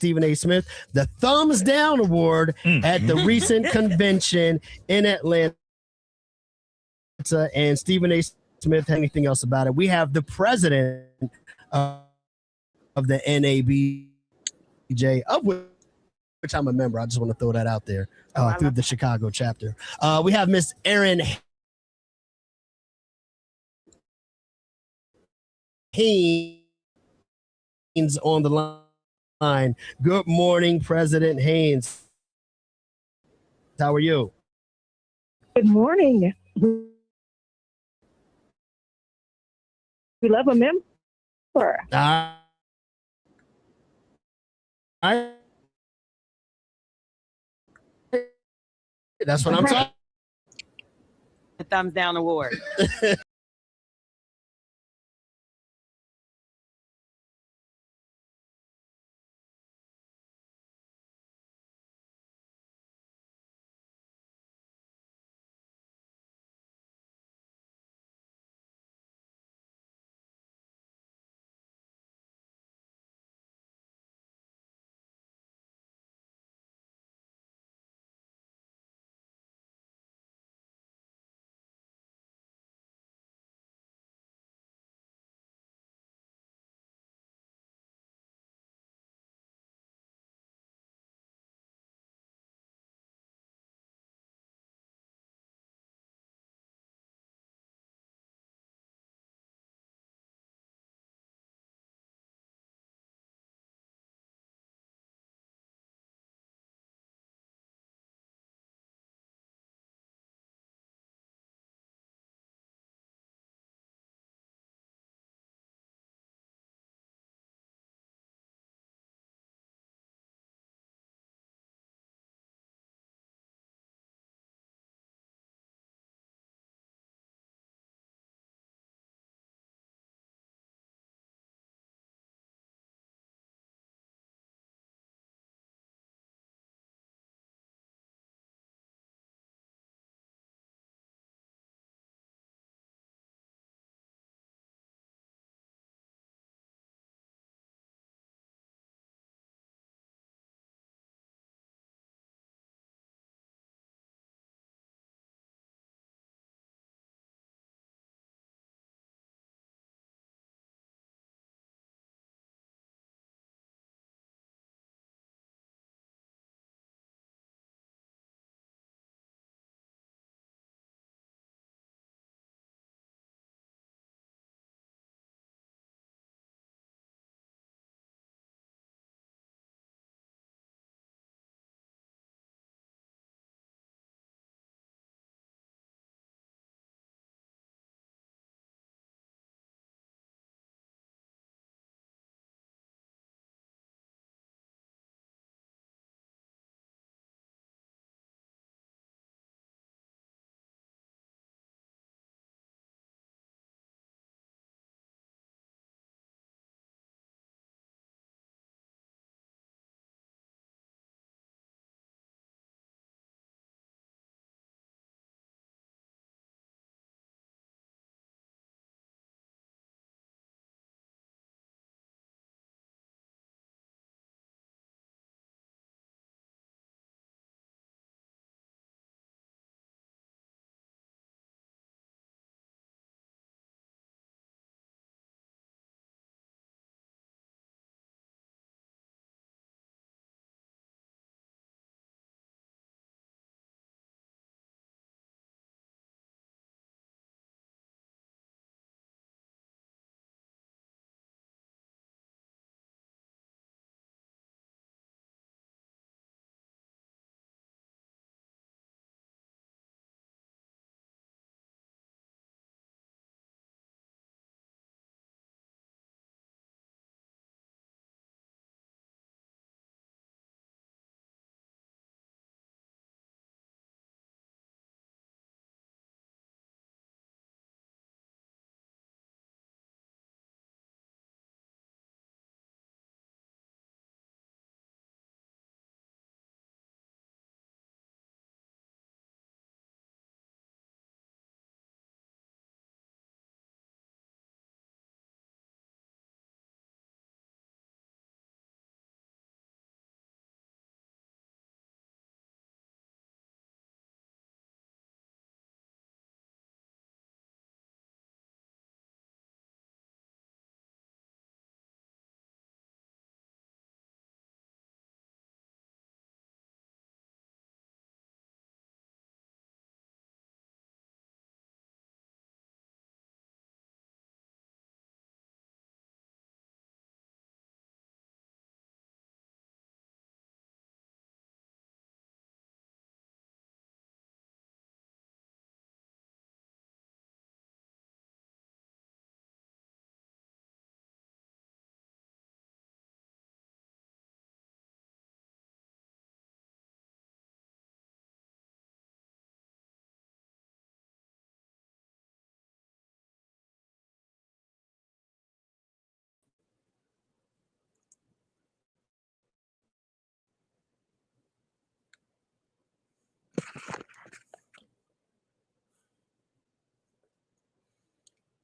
Stephen A. Smith the Thumbs Down Award at the recent convention in Atlanta. And Stephen A. Smith had anything else about it. We have the president of the NABJ, of which I'm a member. I just want to throw that out there through the Chicago chapter. We have Miss Erin Haynes on the line. Good morning, President Haynes. How are you? Good morning. We love a member. That's what I'm talking. The Thumbs Down Award.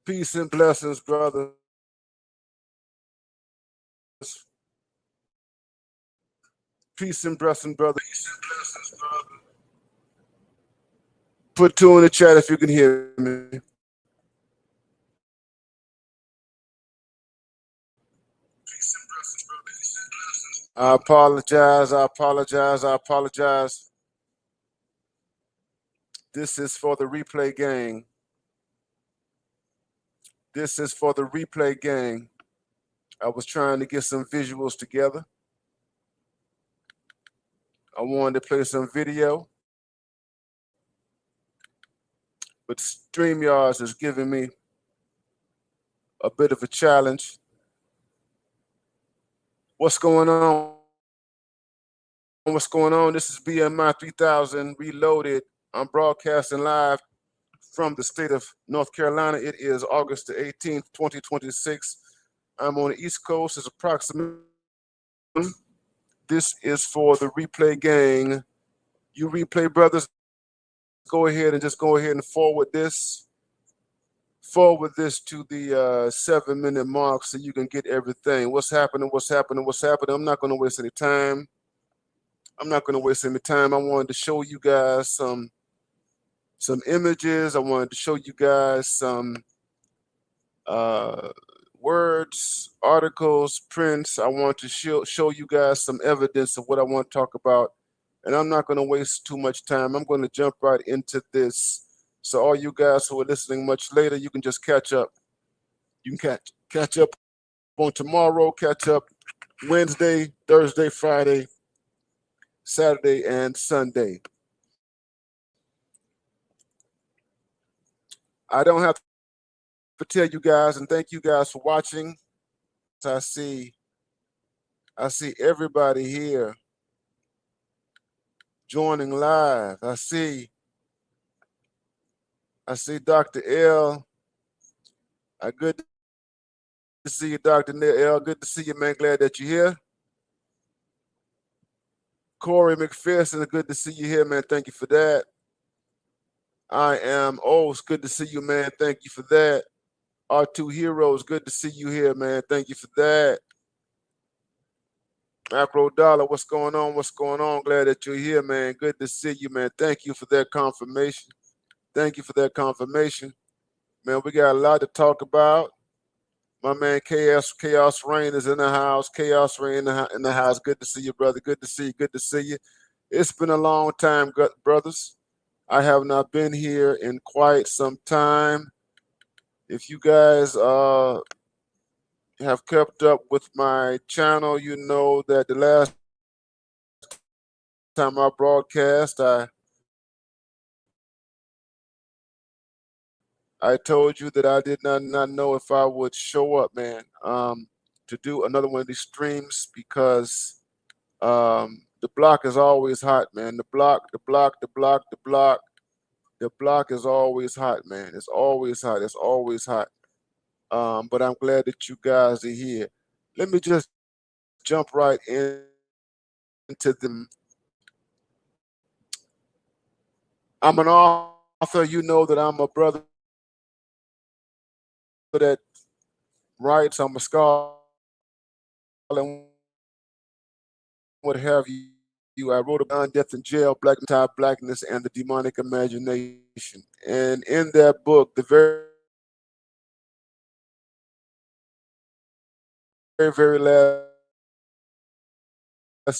Peace and blessings, brothers. Peace and blessings, brother. Put 2 in the chat if you can hear me. I apologize. I apologize. I apologize. This is for the replay gang. This is for the replay gang. I was trying to get some visuals together. I wanted to play some video, but StreamYards is giving me a bit of a challenge. What's going on? What's going on? This is BMI 3000 Reloaded. I'm broadcasting live from the state of North Carolina. It is August the 18th, 2026. I'm on the East Coast. It's approximately. This is for the replay gang. You replay brothers, go ahead and forward this to the 7-minute mark so you can get everything. What's happening? I'm not going to waste any time. I wanted to show you guys some images. I wanted to show you guys some words, articles, prints. I want to show you guys some evidence of what I want to talk about. And I'm not going to waste too much time. I'm going to jump right into this. So all you guys who are listening much later, you can just catch up. You can catch up on tomorrow, catch up Wednesday, Thursday, Friday, Saturday, and Sunday. I don't have to tell you guys, and thank you guys for watching. I see everybody here joining live. I see Dr. L. Good to see you, Dr. L. Good to see you, man. Glad that you're here. Corey McPherson, good to see you here, man. Thank you for that. It's good to see you, man. Thank you for that. R2 Heroes, good to see you here, man. Thank you for that. Macro Dollar, what's going on? Glad that you're here, man. Good to see you, man. Thank you for that confirmation. Man, we got a lot to talk about. My man Chaos Rain is in the house. Chaos Rain in the house. Good to see you, brother. Good to see you. It's been a long time, brothers. I have not been here in quite some time. If you guys have kept up with my channel, you know that the last time I broadcast, I told you that I did not know if I would show up, man, to do another one of these streams because the block is always hot, man. The block is always hot, man. It's always hot. But I'm glad that you guys are here. Let me just jump right into them. I'm an author. You know that I'm a brother that writes. I'm a scholar and what have you. I wrote about Death in Jail, Blackness, and the Demonic Imagination. And in that book, the very last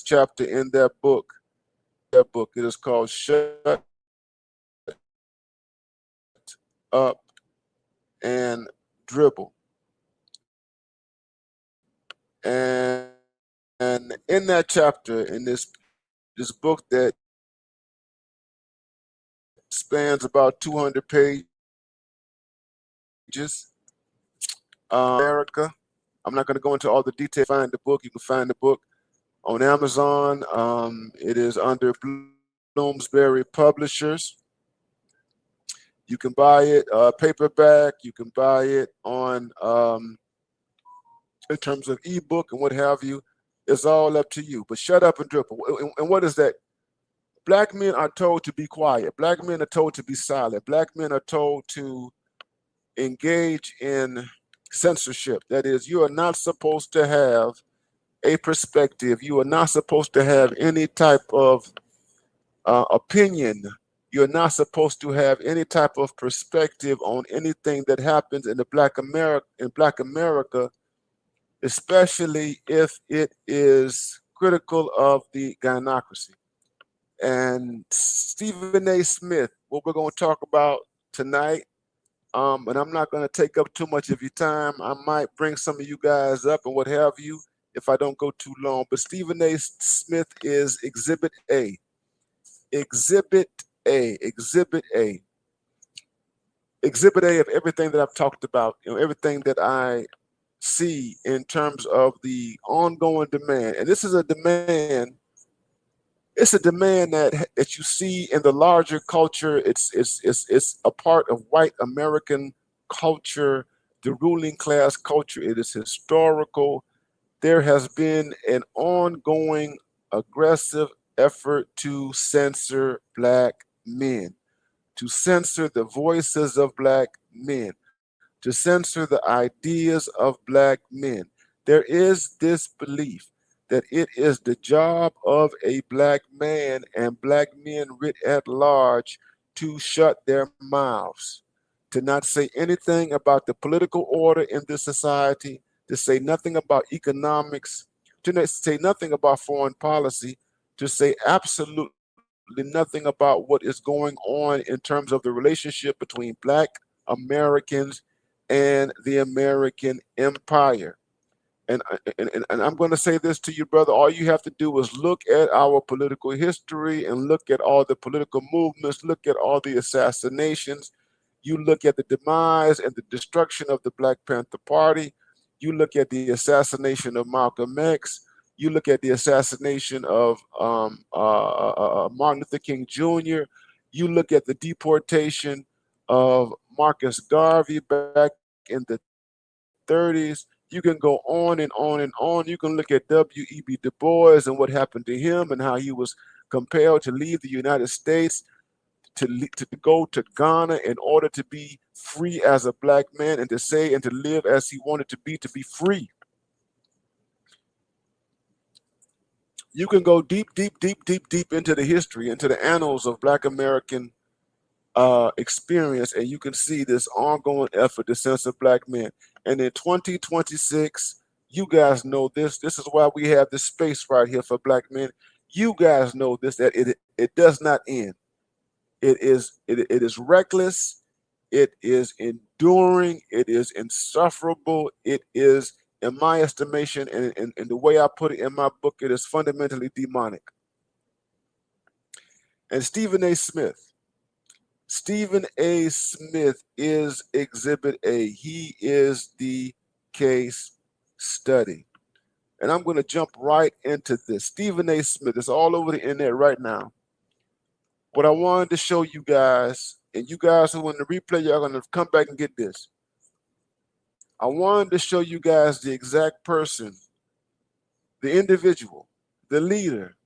chapter in that book, it is called Shut Up and Dribble. And in that chapter, in this book that spans about 200 pages, America. I'm not going to go into all the details. Find the book. You can find the book on Amazon. It is under Bloomsbury Publishers. You can buy it paperback. You can buy it on in terms of ebook and what have you. It's all up to you. But shut up and dribble. And what is that? Black men are told to be quiet. Black men are told to be silent. Black men are told to engage in censorship. That is, you are not supposed to have a perspective. You are not supposed to have any type of opinion. You're not supposed to have any type of perspective on anything that happens in Black America, especially if it is critical of the gynocracy. And Stephen A. Smith, what we're going to talk about tonight, and I'm not going to take up too much of your time. I might bring some of you guys up and what have you if I don't go too long. But Stephen A. Smith is Exhibit A. Exhibit A. Exhibit A. Exhibit A of everything that I've talked about, everything that I see in terms of the ongoing demand. And this is a demand. It's a demand that you see in the larger culture. It's a part of white American culture, the ruling class culture. It is historical. There has been an ongoing aggressive effort to censor Black men, to censor the voices of Black men, to censor the ideas of Black men. There is this belief that it is the job of a Black man and Black men writ at large to shut their mouths, to not say anything about the political order in this society, to say nothing about economics, to say nothing about foreign policy, to say absolutely nothing about what is going on in terms of the relationship between Black Americans and the American empire. And I'm going to say this to you, brother. All you have to do is look at our political history and look at all the political movements, look at all the assassinations. You look at the demise and the destruction of the Black Panther Party. You look at the assassination of Malcolm X. You look at the assassination of Martin Luther King Jr. You look at the deportation of Marcus Garvey back in the 30s. You can go on and on and on. You can look at W.E.B. Du Bois and what happened to him and how he was compelled to leave the United States to go to Ghana in order to be free as a Black man and to say and to live as he wanted to be free. You can go deep, deep, deep, deep, deep into the history, into the annals of Black American experience, and you can see this ongoing effort to censor Black men. And in 2026, you guys know this. This is why we have this space right here for Black men. You guys know this, that it does not end. It is reckless. It is enduring. It is insufferable. It is, in my estimation, and in the way I put it in my book, it is fundamentally demonic. And Stephen A. Smith is Exhibit A. He is the case study. And I'm going to jump right into this. Stephen A. Smith is all over the internet right now. What I wanted to show you guys, and you guys who are in the replay, you're going to come back and get this. I wanted to show you guys the exact person, the individual, the leader,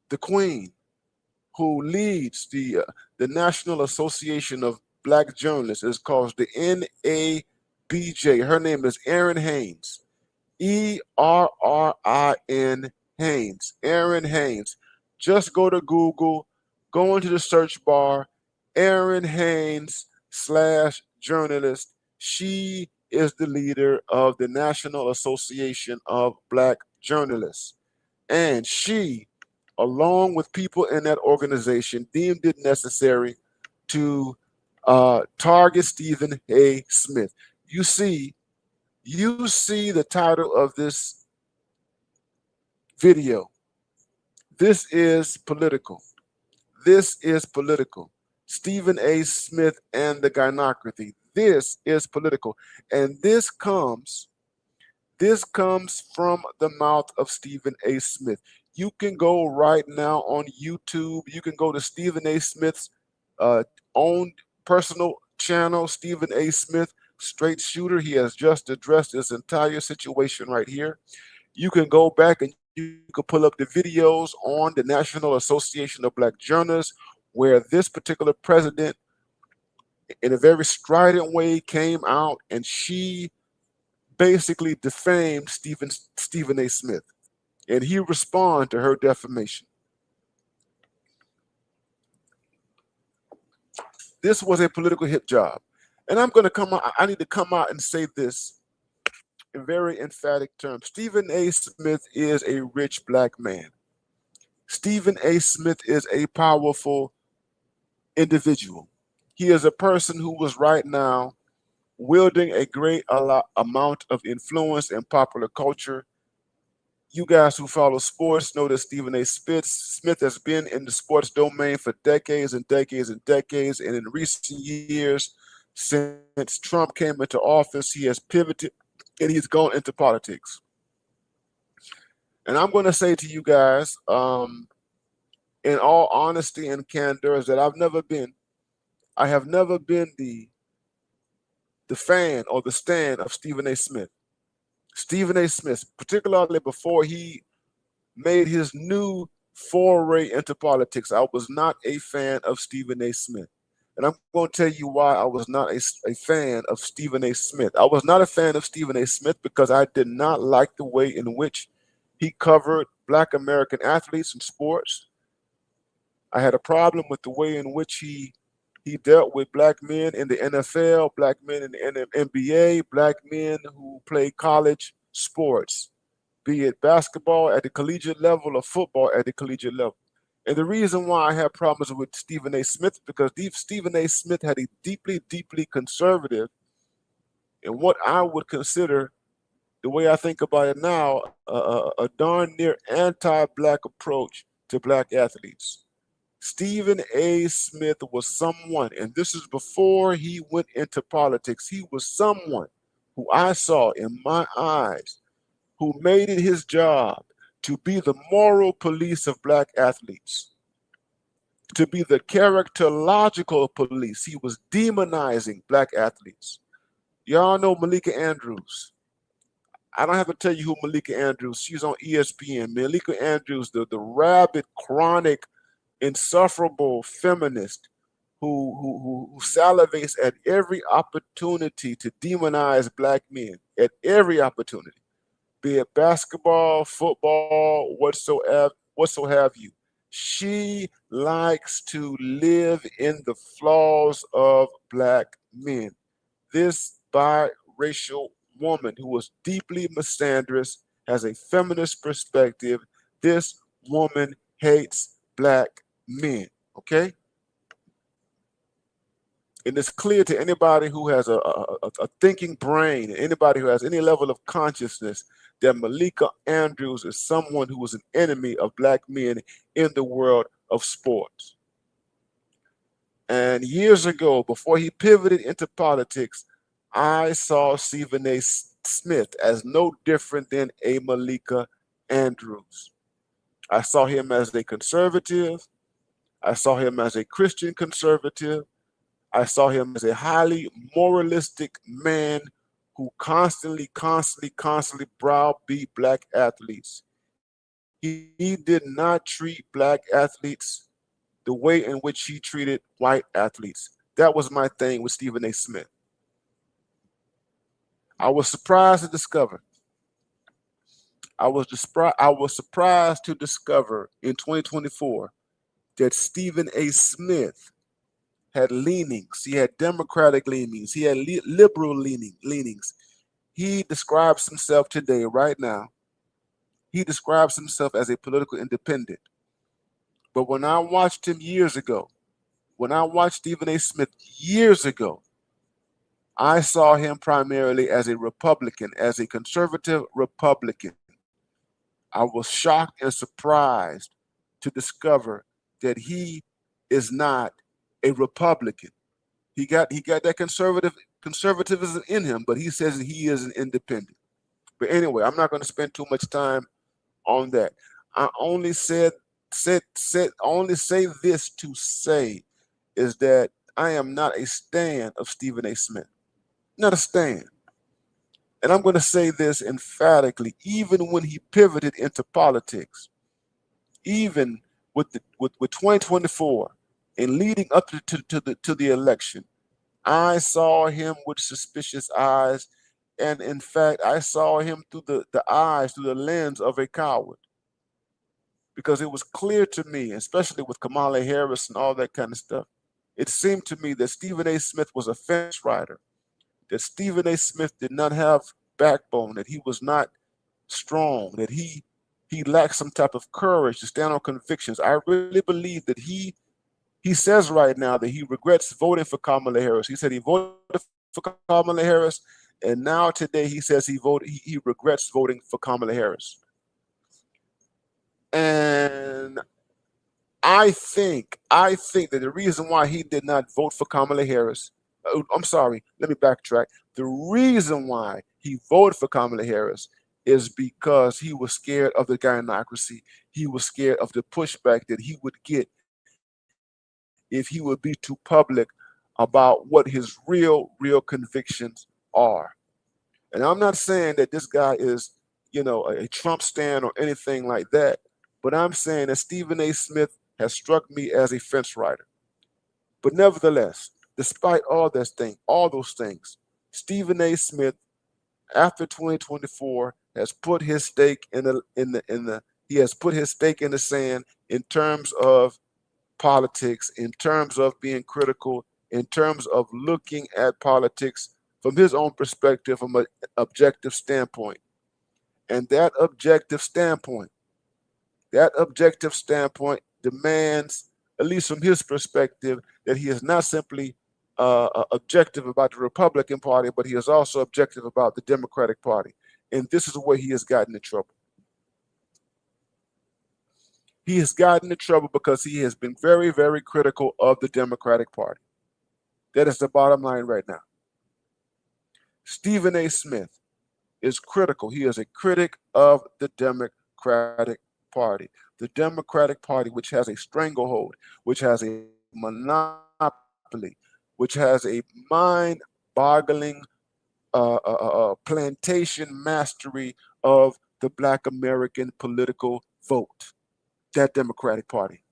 the queen, who leads the National Association of Black Journalists. It's called the NABJ. Her name is Erin Haynes. ERRIN Haynes. Erin Haynes. Just go to Google, go into the search bar, Erin Haynes /journalist. She is the leader of the National Association of Black Journalists. And she, along with people in that organization, deemed it necessary to target Stephen A. Smith. You see the title of this video. This is political. This is political. Stephen A. Smith and the Gynocracy. This is political. And this comes from the mouth of Stephen A. Smith. You can go right now on YouTube. You can go to Stephen A. Smith's own personal channel, Stephen A. Smith, Straight Shooter. He has just addressed this entire situation right here. You can go back and you can pull up the videos on the National Association of Black Journalists, where this particular president in a very strident way, came out and she basically defamed Stephen A. Smith, and he responded to her defamation. This was a political hit job. And I'm going to come out, I need to come out and say this in very emphatic terms. Stephen A. Smith is a rich black man. Stephen A. Smith is a powerful individual. He is a person who was right now wielding a great amount of influence in popular culture. You guys who follow sports know that Stephen A. Smith has been in the sports domain for decades and decades and decades. And in recent years, since Trump came into office, he has pivoted and he's gone into politics. And I'm going to say to you guys, in all honesty and candor, is that I have never been the fan or the stan of Stephen A. Smith. Stephen A. Smith, particularly before he made his new foray into politics, I was not a fan of Stephen A. Smith. And I'm going to tell you why I was not a fan of Stephen A. Smith. I was not a fan of Stephen A. Smith because I did not like the way in which he covered Black American athletes in sports. I had a problem with the way in which he dealt with black men in the NFL, black men in the NBA, black men who play college sports, be it basketball at the collegiate level or football at the collegiate level. And the reason why I have problems with Stephen A. Smith, because Stephen A. Smith had a deeply, deeply conservative, and what I would consider, the way I think about it now, a darn near anti-black approach to black athletes. Stephen A. Smith was someone, and this is before he went into politics, he was someone who I saw in my eyes who made it his job to be the moral police of black athletes, to be the characterological police. He was demonizing black athletes. Y'all know Malika Andrews. I don't have to tell you who Malika Andrews. She's on ESPN. Malika Andrews, the rabid, chronic, insufferable feminist who salivates at every opportunity to demonize black men, at every opportunity, be it basketball, football, whatso have you. She likes to live in the flaws of black men. This biracial woman who was deeply misandrous, has a feminist perspective. This woman hates black men, okay? And it's clear to anybody who has a thinking brain, anybody who has any level of consciousness, that Malika Andrews is someone who was an enemy of black men in the world of sports. And years ago, before he pivoted into politics, I saw Stephen A. Smith as no different than a Malika Andrews. I saw him as a conservative. I saw him as a Christian conservative. I saw him as a highly moralistic man who constantly browbeat black athletes. He did not treat black athletes the way in which he treated white athletes. That was my thing with Stephen A. Smith. I was surprised to discover. I was surprised to discover in 2024 that Stephen A. Smith had leanings. He had Democratic leanings. He had liberal leanings. He describes himself today, right now, he describes himself as a political independent. But when I watched him years ago, when I watched Stephen A. Smith years ago, I saw him primarily as a Republican, as a conservative Republican. I was shocked and surprised to discover that he is not a Republican. He got that conservatism in him, but he says that he is an independent. But anyway, I'm not going to spend too much time on that. I only say this to say is that I am not a stan of Stephen A. Smith. Not a stan. And I'm going to say this emphatically, even when he pivoted into politics, even with 2024 and leading up to the election, I saw him with suspicious eyes. And in fact, I saw him through the eyes, through the lens of a coward. Because it was clear to me, especially with Kamala Harris and all that kind of stuff, it seemed to me that Stephen A. Smith was a fence rider, that Stephen A. Smith did not have backbone, that he was not strong, that he lacked some type of courage to stand on convictions. I really believe that he says right now that he regrets voting for Kamala Harris. He said he voted for Kamala Harris, and now today he says he regrets voting for Kamala Harris. And I think that the reason why he did not vote for Kamala Harris, I'm sorry, let me backtrack. The reason why he voted for Kamala Harris is because he was scared of the Gynocracy. He was scared of the pushback that he would get if he would be too public about what his real convictions are. And I'm not saying that this guy is, a Trump stan or anything like that, but I'm saying that Stephen A. Smith has struck me as a fence rider. But nevertheless, despite all those things, Stephen A. Smith, after 2024, has put his stake in the he has put his stake in the sand in terms of politics, in terms of being critical, in terms of looking at politics from his own perspective, from an objective standpoint. And that objective standpoint demands, at least from his perspective, that he is not simply objective about the Republican Party, but he is also objective about the Democratic Party. And this is where he has gotten in trouble. He has gotten in trouble because he has been very, very critical of the Democratic Party. That is the bottom line right now. Stephen A. Smith is critical. He is a critic of the Democratic Party. The Democratic Party, which has a stranglehold, which has a monopoly, which has a mind-boggling plantation mastery of the Black American political vote. That Democratic Party.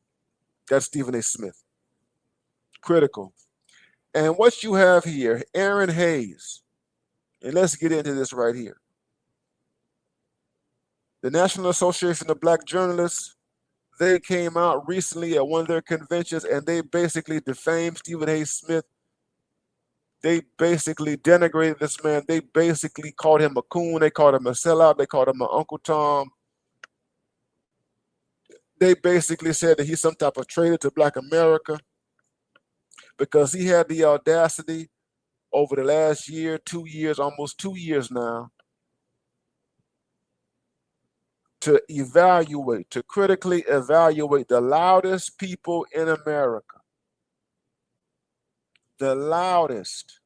That's Stephen A. Smith. Critical. And what you have here, Aaron Hayes, and let's get into this right here. The National Association of Black Journalists, they came out recently at one of their conventions and they basically defamed Stephen A. Smith. They basically denigrated this man. They basically called him a coon. They called him a sellout. They called him an Uncle Tom. They basically said that he's some type of traitor to Black America because he had the audacity over the last year, 2 years, almost 2 years now, to critically evaluate the loudest people in America. The loudest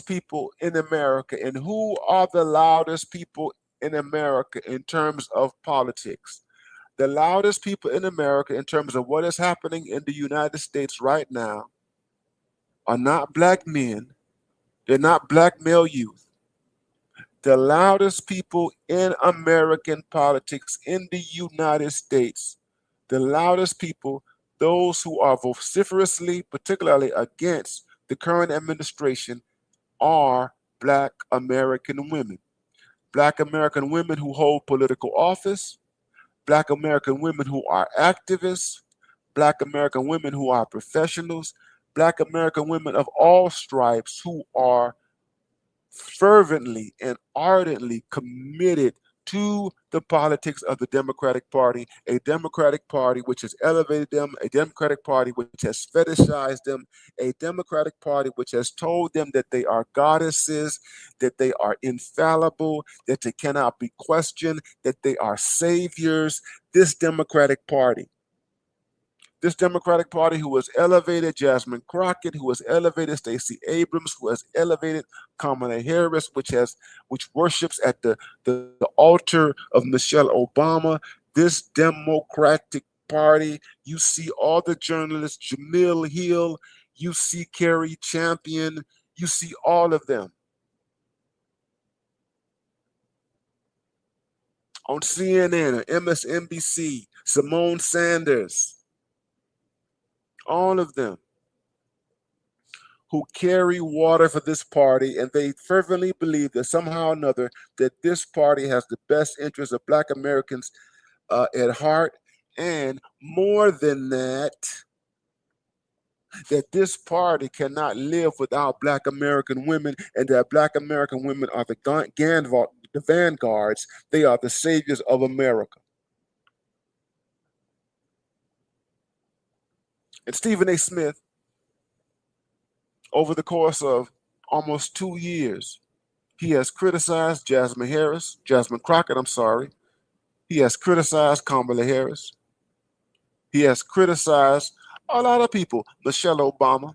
people in America. And who are the loudest people in America in terms of politics? The loudest people in America in terms of what is happening in the United States right now are not Black men. They're not Black male youth. The loudest people in American politics in the United States, the loudest people, those who are vociferously, particularly against the current administration, are Black American women. Black American women who hold political office, Black American women who are activists, Black American women who are professionals, Black American women of all stripes who are fervently and ardently committed to the politics of the Democratic Party, a Democratic Party which has elevated them, a Democratic Party which has fetishized them, a Democratic Party which has told them that they are goddesses, that they are infallible, that they cannot be questioned, that they are saviors. This Democratic Party who has elevated Jasmine Crockett, who has elevated Stacey Abrams, who has elevated Kamala Harris, which worships at the altar of Michelle Obama. This Democratic Party, you see all the journalists, Jamil Hill, you see Carrie Champion, you see all of them on CNN or MSNBC, Simone Sanders, all of them who carry water for this party, and they fervently believe that somehow or another that this party has the best interests of Black Americans at heart, and more than that, that this party cannot live without Black American women, and that Black American women are the vanguards. They are the saviors of America. And Stephen A. Smith, over the course of almost 2 years, he has criticized Jasmine Crockett, I'm sorry. He has criticized Kamala Harris. He has criticized a lot of people, Michelle Obama,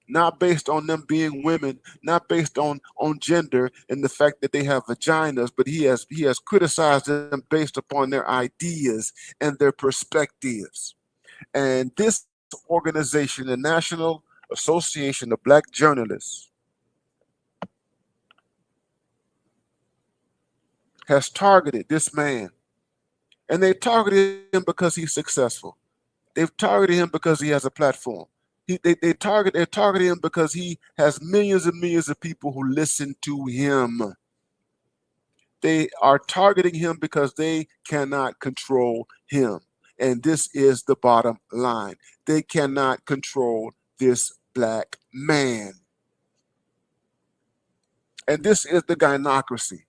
not based on them being women, not based on gender and the fact that they have vaginas, but he has criticized them based upon their ideas and their perspectives. And this organization, the National Association of Black Journalists, has targeted this man. And they targeted him because he's successful. They've targeted him because he has a platform. They target him because he has millions and millions of people who listen to him. They are targeting him because they cannot control him. And this is the bottom line. They cannot control this Black man. And this is the Gynocracy.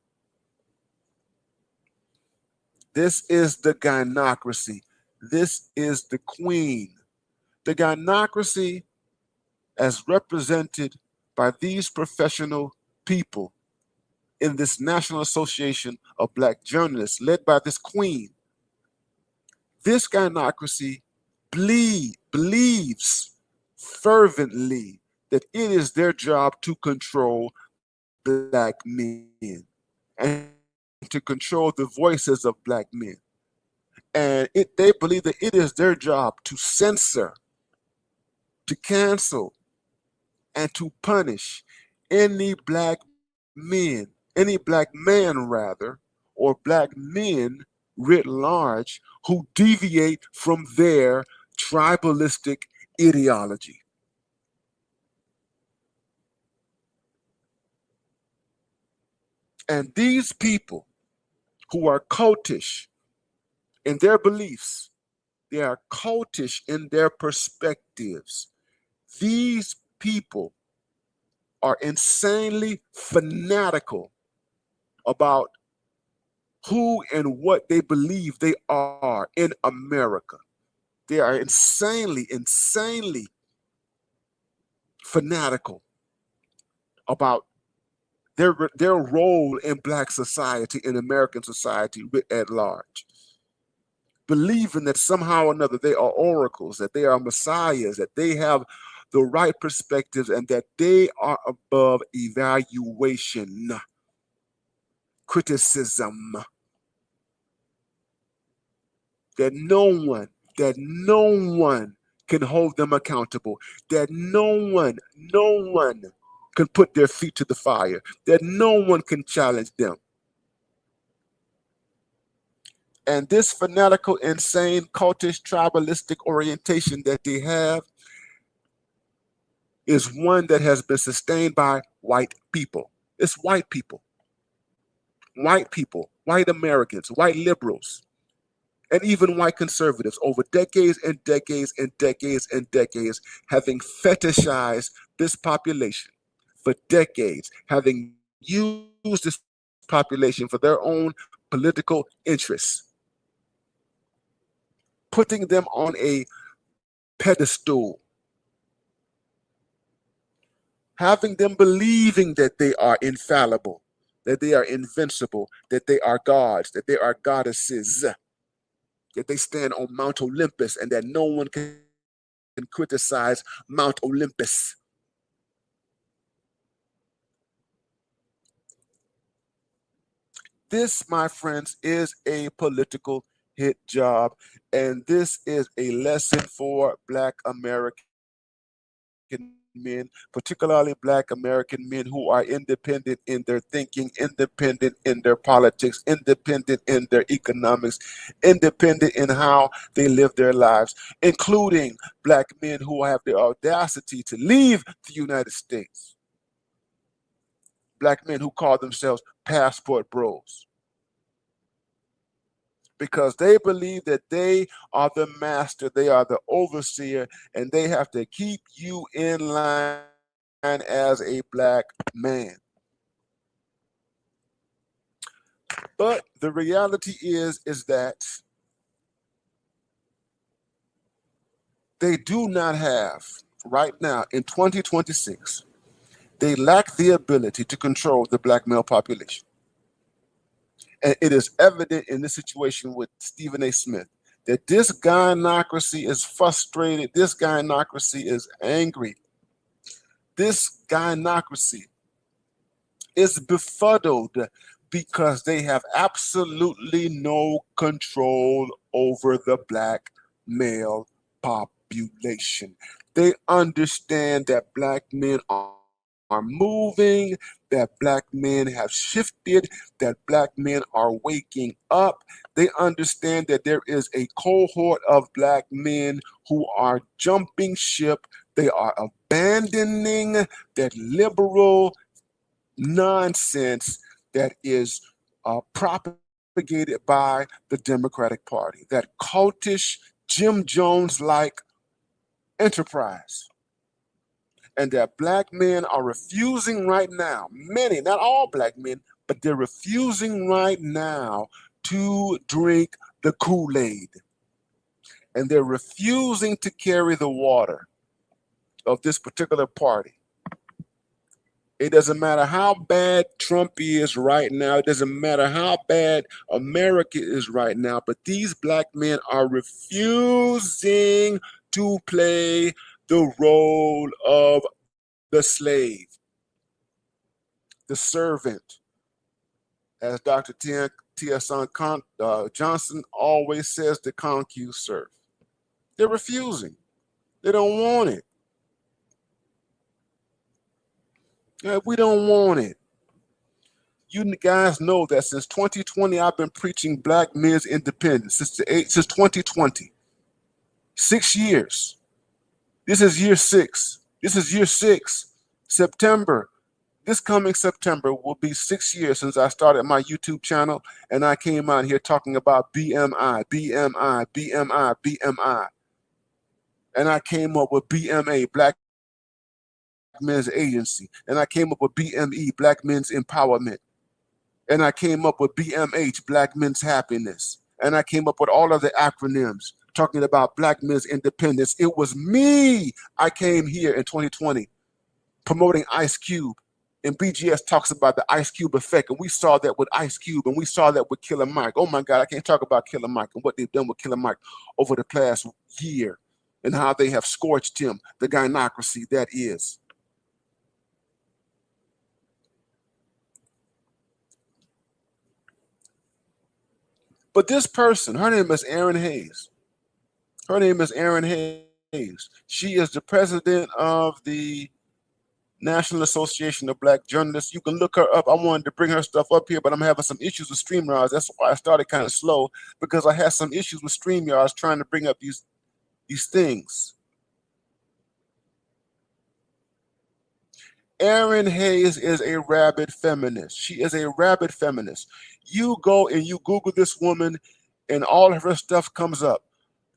This is the Gynocracy. This is the queen. The Gynocracy, as represented by these professional people in this National Association of Black Journalists, led by this queen, this Gynocracy believes fervently that it is their job to control Black men and to control the voices of Black men. And they believe that it is their job to censor, to cancel, and to punish any Black men, any Black man rather, or Black men writ large who deviate from their tribalistic ideology. And these people who are cultish in their beliefs, they are cultish in their perspectives. These people are insanely fanatical about who and what they believe they are in America. They are insanely fanatical about their role in Black society, in American society writ at large. Believing that somehow or another they are oracles, that they are messiahs, that they have the right perspectives, and that they are above evaluation, criticism, that no one can hold them accountable, that no one can put their feet to the fire, that no one can challenge them. And this fanatical, insane, cultish, tribalistic orientation that they have is one that has been sustained by white people. It's white people, white Americans, white liberals, and even white conservatives over decades and decades and decades and decades, having fetishized this population for decades, having used this population for their own political interests, putting them on a pedestal, having them believing that they are infallible, that they are invincible, that they are gods, that they are goddesses, that they stand on Mount Olympus and that no one can criticize Mount Olympus. This, my friends, is a political hit job, and this is a lesson for Black American men, particularly Black American men who are independent in their thinking, independent in their politics, independent in their economics, independent in how they live their lives, including Black men who have the audacity to leave the United States. Black men who call themselves passport bros, because they believe that they are the master, they are the overseer, and they have to keep you in line as a Black man. But the reality is that they do not have, right now in 2026, they lack the ability to control the Black male population. And it is evident in this situation with Stephen A. Smith that this gynocracy is frustrated, this gynocracy is angry, this gynocracy is befuddled because they have absolutely no control over the Black male population. They understand that Black men are moving, that Black men have shifted, that Black men are waking up. They understand that there is a cohort of Black men who are jumping ship. They are abandoning that liberal nonsense that is propagated by the Democratic Party, that cultish, Jim Jones-like enterprise. And that Black men are refusing right now, many, not all Black men, but they're refusing right now to drink the Kool-Aid. And they're refusing to carry the water of this particular party. It doesn't matter how bad Trump is right now. It doesn't matter how bad America is right now. But these Black men are refusing to play the role of the slave, the servant. As Dr. T.S. Johnson always says, the conquest serve. They're refusing. They don't want it. We don't want it. You guys know that since 2020, I've been preaching Black men's independence since 2020. 6 years. This is year 6. This is year 6. September. This coming September will be 6 years since I started my YouTube channel, and I came out here talking about BMI, BMI, BMI, BMI. And I came up with BMA, Black Men's Agency. And I came up with BME, Black Men's Empowerment. And I came up with BMH, Black Men's Happiness. And I came up with all of the acronyms talking about Black men's independence. It was me. I came here in 2020 promoting Ice Cube. And BGS talks about the Ice Cube effect. And we saw that with Ice Cube, and we saw that with Killer Mike. Oh my God, I can't talk about Killer Mike and what they've done with Killer Mike over the past year and how they have scorched him, the gynocracy that is. But this person, her name is Erin Hayes. Her name is Erin Hayes. She is the president of the National Association of Black Journalists. You can look her up. I wanted to bring her stuff up here, but I'm having some issues with StreamYards. That's why I started kind of slow, because I had some issues with StreamYards trying to bring up these things. Erin Hayes is a rabid feminist. She is a rabid feminist. You go and you Google this woman and all of her stuff comes up.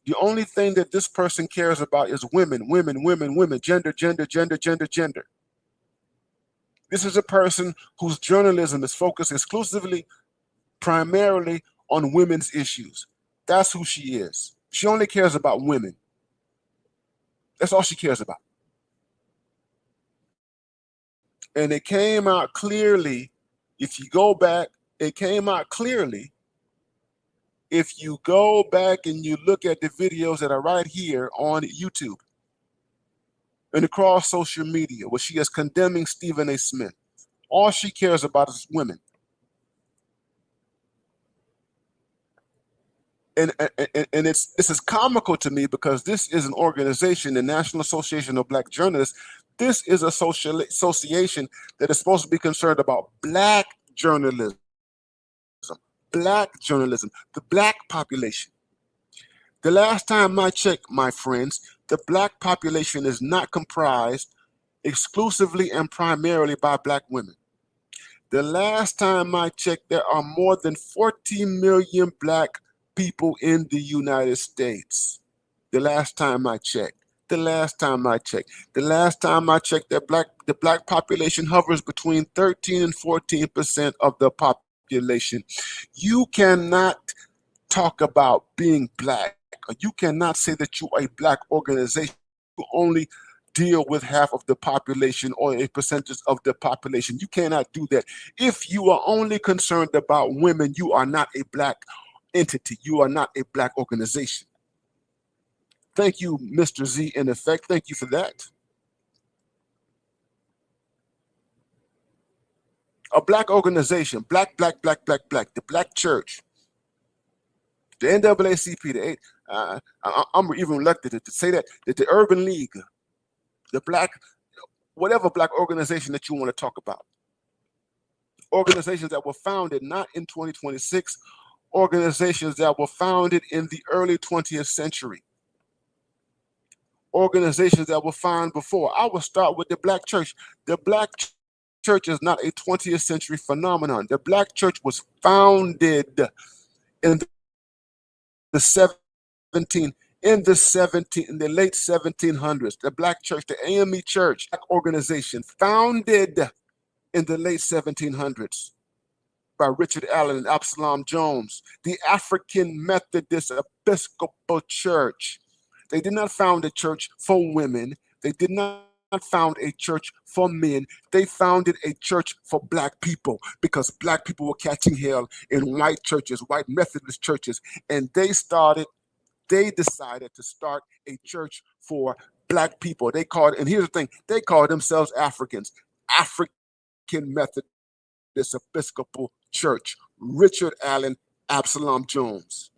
The only thing that this person cares about is women, women, women, women, gender, gender, gender, gender, gender. This is a person whose journalism is focused exclusively, primarily on women's issues. That's who she is. She only cares about women. That's all she cares about. And it came out clearly, if you go back, it came out clearly if you go back and you look at the videos that are right here on YouTube and across social media where she is condemning Stephen A. Smith. All she cares about is women. And this is comical to me because this is an organization, the National Association of Black Journalists, This is a social association that is supposed to be concerned about black journalism, the black population. The last time I checked, my friends, the black population is not comprised exclusively and primarily by black women. The last time I checked, there are more than 40 million black people in the United States. The last time I checked. The last time I checked, the black population hovers between 13 and 14% of the population. You cannot talk about being black, or you cannot say that you are a black organization who only deal with half of the population or a percentage of the population. You cannot do that. If you are only concerned about women, you are not a black entity. You are not a black organization. Thank you, Mr. Z, in effect. Thank you for that. A black organization, black, the black church, the NAACP, I'm even reluctant to say that the Urban League, the black, whatever black organization that you want to talk about. Organizations that were founded not in 2026, organizations that were founded in the early 20th century. Organizations that were found before. I will start with the black church. The black church is not a 20th century phenomenon. The black church was founded in the late 1700s. The black church, the AME Church organization, founded in the late 1700s by Richard Allen and Absalom Jones. The African Methodist Episcopal Church. They did not found a church for women. They did not found a church for men. They founded a church for black people because black people were catching hell in white churches, white Methodist churches. And they decided to start a church for black people. They called, and here's the thing, they called themselves Africans. African Methodist Episcopal Church. Richard Allen, Absalom Jones.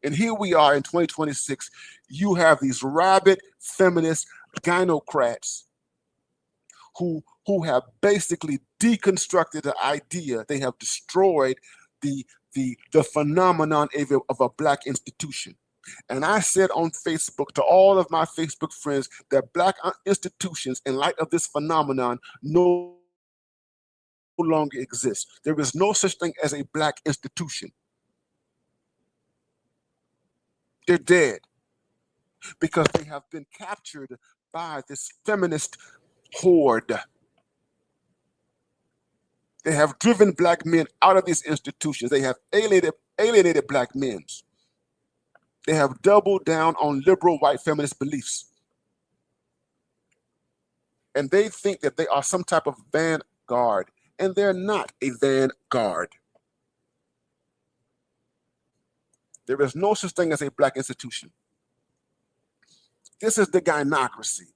And here we are in 2026. You have these rabid feminist gynocrats who have basically deconstructed the idea. They have destroyed the phenomenon of a black institution. And I said on Facebook to all of my Facebook friends that black institutions, in light of this phenomenon, no longer exist. There is no such thing as a black institution. They're dead because they have been captured by this feminist horde. They have driven black men out of these institutions. They have alienated black men. They have doubled down on liberal white feminist beliefs. And they think that they are some type of vanguard, and they're not a vanguard. There is no such thing as a black institution. This is the Gynocracy.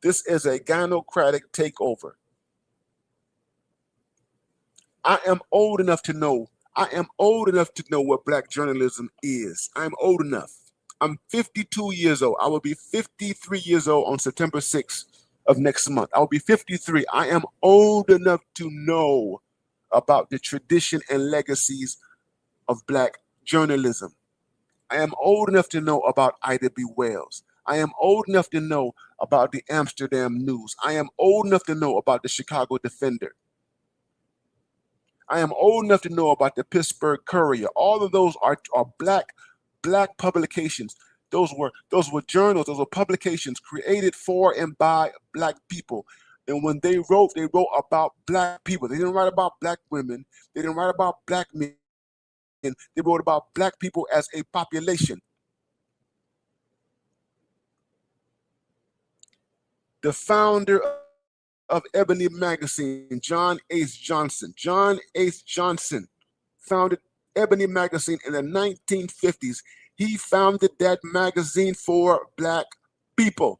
This is a gynocratic takeover. I am old enough to know what black journalism is. I'm old enough. I'm 52 years old. I will be 53 years old on September 6th of next month. I will be 53. I am old enough to know about the tradition and legacies of black journalism. I am old enough to know about Ida B. Wells. I am old enough to know about the Amsterdam News. I am old enough to know about the Chicago Defender. I am old enough to know about the Pittsburgh Courier. All of those are black publications. Those were journals, those were publications created for and by black people. And when they wrote about black people. They didn't write about black women. They didn't write about black men. They wrote about black people as a population. The founder of Ebony Magazine, John H. Johnson. John H. Johnson founded Ebony Magazine in the 1950s. He founded that magazine for black people.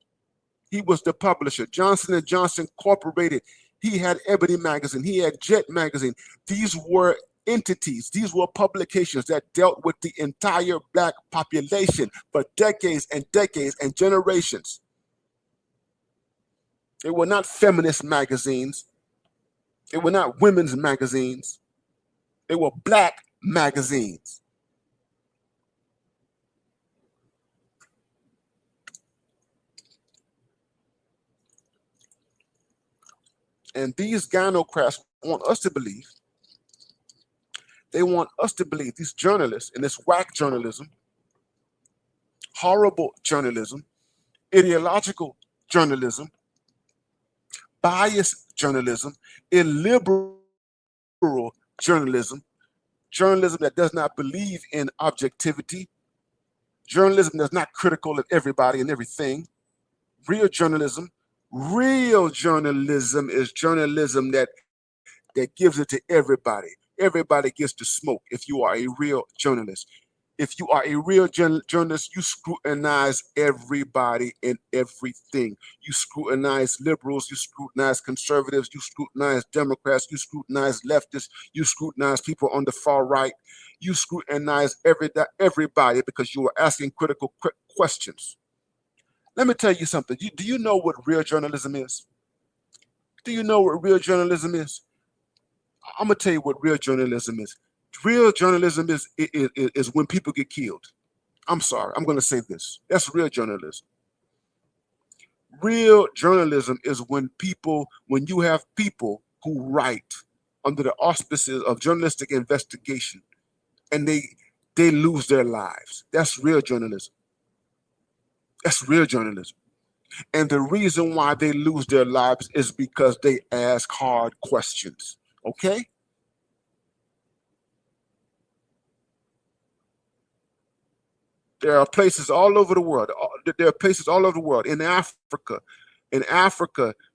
He was the publisher. Johnson & Johnson Incorporated. He had Ebony Magazine. He had Jet Magazine. These were entities. These were publications that dealt with the entire black population for decades and decades and generations. They were not feminist magazines. They were not women's magazines. They were black magazines. And these gynocrats want us to believe, these journalists in this whack journalism, horrible journalism, ideological journalism, biased journalism, illiberal journalism, journalism that does not believe in objectivity, journalism that's not critical of everybody and everything. Real journalism is journalism that gives it to everybody. Everybody gets to smoke if you are a real journalist. If you are a real journalist, you scrutinize everybody and everything. You scrutinize liberals, you scrutinize conservatives, you scrutinize Democrats, you scrutinize leftists, you scrutinize people on the far right. You scrutinize everybody because you are asking critical questions. Let me tell you something. Do you know what real journalism is? Do you know what real journalism is? I'm gonna tell you what real journalism is. Real journalism is when people get killed. I'm sorry, I'm gonna say this. That's real journalism. Real journalism is when you have people who write under the auspices of journalistic investigation and they lose their lives. That's real journalism. That's real journalism. And the reason why they lose their lives is because they ask hard questions. Okay? There are places all over the world. There are places all over the world. In Africa,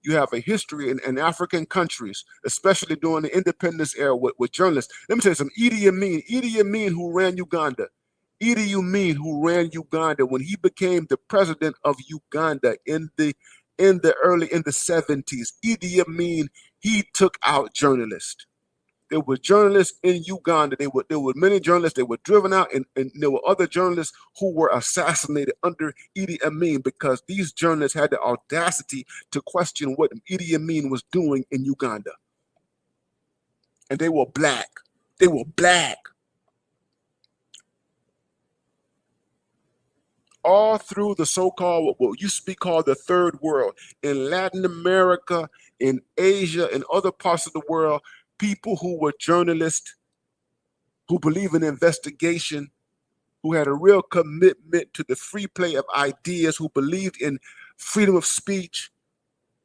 you have a history in African countries, especially during the independence era with journalists. Let me tell you something. Idi Amin, who ran Uganda. Idi Amin, who ran Uganda, when he became the president of Uganda in the 70s, Idi Amin, he took out journalists. There were journalists in Uganda. There were many journalists that were driven out, and there were other journalists who were assassinated under Idi Amin because these journalists had the audacity to question what Idi Amin was doing in Uganda. And they were black. They were black. All through the so-called, what used to be called the third world, in Latin America, in Asia, and other parts of the world, people who were journalists, who believe in investigation, who had a real commitment to the free play of ideas, who believed in freedom of speech,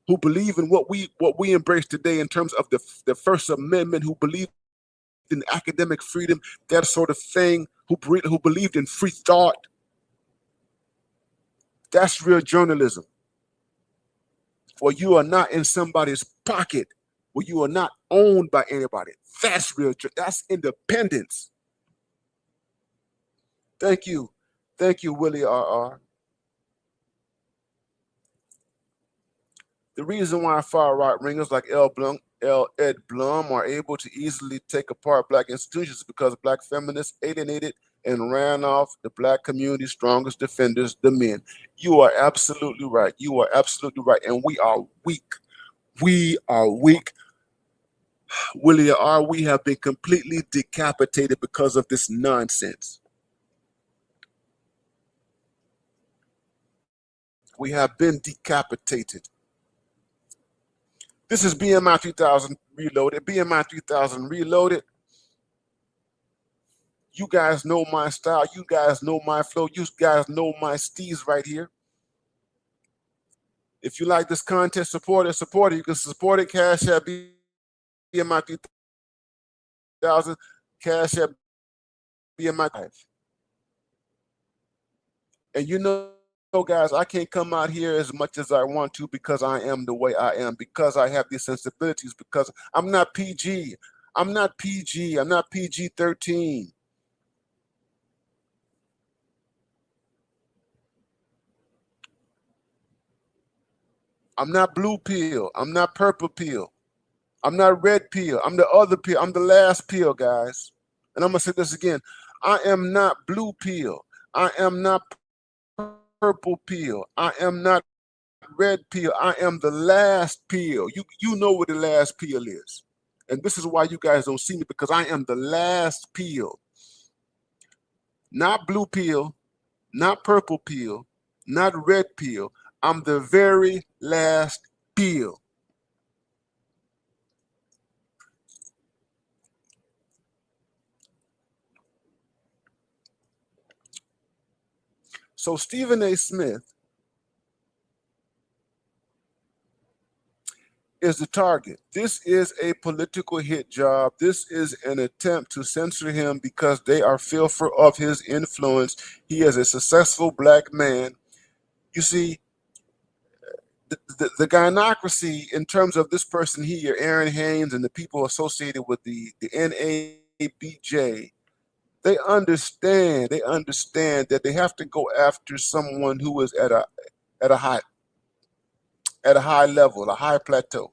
who believe in what we embrace today in terms of the First Amendment, who believed in academic freedom, that sort of thing, who believed in free thought. That's real journalism. Where you are not in somebody's pocket, where you are not owned by anybody. That's real. That's independence. Thank you, Willie RR. The reason why far right ringers like Ed Blum are able to easily take apart black institutions is because black feminists alienated and ran off the black community's strongest defenders, the men. You are absolutely right. You are absolutely right. And we are weak. We are weak. Willie R., we have been completely decapitated because of this nonsense. We have been decapitated. This is BMI 3000 Reloaded. BMI 3000 Reloaded. You guys know my style. You guys know my flow. You guys know my steez right here. If you like this content, support it. You can support it. Cash App BMI 3000. Cash App BMI 5. And you know, guys, I can't come out here as much as I want to because I am the way I am, because I have these sensibilities, because I'm not PG. I'm not PG. I'm not PG-13. I'm not blue pill. I'm not purple pill. I'm not red pill. I'm the other pill. I'm the last pill, guys. And I'm going to say this again. I am not blue pill. I am not purple pill. I am not red pill. I am the last pill. You know what the last pill is. And this is why you guys don't see me, because I am the last pill. Not blue pill, not purple pill, not red pill. I'm the very last pill. So Stephen A. Smith is the target. This is a political hit job. This is an attempt to censor him because they are fearful of his influence. He is a successful black man. You see, the Gynocracy, in terms of this person here, Aaron Haynes, and the people associated with the NABJ, they understand that they have to go after someone who is at a high level, a high plateau.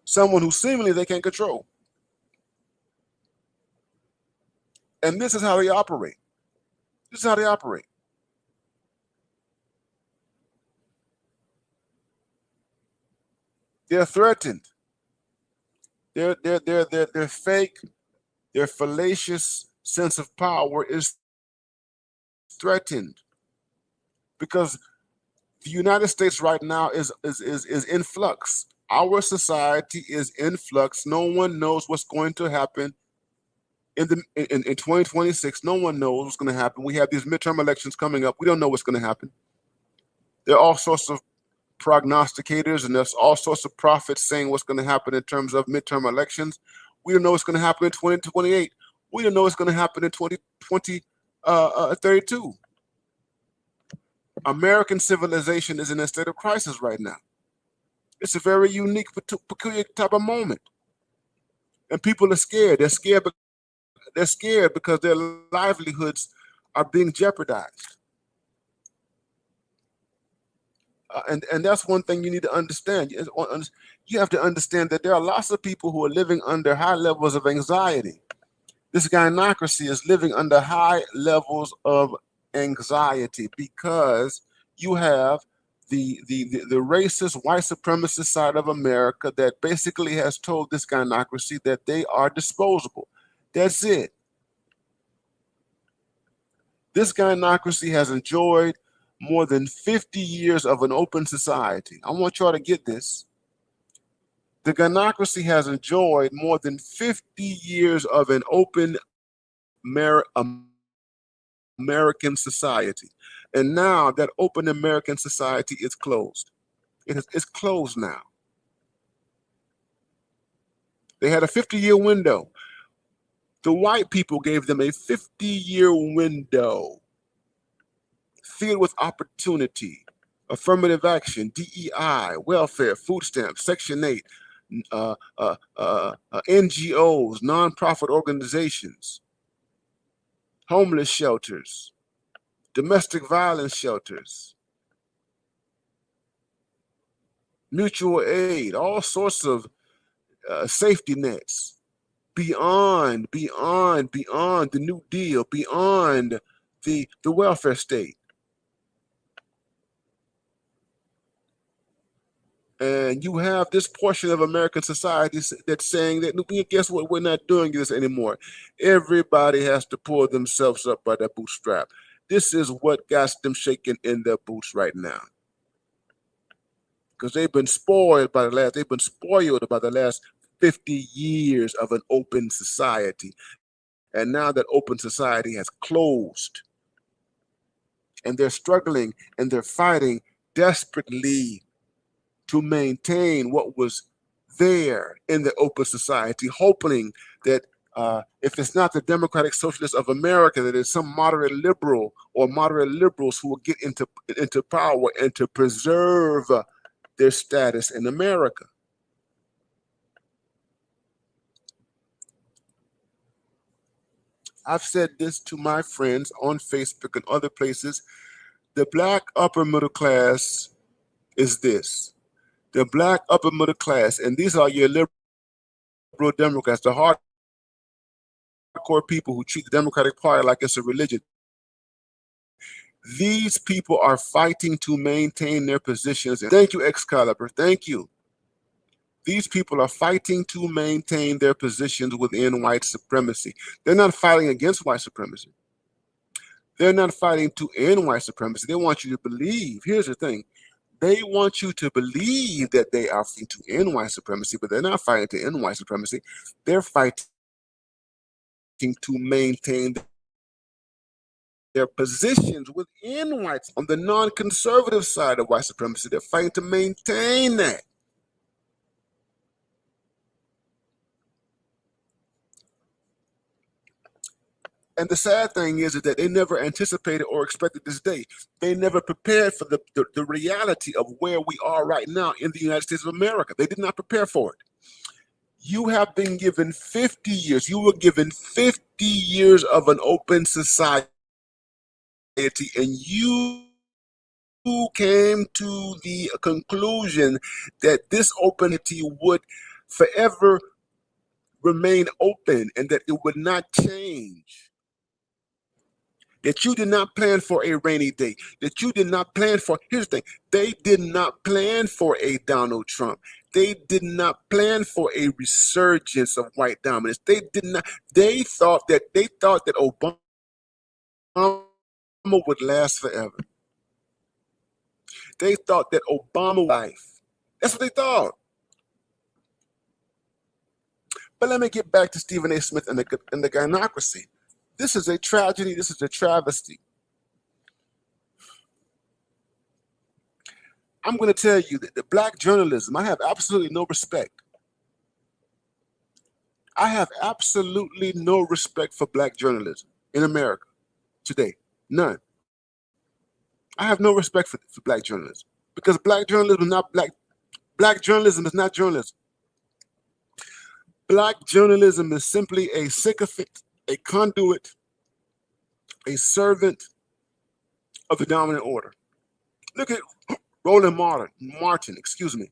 Someone who seemingly they can't control. And this is how they operate. This is how they operate. They're threatened. Their fake, their fallacious sense of power is threatened, because the United States right now is in flux. Our society is in flux. No one knows what's going to happen in 2026. No one knows what's going to happen. We have these midterm elections coming up. We don't know what's going to happen. There are all sorts of prognosticators, and there's all sorts of prophets saying what's going to happen in terms of midterm elections. We don't know what's going to happen in 2028. We don't know what's going to happen in 2032. American civilization is in a state of crisis right now. It's a very unique, peculiar type of moment. And people are scared. They're scared because their livelihoods are being jeopardized. And that's one thing you need to understand. You have to understand that there are lots of people who are living under high levels of anxiety. This Gynocracy is living under high levels of anxiety because you have the racist, white supremacist side of America that basically has told this Gynocracy that they are disposable. That's it. This Gynocracy has enjoyed more than 50 years of an open society. I want y'all to get this. The Gynocracy has enjoyed more than 50 years of an open American society. And now that open American society is closed. It's closed now. They had a 50-year window. The white people gave them a 50-year window filled with opportunity, affirmative action, DEI, welfare, food stamps, Section 8, NGOs, nonprofit organizations, homeless shelters, domestic violence shelters, mutual aid, all sorts of safety nets, beyond the New Deal, beyond the welfare state. And you have this portion of American society that's saying that, guess what, we're not doing this anymore. Everybody has to pull themselves up by their bootstrap. This is what got them shaking in their boots right now. Because they've been spoiled by the last 50 years of an open society. And now that open society has closed. And they're struggling and they're fighting desperately to maintain what was there in the open society, hoping that if it's not the Democratic Socialists of America, that it's some moderate liberal or moderate liberals who will get into power and to preserve their status in America. I've said this to my friends on Facebook and other places. The black upper middle class is this. The black upper middle class, and these are your liberal Democrats, the hardcore people who treat the Democratic Party like it's a religion. These people are fighting to maintain their positions. And thank you, Excalibur. Thank you. These people are fighting to maintain their positions within white supremacy. They're not fighting against white supremacy. They're not fighting to end white supremacy. They want you to believe. Here's the thing. They want you to believe that they are fighting to end white supremacy, but they're not fighting to end white supremacy. They're fighting to maintain their positions within whites on the non-conservative side of white supremacy. They're fighting to maintain that. And the sad thing is that they never anticipated or expected this day. They never prepared for the reality of where we are right now in the United States of America. They did not prepare for it. You have been given 50 years. You were given 50 years of an open society, and you came to the conclusion that this openity would forever remain open and that it would not change. That you did not plan for a rainy day, that you did not plan for, here's the thing, they did not plan for a Donald Trump. They did not plan for a resurgence of white dominance. They did not, they thought that Obama would last forever. They thought that Obama life. That's what they thought. But let me get back to Stephen A. Smith and the Gynocracy. This is a tragedy. This is a travesty. I'm going to tell you that the black journalism, I have absolutely no respect. I have absolutely no respect for black journalism in America today. None. I have no respect for black journalism because black journalism is not black journalism is not journalism. Black journalism is simply a sycophant, a conduit, a servant of the dominant order. Look at Roland Martin, excuse me.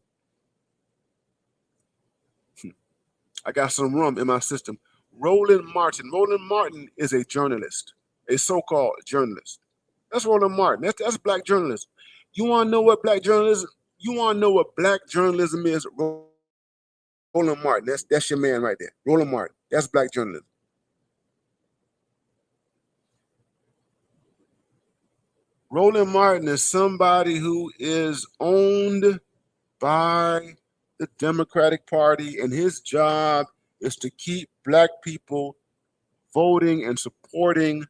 I got some rum in my system. Roland Martin is a journalist, a so-called journalist. That's Roland Martin. That's black journalism. You want to know what black journalism? You want to know what black journalism is? Roland Martin. That's your man right there. Roland Martin. That's black journalism. Roland Martin is somebody who is owned by the Democratic Party, and his job is to keep black people voting and supporting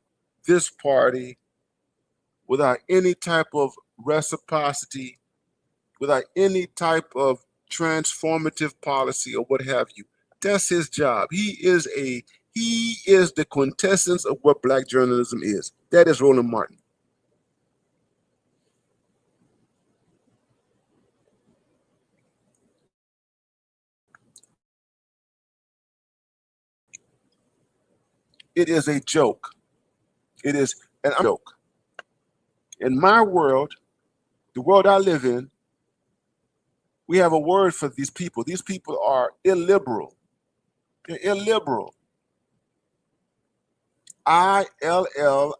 this party without any type of reciprocity, without any type of transformative policy or what have you. That's his job. He is the quintessence of what black journalism is. That is Roland Martin. It is a joke. It is a joke. In my world, the world I live in, we have a word for these people. These people are illiberal. They're illiberal. ILLIBERL.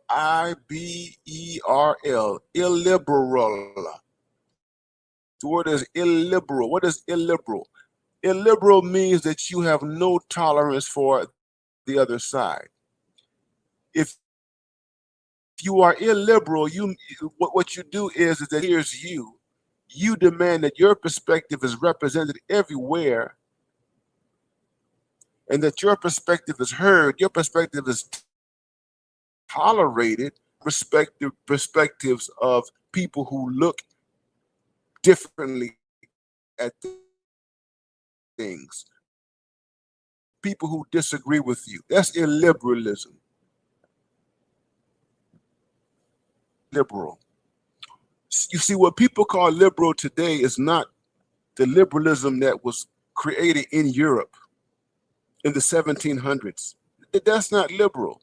Illiberal. The word is illiberal. What is illiberal? Illiberal means that you have no tolerance for the other side. If you are illiberal, what you do is that here's you. You demand that your perspective is represented everywhere and that your perspective is heard, your perspective is tolerated, perspectives of people who look differently at things, people who disagree with you. That's illiberalism. Liberal. You see, what people call liberal today is not the liberalism that was created in Europe in the 1700s. That's not liberal.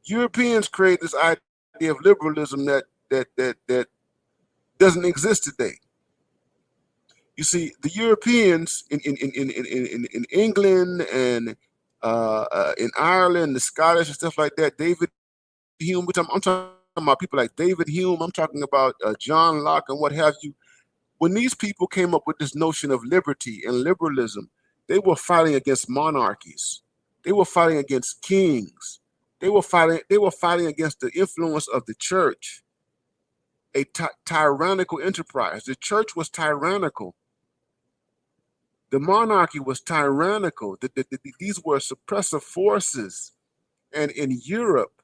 Europeans create this idea of liberalism that doesn't exist today. You see, the Europeans in England and in Ireland, the Scottish and stuff like that, David Hume, I'm talking about people like David Hume. I'm talking about John Locke and what have you. When these people came up with this notion of liberty and liberalism, they were fighting against monarchies. They were fighting against kings. They were fighting against the influence of the church, a tyrannical enterprise. The church was tyrannical. The monarchy was tyrannical. These were suppressive forces. And in Europe,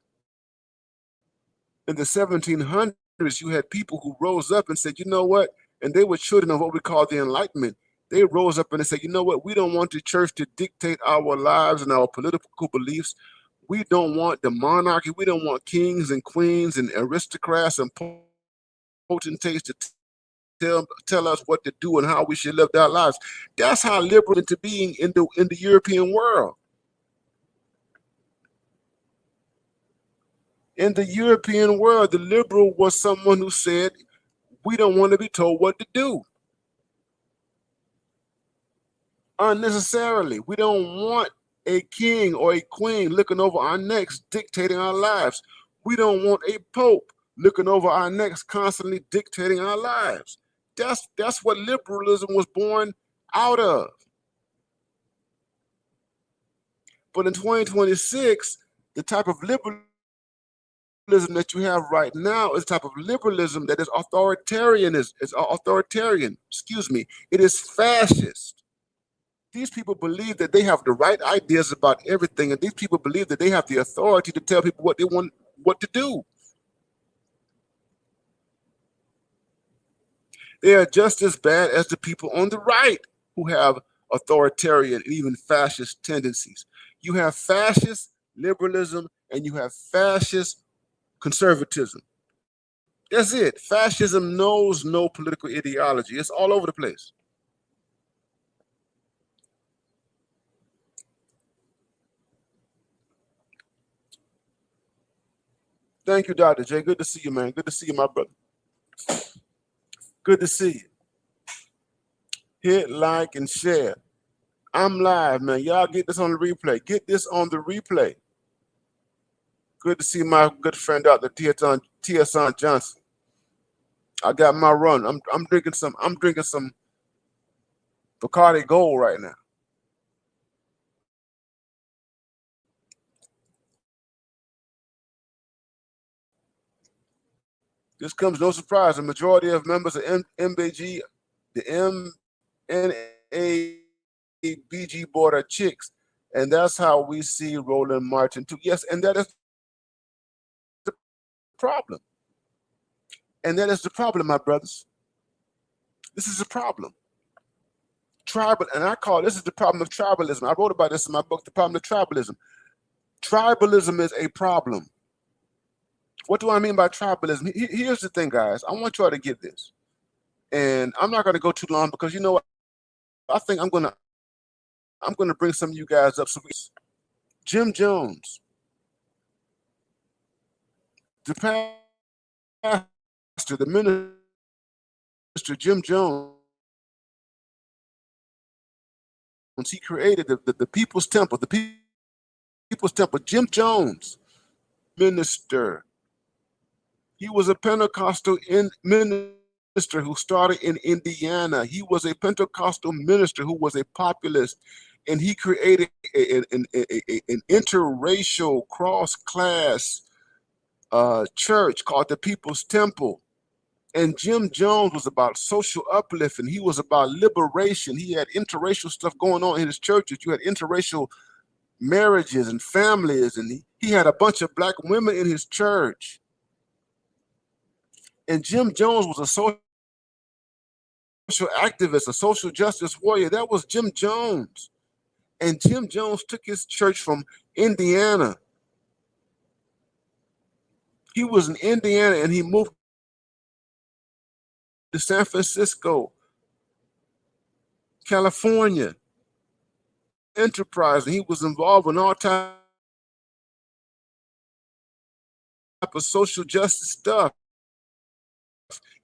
in the 1700s, you had people who rose up and said, you know what? And they were children of what we call the Enlightenment. They rose up and they said, you know what? We don't want the church to dictate our lives and our political beliefs. We don't want the monarchy. We don't want kings and queens and aristocrats and potentates to tell us what to do and how we should live our lives. That's how liberal into being in the European world. In the European world, the liberal was someone who said, we don't want to be told what to do. Unnecessarily. We don't want a king or a queen looking over our necks, dictating our lives. We don't want a pope looking over our necks, constantly dictating our lives. That's what liberalism was born out of. But in 2026, the type of liberalism that you have right now is a type of liberalism that is authoritarian. It is fascist. These people believe that they have the right ideas about everything, and these people believe that they have the authority to tell people what they want, what to do. They are just as bad as the people on the right who have authoritarian and even fascist tendencies. You have fascist liberalism and you have fascist conservatism. That's it. Fascism knows no political ideology. It's all over the place. Thank you, Dr. J. Good to see you, man. Good to see you, my brother. Good to see you. Hit like and share. I'm live, man. Y'all get this on the replay. Get this on the replay. Good to see my good friend Dr. T.S. Johnson. I got my run. I'm drinking some Bacardi Gold right now. This comes no surprise. The majority of members of MBG, the MNABG board are chicks. And that's how we see Roland Martin too. Yes, and that is the problem. And that is the problem, my brothers. This is a problem. And I call this is the problem of tribalism. I wrote about this in my book, The Problem of Tribalism. Tribalism is a problem. What do I mean by tribalism? Here's the thing, guys. I want y'all to get this. And I'm not going to go too long because you know what? I think I'm going to bring some of you guys up. So Jim Jones, the pastor, the minister, Jim Jones, he created the People's Temple, People's Temple. Jim Jones, minister. He was a Pentecostal minister who started in Indiana. He was a Pentecostal minister who was a populist, and he created an interracial, cross-class church called the People's Temple. And Jim Jones was about social uplift, and he was about liberation. He had interracial stuff going on in his churches. You had interracial marriages and families, and he had a bunch of black women in his church. And Jim Jones was a social activist, a social justice warrior. That was Jim Jones. And Jim Jones took his church from Indiana. He was in Indiana and he moved to San Francisco, California, enterprise, and he was involved in all type of social justice stuff.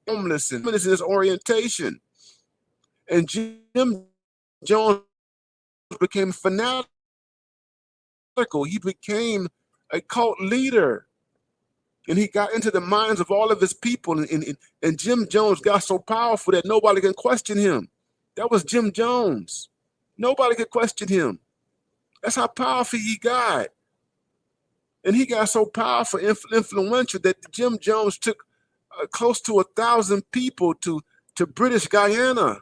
Homelessness orientation. And Jim Jones became fanatical. He became a cult leader. And he got into the minds of all of his people. And Jim Jones got so powerful that nobody can question him. That was Jim Jones. Nobody could question him. That's how powerful he got. And he got so powerful, influential, that Jim Jones took close to 1,000 people to British Guyana.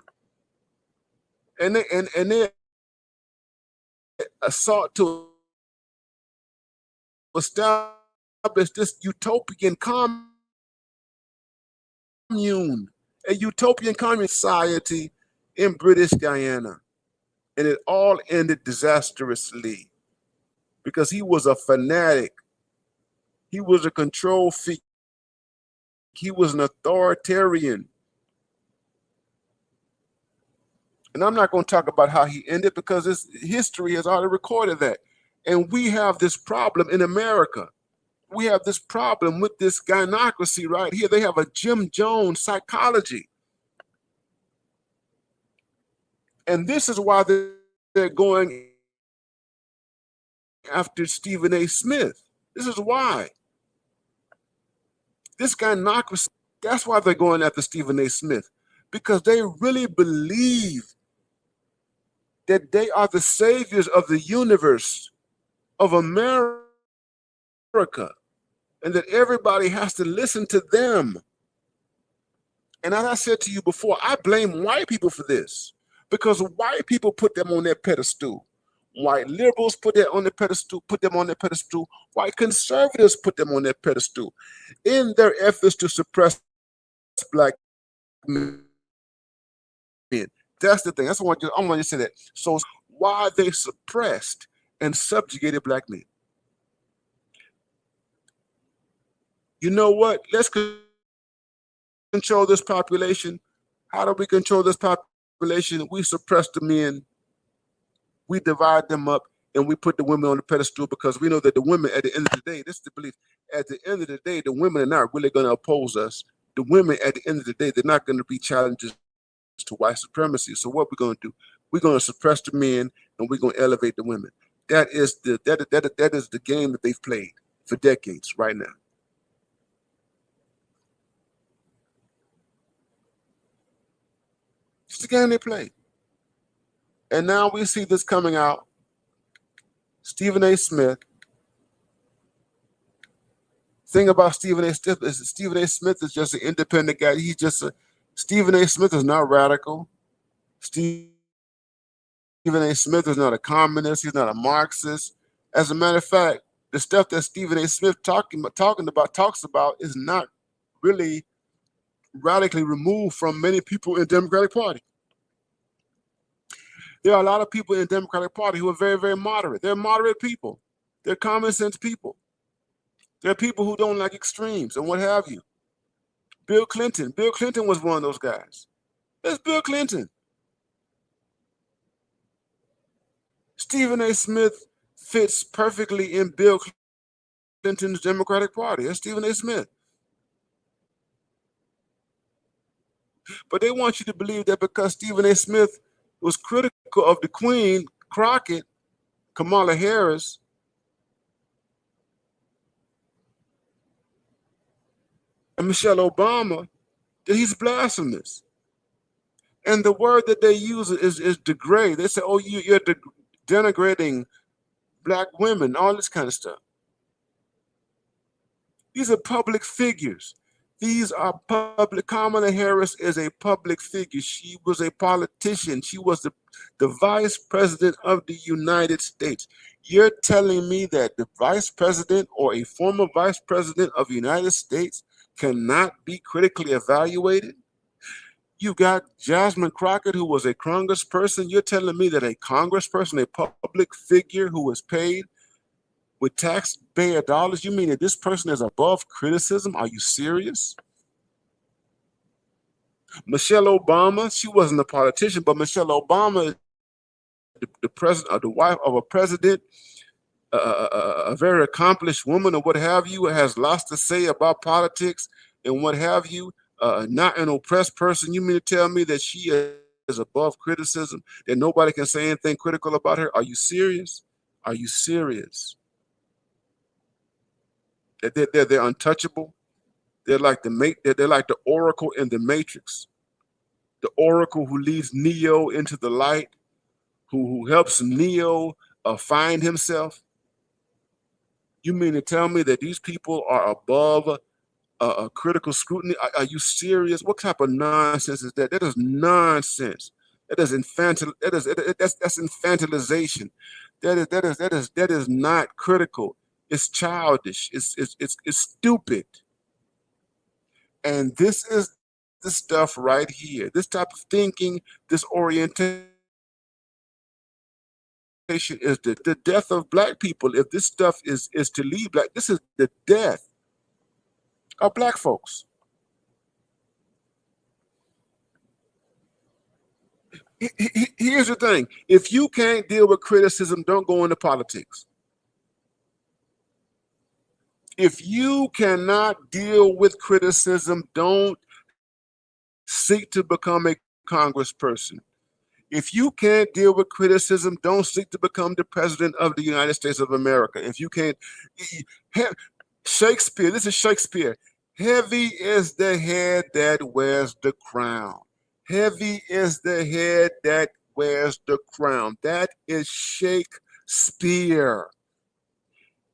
And they sought to establish this utopian commune, a utopian commune society in British Guyana. And it all ended disastrously because he was a fanatic. He was a control freak. He was an authoritarian. And I'm not going to talk about how he ended because history has already recorded that. And we have this problem in America. We have this problem with this gynocracy right here. They have a Jim Jones psychology. And this is why they're going after Stephen A. Smith. This is why. This gynocracy, that's why they're going after Stephen A. Smith. Because they really believe that they are the saviors of the universe, of America, and that everybody has to listen to them. And as I said to you before, I blame white people for this because white people put them on their pedestal. White liberals put them on their pedestal. White conservatives put them on their pedestal in their efforts to suppress black men. That's the thing. That's what I want you to say that. So why they suppressed and subjugated black men? You know what? Let's control this population. How do we control this population? We suppress the men. We divide them up, and we put the women on the pedestal because we know that the women, at the end of the day, this is the belief. At the end of the day, the women are not really going to oppose us. The women, at the end of the day, they're not going to be challenges to white supremacy. So what we're going to do? We're going to suppress the men, and we're going to elevate the women. That is the game that they've played for decades right now. It's the game they play. And now we see this coming out. Stephen A. Smith. Thing about Stephen A. Smith is Stephen A. Smith is just an independent guy. Stephen A. Smith is not radical. Stephen A. Smith is not a communist. He's not a Marxist. As a matter of fact, the stuff that Stephen A. Smith talks about is not really radically removed from many people in the Democratic Party. There are a lot of people in the Democratic Party who are very, very moderate. They're moderate people. They're common sense people. They're people who don't like extremes and what have you. Bill Clinton was one of those guys. That's Bill Clinton. Stephen A. Smith fits perfectly in Bill Clinton's Democratic Party. That's Stephen A. Smith. But they want you to believe that because Stephen A. Smith was critical of the Queen, Crockett, Kamala Harris, and Michelle Obama, that he's blasphemous. And the word that they use is degrade. They say, oh, you're denigrating black women, all this kind of stuff. These are public figures. These are public. Kamala Harris is a public figure. She was a politician. She was the vice president of the United States. You're telling me that the vice president or a former vice president of the United States cannot be critically evaluated? You got Jasmine Crockett, who was a congressperson. You're telling me that a congressperson, a public figure who was paid with taxpayer dollars, you mean that this person is above criticism? Are you serious? Michelle Obama, she wasn't a politician, but Michelle Obama, the president, or the wife of a president, a very accomplished woman or what have you, has lots to say about politics and what have you, not an oppressed person. You mean to tell me that she is above criticism, that nobody can say anything critical about her? Are you serious? Are you serious? They're untouchable. They're like they're like the Oracle in the Matrix. The Oracle who leads Neo into the light, who helps Neo find himself. You mean to tell me that these people are above critical scrutiny? Are you serious? What type of nonsense is that? That is nonsense. That's infantilization. That is not critical. It's childish. It's stupid. And this is the stuff right here. This type of thinking, this orientation is the death of black people. If this stuff is to lead black, this is the death of black folks. Here's the thing. If you can't deal with criticism, don't go into politics. If you cannot deal with criticism, don't seek to become a congressperson. If you can't deal with criticism, don't seek to become the president of the United States of America. If you can't, Shakespeare, this is Shakespeare. Heavy is the head that wears the crown. Heavy is the head that wears the crown. That is Shakespeare.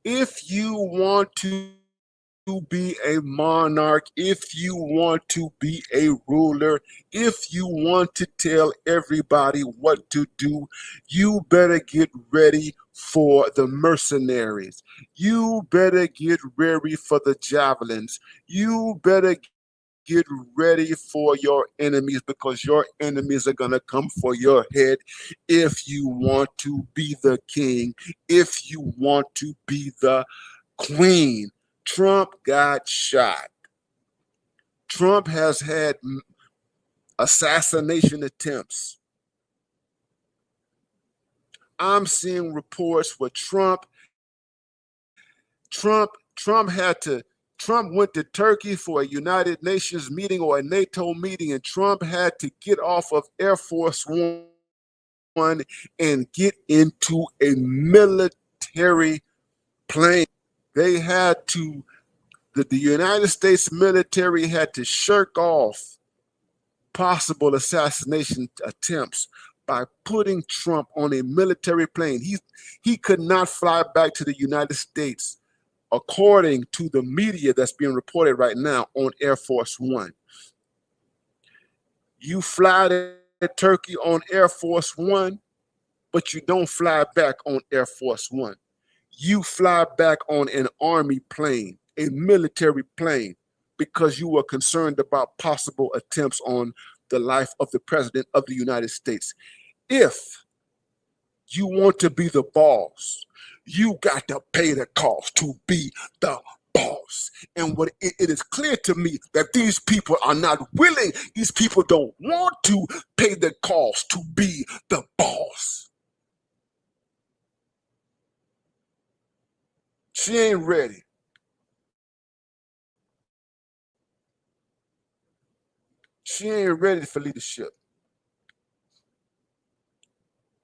If you want to be a monarch, if you want to be a ruler, if you want to tell everybody what to do, you better get ready for the mercenaries. You better get ready for the javelins. You better get ready for your enemies, because your enemies are going to come for your head if you want to be the king, if you want to be the queen. Trump got shot. Trump has had assassination attempts. I'm seeing reports where Trump went to Turkey for a United Nations meeting or a NATO meeting, and Trump had to get off of Air Force One and get into a military plane. They had to, the United States military had to shirk off possible assassination attempts by putting Trump on a military plane. He could not fly back to the United States, according to the media that's being reported right now, on Air Force One. You fly to Turkey on Air Force One, but you don't fly back on Air Force One. You fly back on an army plane, a military plane, because you were concerned about possible attempts on the life of the president of the United States. If you want to be the boss, you got to pay the cost to be the boss. And what it is clear to me that these people are not willing, these people don't want to pay the cost to be the boss. She ain't ready. She ain't ready for leadership.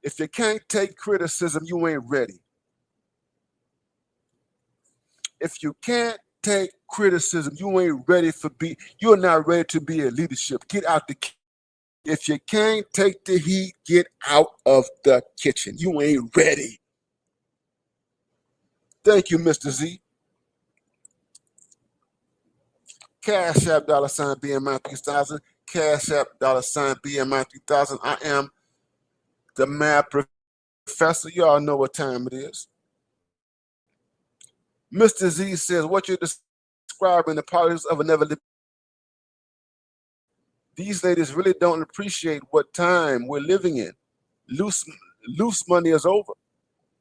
If you can't take criticism, you ain't ready. If you can't take criticism, you ain't ready you're not ready to be a leadership. Get out the kitchen. If you can't take the heat, get out of the kitchen. You ain't ready. Thank you, Mr. Z. Cash App $BMI 3000. Cash App $BMI 3000. I am the math professor. Y'all know what time it is. Mr. Z says, what you're describing the politics of a never living. These ladies really don't appreciate what time we're living in. Loose money is over.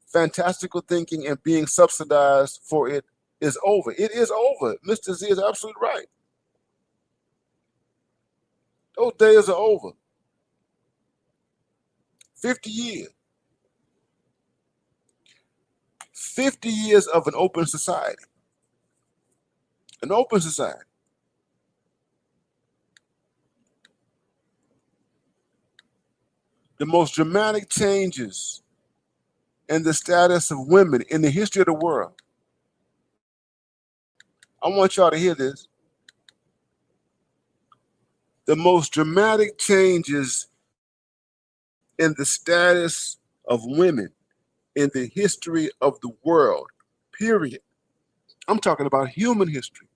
Fantastical thinking and being subsidized for it is over. It is over. Mr. Z is absolutely right. Those days are over. 50 years. 50 years of an open society. An open society. The most dramatic changes in the status of women in the history of the world I want y'all to hear this. The most dramatic changes in the status of women in the history of the world, period. I'm talking about human history.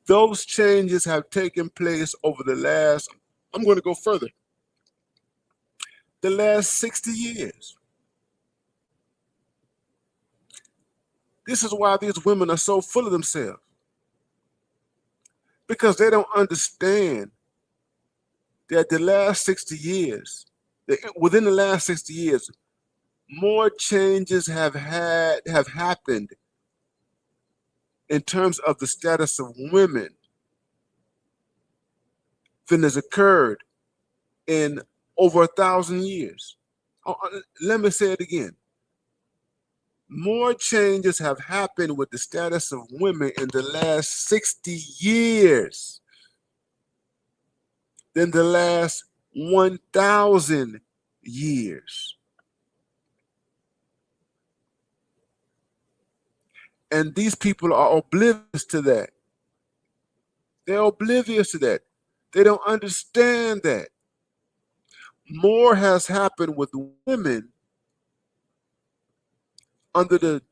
Those changes have taken place over the last, I'm going to go further, the last 60 years. This is why these women are so full of themselves. Because they don't understand that the last 60 years, within the last 60 years, more changes have happened in terms of the status of women than has occurred in over 1,000 years. Let me say it again. More changes have happened with the status of women in the last 60 years than the last 1,000 years. And these people are oblivious to that. They're oblivious to that. They don't understand that. More has happened with women under the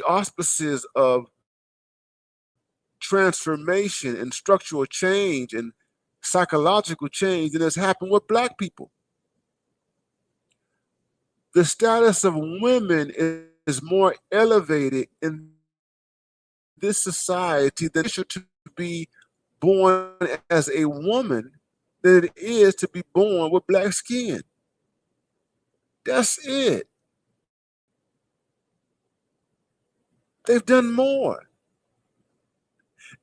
auspices of transformation and structural change and psychological change than has happened with Black people. The status of women is more elevated in this society than it should to be born as a woman than it is to be born with Black skin. That's it. They've done more.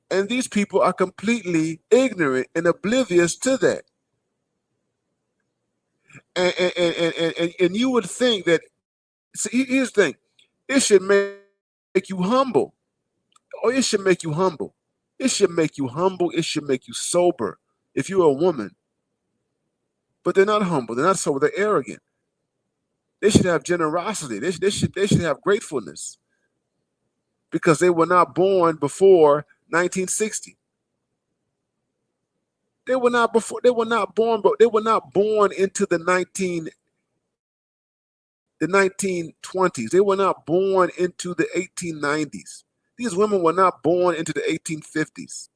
And these people are completely ignorant and oblivious to that. And you would think that, see, here's the thing, it should make you humble. Oh, it should make you humble. It should make you humble. It should make you sober if you're a woman. But they're not humble. They're not sober. They're arrogant. They should have generosity. They should have gratefulness because they were not born before 1960. They were not born into the 1920s. They were not born into the 1890s. These women were not born into the 1850s.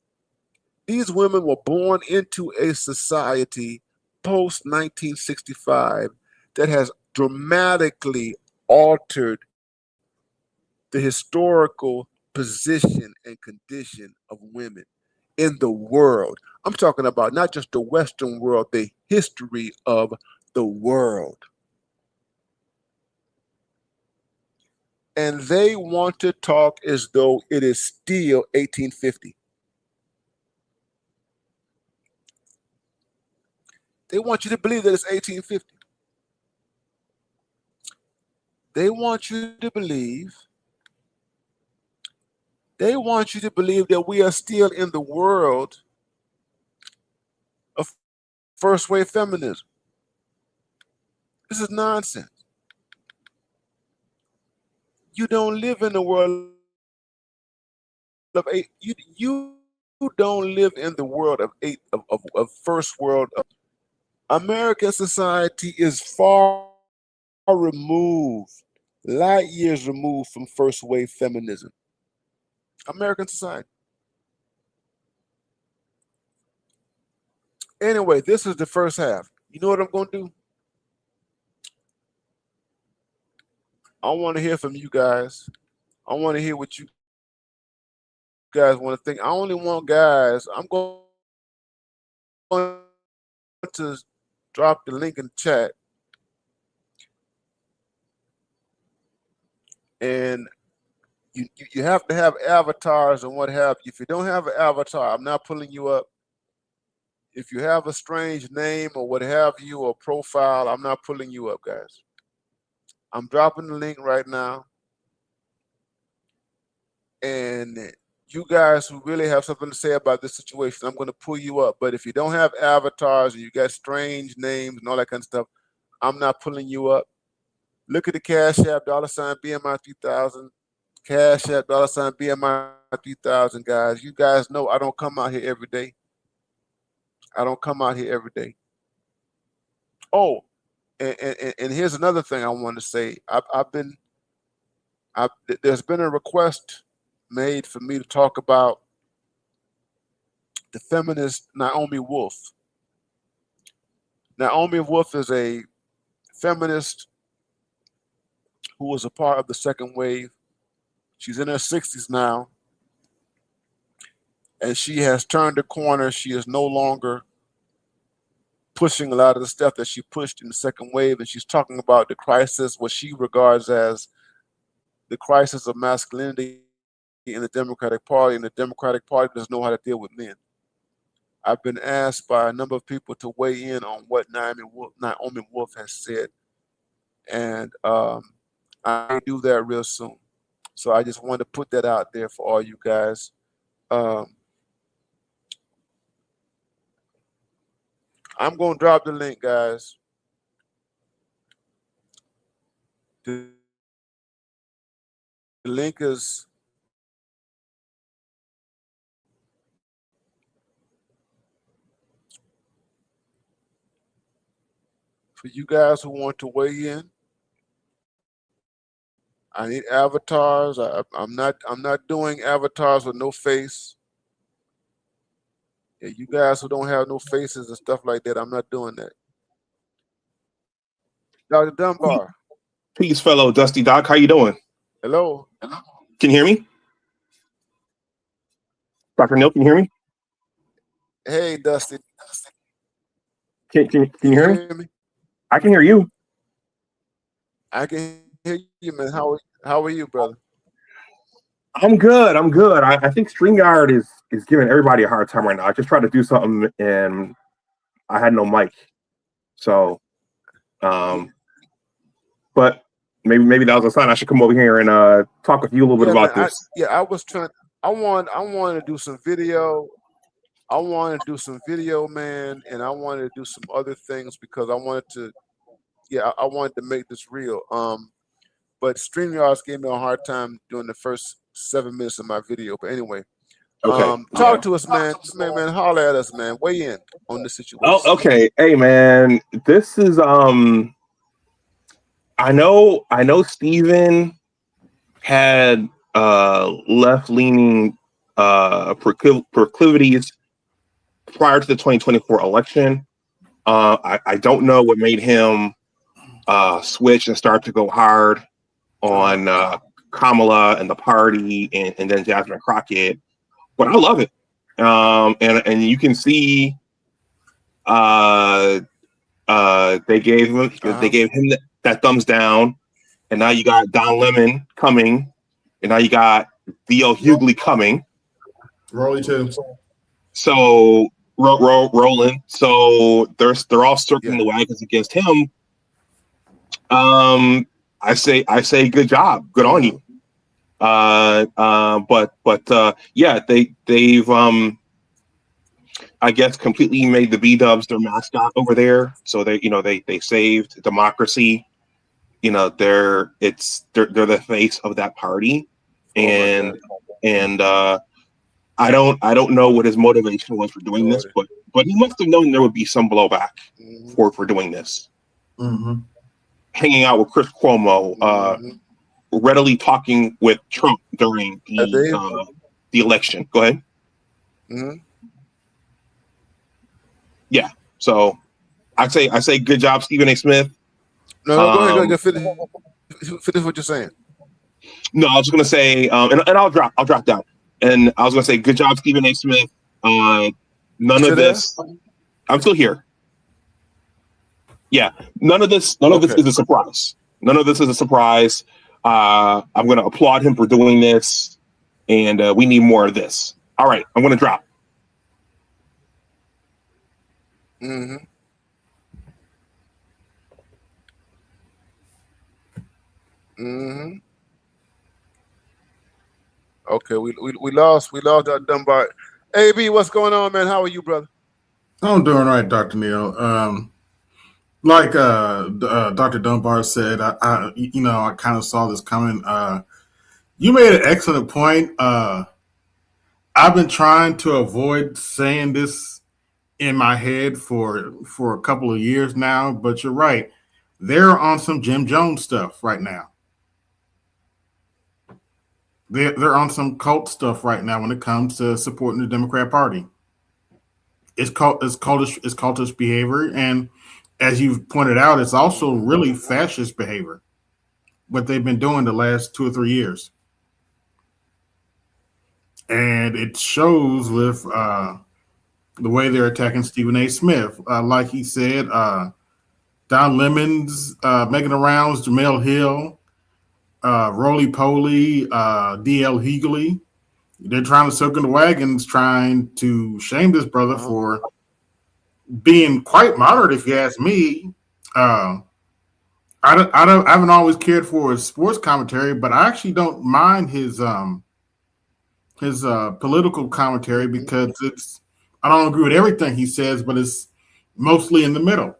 These women were born into a society post 1965 that has dramatically altered the historical position and condition of women in the world. I'm talking about not just the Western world, the history of the world. And they want to talk as though it is still 1850. They want you to believe that it's 1850. They want you to believe that we are still in the world of first wave feminism. This is nonsense. You don't live in the world of eight. You don't live in the world of first world. American society is far removed, light years removed from first wave feminism. American society. Anyway, this is the first half. You know what I'm going to do? I want to hear from you guys. I want to hear what you guys want to think. I only want guys. I'm going to drop the link in the chat. And you have to have avatars and what have you. If you don't have an avatar, I'm not pulling you up. If you have a strange name or what have you, or profile, I'm not pulling you up, guys. I'm dropping the link right now. And you guys who really have something to say about this situation, I'm going to pull you up. But if you don't have avatars and you got strange names and all that kind of stuff, I'm not pulling you up. Look at the Cash App, $BMI 3000. Cash App, $ BMI 3000, guys. You guys know I don't come out here every day. I don't come out here every day. Oh, and here's another thing I want to say. There's been a request made for me to talk about the feminist Naomi Wolf. Naomi Wolf is a feminist who was a part of the second wave. She's in her 60s now, and she has turned the corner. She is no longer pushing a lot of the stuff that she pushed in the second wave, and she's talking about the crisis, what she regards as the crisis of masculinity in the Democratic Party, and the Democratic Party doesn't know how to deal with men. I've been asked by a number of people to weigh in on what Naomi Wolf has said, and I do that real soon. So I just wanted to put that out there for all you guys. I'm going to drop the link, guys. The link is for you guys who want to weigh in. I need avatars. I'm not doing avatars with no face. Yeah, you guys who don't have no faces and stuff like that, I'm not doing that. Dr. Dunbar. Peace, fellow Dusty Doc. How you doing? Hello. Can you hear me? Dr. Neil, can you hear me? Hey, Dusty. Can you hear me? I can hear you. I can hear you, man. How are you, brother? I'm good. I think StreamYard is giving everybody a hard time right now. I just tried to do something and I had no mic. So but maybe that was a sign I should come over here and talk with you a little bit about this. I wanted to do some video. I wanted to do some video, man, and I wanted to do some other things because I wanted to make this real. But StreamYard gave me a hard time during the first 7 minutes of my video. But anyway, okay. Talk to us, man. Man, holler at us, man. Weigh in on the situation. Oh, okay. Hey, man, this is I know Steven had left-leaning proclivities prior to the 2024 election. I don't know what made him switch and start to go hard on Kamala and the party and then Jasmine Crockett, but I love it. And you can see they gave him that thumbs down, and now you got Don Lemon coming, and now you got Theo Hughley coming. Rolly too. So rolling. So they're all circling the wagons against him. I say good job, good on you. They've I guess completely made the B-dubs their mascot over there. So they saved democracy. They're the face of that party, and I don't know what his motivation was for doing this, but he must have known there would be some blowback for doing this. Mm-hmm. Hanging out with Chris Cuomo, readily talking with Trump during the election. Go ahead. Mm-hmm. Yeah. So I say good job, Stephen A. Smith. No, go ahead. Finish what you're saying. No, I was going to say, and I'll drop down. And I was going to say, good job, Stephen A. Smith. None of this. I'm still here. Yeah, none of this is a surprise. None of this is a surprise. I'm going to applaud him for doing this, and we need more of this. All right, I'm going to drop. Mm-hmm. Mm-hmm. Okay, we lost that Dunbar. AB, what's going on, man? How are you, brother? I'm doing right, Dr. Neal. Like Dr. Dunbar said, I kind of saw this coming. You made an excellent point. I've been trying to avoid saying this in my head for a couple of years now, but you're right. They're on some Jim Jones stuff right now. They're on some cult stuff right now when it comes to supporting the Democrat Party. It's cultish behavior, and as you've pointed out, it's also really fascist behavior. What they've been doing the last 2 or 3 years, and it shows with the way they're attacking Stephen A. Smith. Like he said, Don Lemons making the rounds, Jamel Hill, Roly Poly, D.L. Hughley. They're trying to circle the wagons, trying to shame this brother for being quite moderate, if you ask me. I haven't always cared for his sports commentary, but I actually don't mind his political commentary because I don't agree with everything he says, but it's mostly in the middle.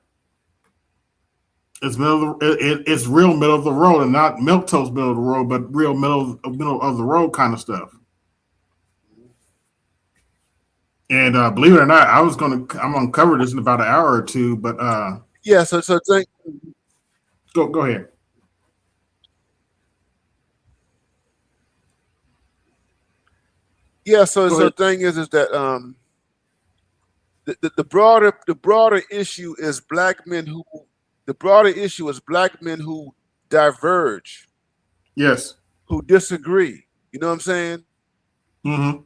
It's it's real middle of the road, and not milquetoast middle of the road, but real middle of the road kind of stuff. And believe it or not, I'm gonna cover this in about an hour or two. But yeah, so thank. Go ahead. Yeah, so the thing is that the broader issue is black men who diverge. Yes. Who disagree. You know what I'm saying? Mm-hmm.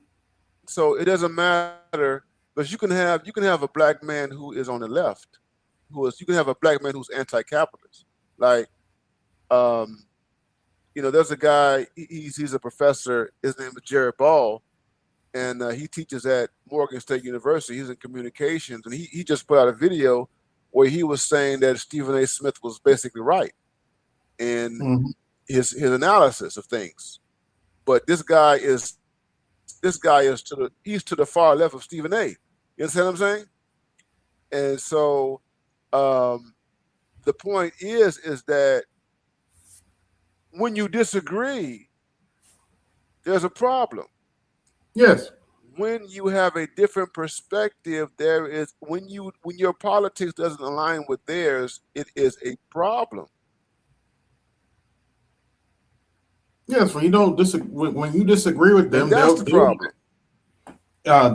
So it doesn't matter, but you can have a black man who is on the left, you can have a black man who's anti-capitalist. Like, there's a guy. He's a professor. His name is Jared Ball, and he teaches at Morgan State University. He's in communications, and he just put out a video where he was saying that Stephen A. Smith was basically right in his analysis of things. But this guy is to the far left of Stephen A. You understand what I'm saying? And so the point is that when you disagree, there's a problem. Yes. When you have a different perspective, when your politics doesn't align with theirs, it is a problem. Yes, when you disagree with them, that's the problem.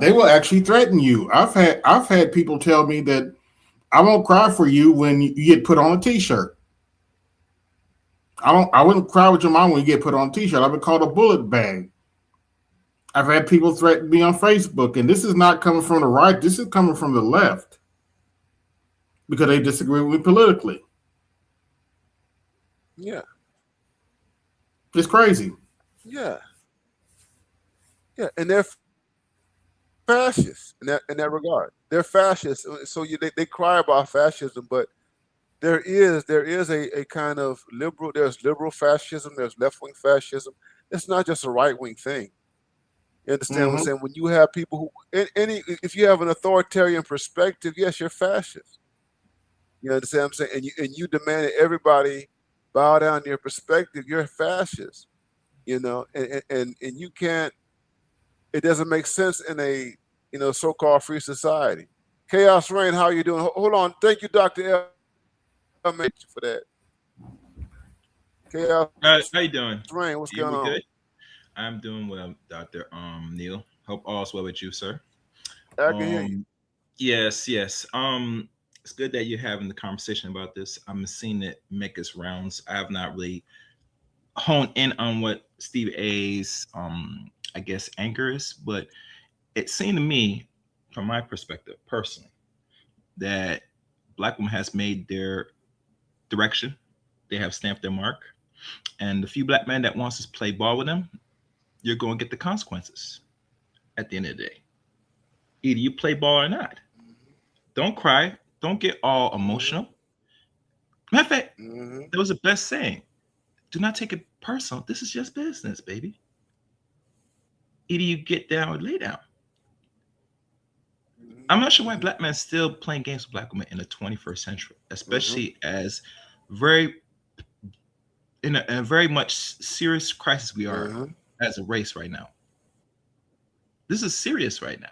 They will actually threaten you. I've had people tell me that I won't cry for you when you get put on a T-shirt. I wouldn't cry with your mom when you get put on a T-shirt. I've been called a bullet bag. I've had people threaten me on Facebook, and this is not coming from the right. This is coming from the left because they disagree with me politically. Yeah. It's crazy. Yeah. Yeah, and they're fascists in that regard. They're fascists, so they cry about fascism, but there is a kind of liberal. There's liberal fascism. There's left-wing fascism. It's not just a right-wing thing. You understand what I'm saying? When you have people who if you have an authoritarian perspective, yes, you're fascist. You understand what I'm saying? And you demand that everybody bow down to your perspective, you're a fascist. And you can't. It doesn't make sense in a so-called free society. Chaos Rain, how are you doing? Hold on. Thank you, Dr. L. for that. Chaos how you doing? Rain, what's going on? Good? I'm doing well, Dr. Neil. Hope all's well with you, sir. I can hear you. Yes. It's good that you're having the conversation about this. I'm seeing it make its rounds. I have not really honed in on what Steve A's I guess anchor is, but it seemed to me, from my perspective personally, that Black women has made their direction. They have stamped their mark. And the few Black men that wants to play ball with them, you're going to get the consequences at the end of the day. Either you play ball or not. Don't cry. Don't get all emotional. Matter of fact, there was a best saying. Do not take it personal. This is just business, baby. Either you get down or lay down. I'm not sure why Black men still playing games with Black women in the 21st century, especially as very in a very much serious crisis we are Uh-huh. as a race right now. This is serious right now.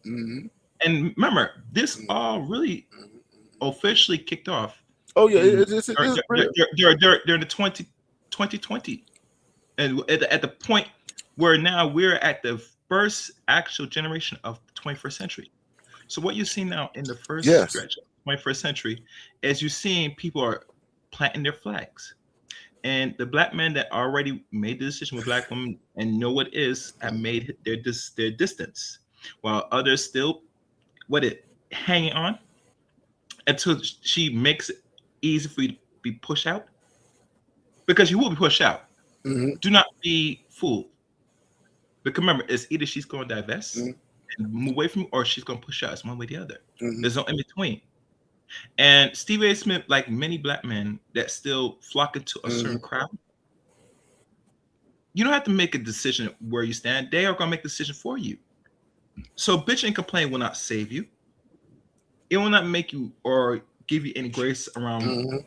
Mm-hmm. And remember, this all really officially kicked off. Oh yeah, in- it's during the 2020. And at the point where now we're at the first actual generation of the 21st century. So what you see now in the first Yes. stretch of the 21st century is you're seeing people are planting their flags. And the black men that already made the decision with black women and know what it is have made their distance, while others still hanging on until she makes it easy for you to be pushed out, because you will be pushed out. Mm-hmm. Do not be fooled, because remember, it's either she's going to divest Mhm. and move away from you, or she's going to push out. It's one way or the other. Mhm. There's no in between. And Stephen A. Smith, like many black men that still flock into a certain crowd, you don't have to make a decision where you stand. They are going to make the decision for you. So bitch and complain will not save you. It will not make you or give you any grace around the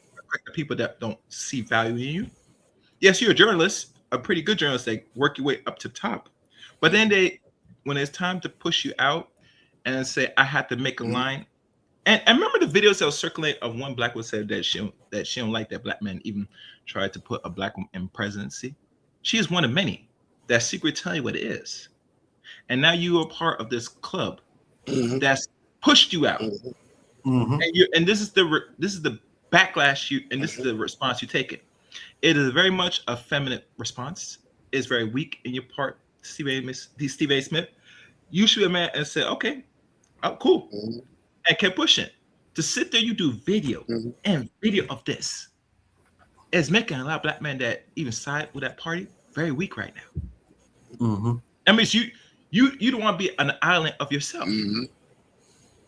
people that don't see value in you. Yes, you're a journalist, a pretty good journalist. They work your way up to the top. But then when it's time to push you out and say, I had to make a line. And remember the videos that was circulating of one black woman said that she don't like that black men even tried to put a black woman in presidency. She is one of many that secretly tell you what it is. And now you are part of this club that's pushed you out. And this is the backlash and this is the response you take it. It is very much a feminine response. It's very weak in your part, Steve A. Smith. You should be a man and say, okay, oh, cool. And kept pushing. To sit there, you do video and video of this. It's making a lot of black men that even side with that party very weak right now. That means you don't want to be an island of yourself.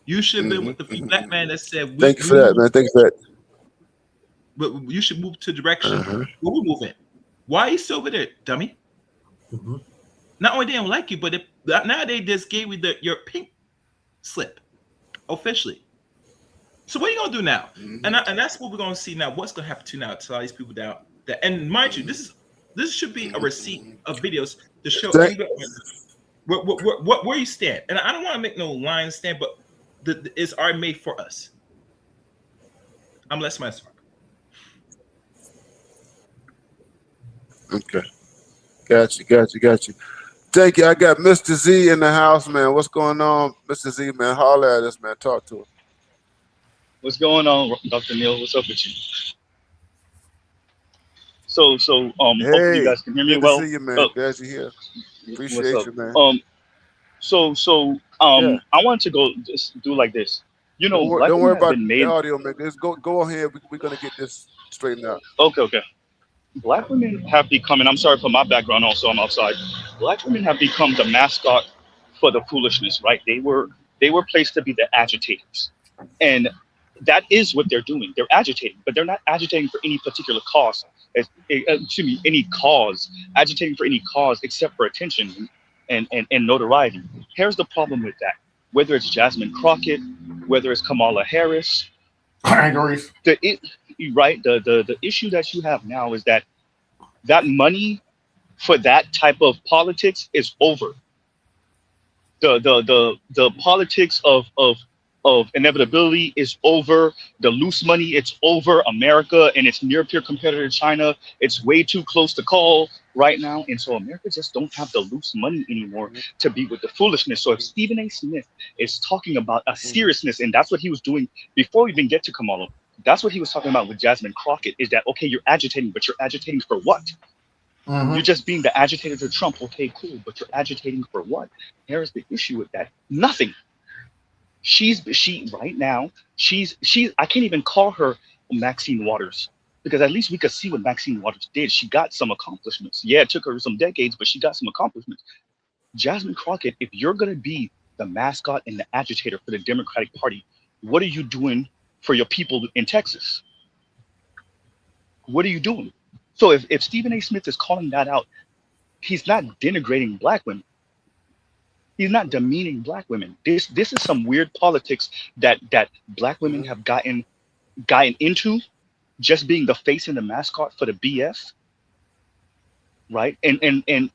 You should have been with the few black men that said, thank you for that, man. Thank you for that. But you should move to the direction where we're moving. Why are you still over there, dummy? Not only they don't like you, but now they just gave you your pink slip officially. So what are you gonna do now? And that's what we're gonna see now. What's gonna happen to now to all these people down? And mind you, this should be a receipt of videos to show everybody where you stand. And I don't want to make no line stand, but it's already made for us. I'm less my talk. Okay. Got you. Thank you. I got Mr. Z in the house, man. What's going on, Mr. Z, man? Holler at us, man. Talk to us. What's going on, Dr. Neil? What's up with you? So hopefully you guys can hear me good well. To see you, man. Glad you're here. Appreciate you, man. I wanted to go just do like this. You know, don't worry about the audio, man. Just go ahead. We're gonna get this straightened out. Okay. Black women have become, and I'm sorry for my background also, I'm outside. Black women have become the mascot for the foolishness, right? They were placed to be the agitators. And that is what they're doing. They're agitating, but they're not agitating for any particular cause. Agitating for any cause except for attention and notoriety. Here's the problem with that. Whether it's Jasmine Crockett, whether it's Kamala Harris, the issue that you have now is that money for that type of politics is over. The politics of inevitability is over. The loose money, it's over. America and its near peer competitor China, it's way too close to call right now. And so America just don't have the loose money anymore to be with the foolishness. So if Stephen A. Smith is talking about a seriousness, and that's what he was doing before we even get to Kamala, that's what he was talking about with Jasmine Crockett, is that, okay, you're agitating, but you're agitating for what? You're just being the agitator to Trump. Okay, cool, but you're agitating for what? Here's the issue with that. Nothing. Right now, I can't even call her Maxine Waters, because at least we could see what Maxine Waters did. She got some accomplishments. Yeah, it took her some decades, but she got some accomplishments. Jasmine Crockett, if you're going to be the mascot and the agitator for the Democratic Party, what are you doing for your people in Texas? What are you doing? So if Stephen A. Smith is calling that out, he's not denigrating black women. He's not demeaning black women. This is some weird politics that black women have gotten into, just being the face and the mascot for the BS, right? And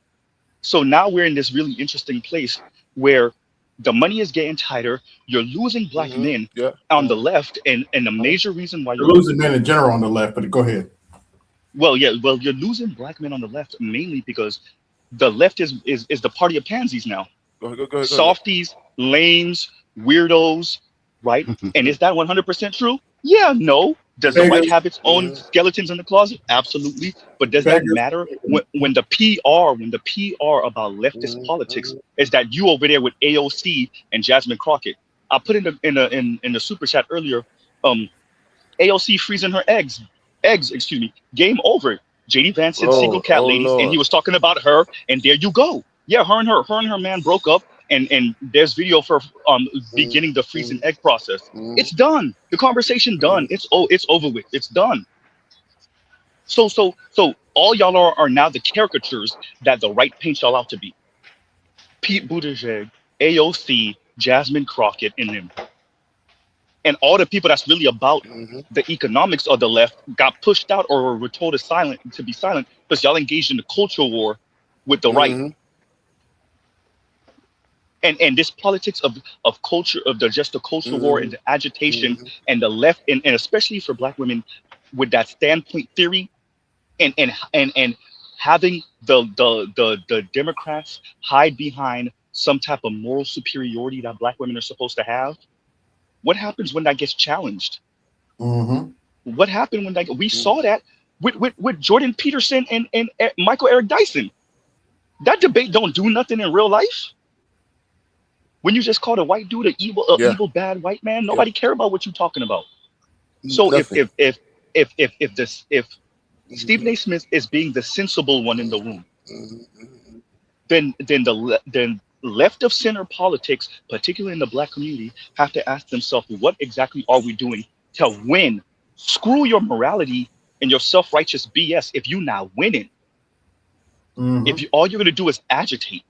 so now we're in this really interesting place where the money is getting tighter. You're losing black men Yeah. on the left, and the major reason why You're losing men in general on the left, but go ahead. well, yeah, well, you're losing black men on the left mainly because the left is the party of pansies now. Go ahead. Softies, lames, weirdos, right? And is that 100% true? Yeah, no. Does the right Beggars. have its own skeletons in the closet? Absolutely. But does that Beggars. matter when the PR about leftist politics is that you over there with AOC and Jasmine Crockett? I put in the super chat earlier. AOC freezing her eggs, excuse me. Game over. JD Vance said single cat ladies, and he was talking about her. And there you go. Yeah, her and her man broke up, and there's video for beginning the freezing egg process. It's done. The conversation done. It's over with. It's done. So all y'all are now the caricatures that the right paints y'all out to be. Pete Buttigieg, AOC, Jasmine Crockett, and them. And all the people that's really about the economics of the left got pushed out or were told to be silent because y'all engaged in the cultural war with the right. And this politics of culture, of just the cultural war and the agitation and the left, and especially for black women with that standpoint theory and having the Democrats hide behind some type of moral superiority that black women are supposed to have. What happens when that gets challenged? What happened when we saw that with Jordan Peterson and Michael Eric Dyson? That debate don't do nothing in real life. When you just call a white dude an evil bad white man, nobody care about what you're talking about. So if Stephen A. Smith is being the sensible one in the room, then left of center politics, particularly in the black community, have to ask themselves, what exactly are we doing to win? Screw your morality and your self-righteous BS if you're not winning. If all you're going to do is agitate.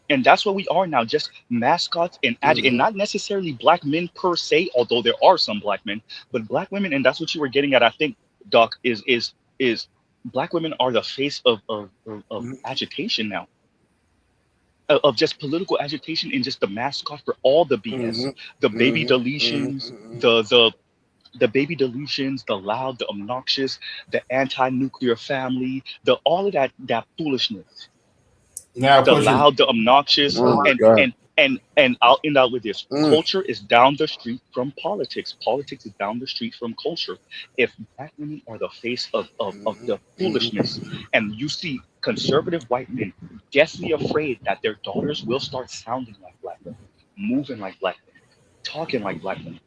And that's what we are now, just mascots and and not necessarily black men per se, although there are some black men, but black women, and that's what you were getting at, I think, Doc, is black women are the face of agitation now. Of just political agitation and just the mascot for all the BS, the baby deletions, the baby delusions, the loud, the obnoxious, the anti-nuclear family, all of that foolishness. Now the loud, the obnoxious, and I'll end out with this. Culture is down the street from politics. Politics is down the street from culture. If black women are the face of the foolishness, and you see conservative white men deathly afraid that their daughters will start sounding like black women, moving like black women, talking like black women,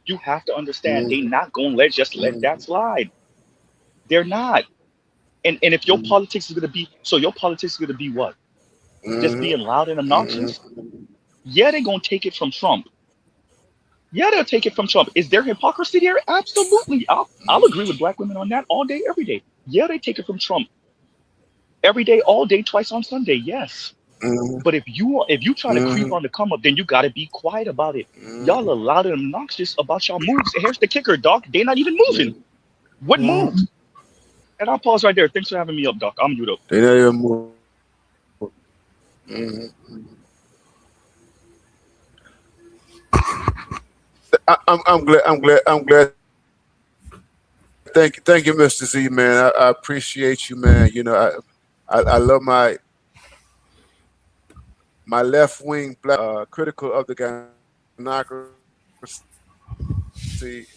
you have to understand they not gonna let that slide. They're not. And if your politics is gonna be what? Just being loud and obnoxious? Yeah, they're gonna take it from Trump. Yeah, they'll take it from Trump. Is there hypocrisy there? Absolutely. I'll agree with black women on that all day, every day. Yeah, they take it from Trump. Every day, all day, twice on Sunday, yes. But if you try to creep on the come up, then you gotta be quiet about it. Y'all are loud and obnoxious about y'all moves. And here's the kicker, Doc. They're not even moving. What move? And I'll pause right there. Thanks for having me up, Doc. I'm mute up. They're not even moving. I'm glad. Thank you, Mr. Z, man. I appreciate you, man. You know, I love my left wing black critical of the Gynocracy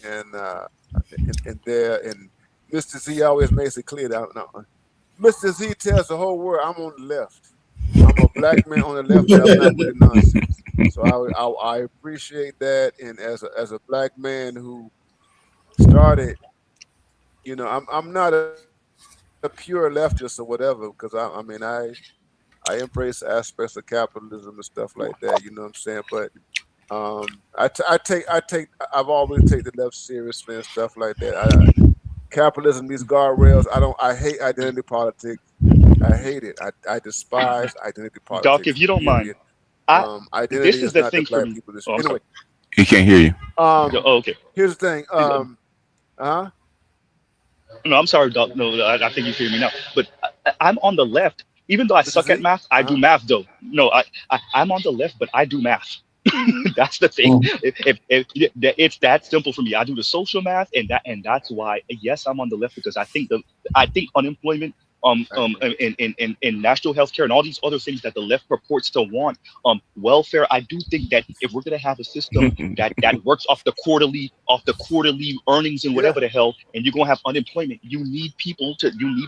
and there, and Mr. Z always makes it clear that Mr. Z tells the whole world I'm on the left. I'm a black man on the left, but I'm not with the nonsense. So I appreciate that, and as a black man who started, you know, I'm not a pure leftist or whatever, because I embrace aspects of capitalism and stuff like that. You know what I'm saying? But I've always taken the left seriously and stuff like that. Capitalism, these guardrails. I hate identity politics. I hate it. I despise identity politics. Doc, if you don't mind, identity this is the not thing the black for me. people. Oh, anyway, He can't hear you. here's the thing. No, I'm sorry, Doc. No, I think you hear me now. But I'm on the left. Even though I This is suck at Z. math, I do math though. No, I'm on the left, but I do math. That's the thing. Mhm. It's that simple for me. I do the social math, and that's why yes, I'm on the left because I think unemployment, in national health care and all these other things that the left purports to want, welfare. I do think that if we're gonna have a system that works off the quarterly earnings and Yeah. whatever the hell, and you're gonna have unemployment, you need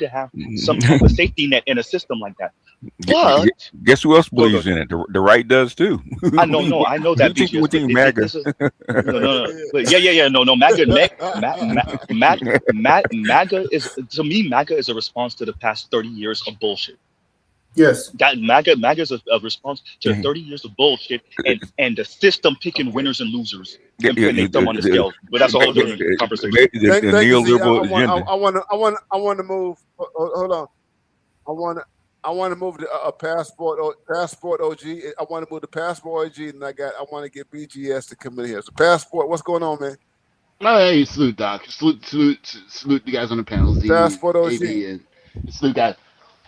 to have some type of safety net in a system like that. But Guess who else go believes in it? The right does too. I know, no, I know You that think you BGS, would but think MAGA? this is no. But yeah, no, MAGA is, to me, MAGA is a response to the past 30 years of bullshit. Yes. That MAGA is a response to 30 years of bullshit and the system picking winners and losers and putting their thumb on the scale. But that's a whole different conversation. Thank you, Z. neoliberal agenda. I want to move. Hold on. I want to move to a passport OG. I want to move to passport OG, and I want to get BGS to come in here. So passport, what's going on, man? Oh, hey, salute, Doc. Salute the guys on the panel, Z, Passport OG. AB, and salute guys.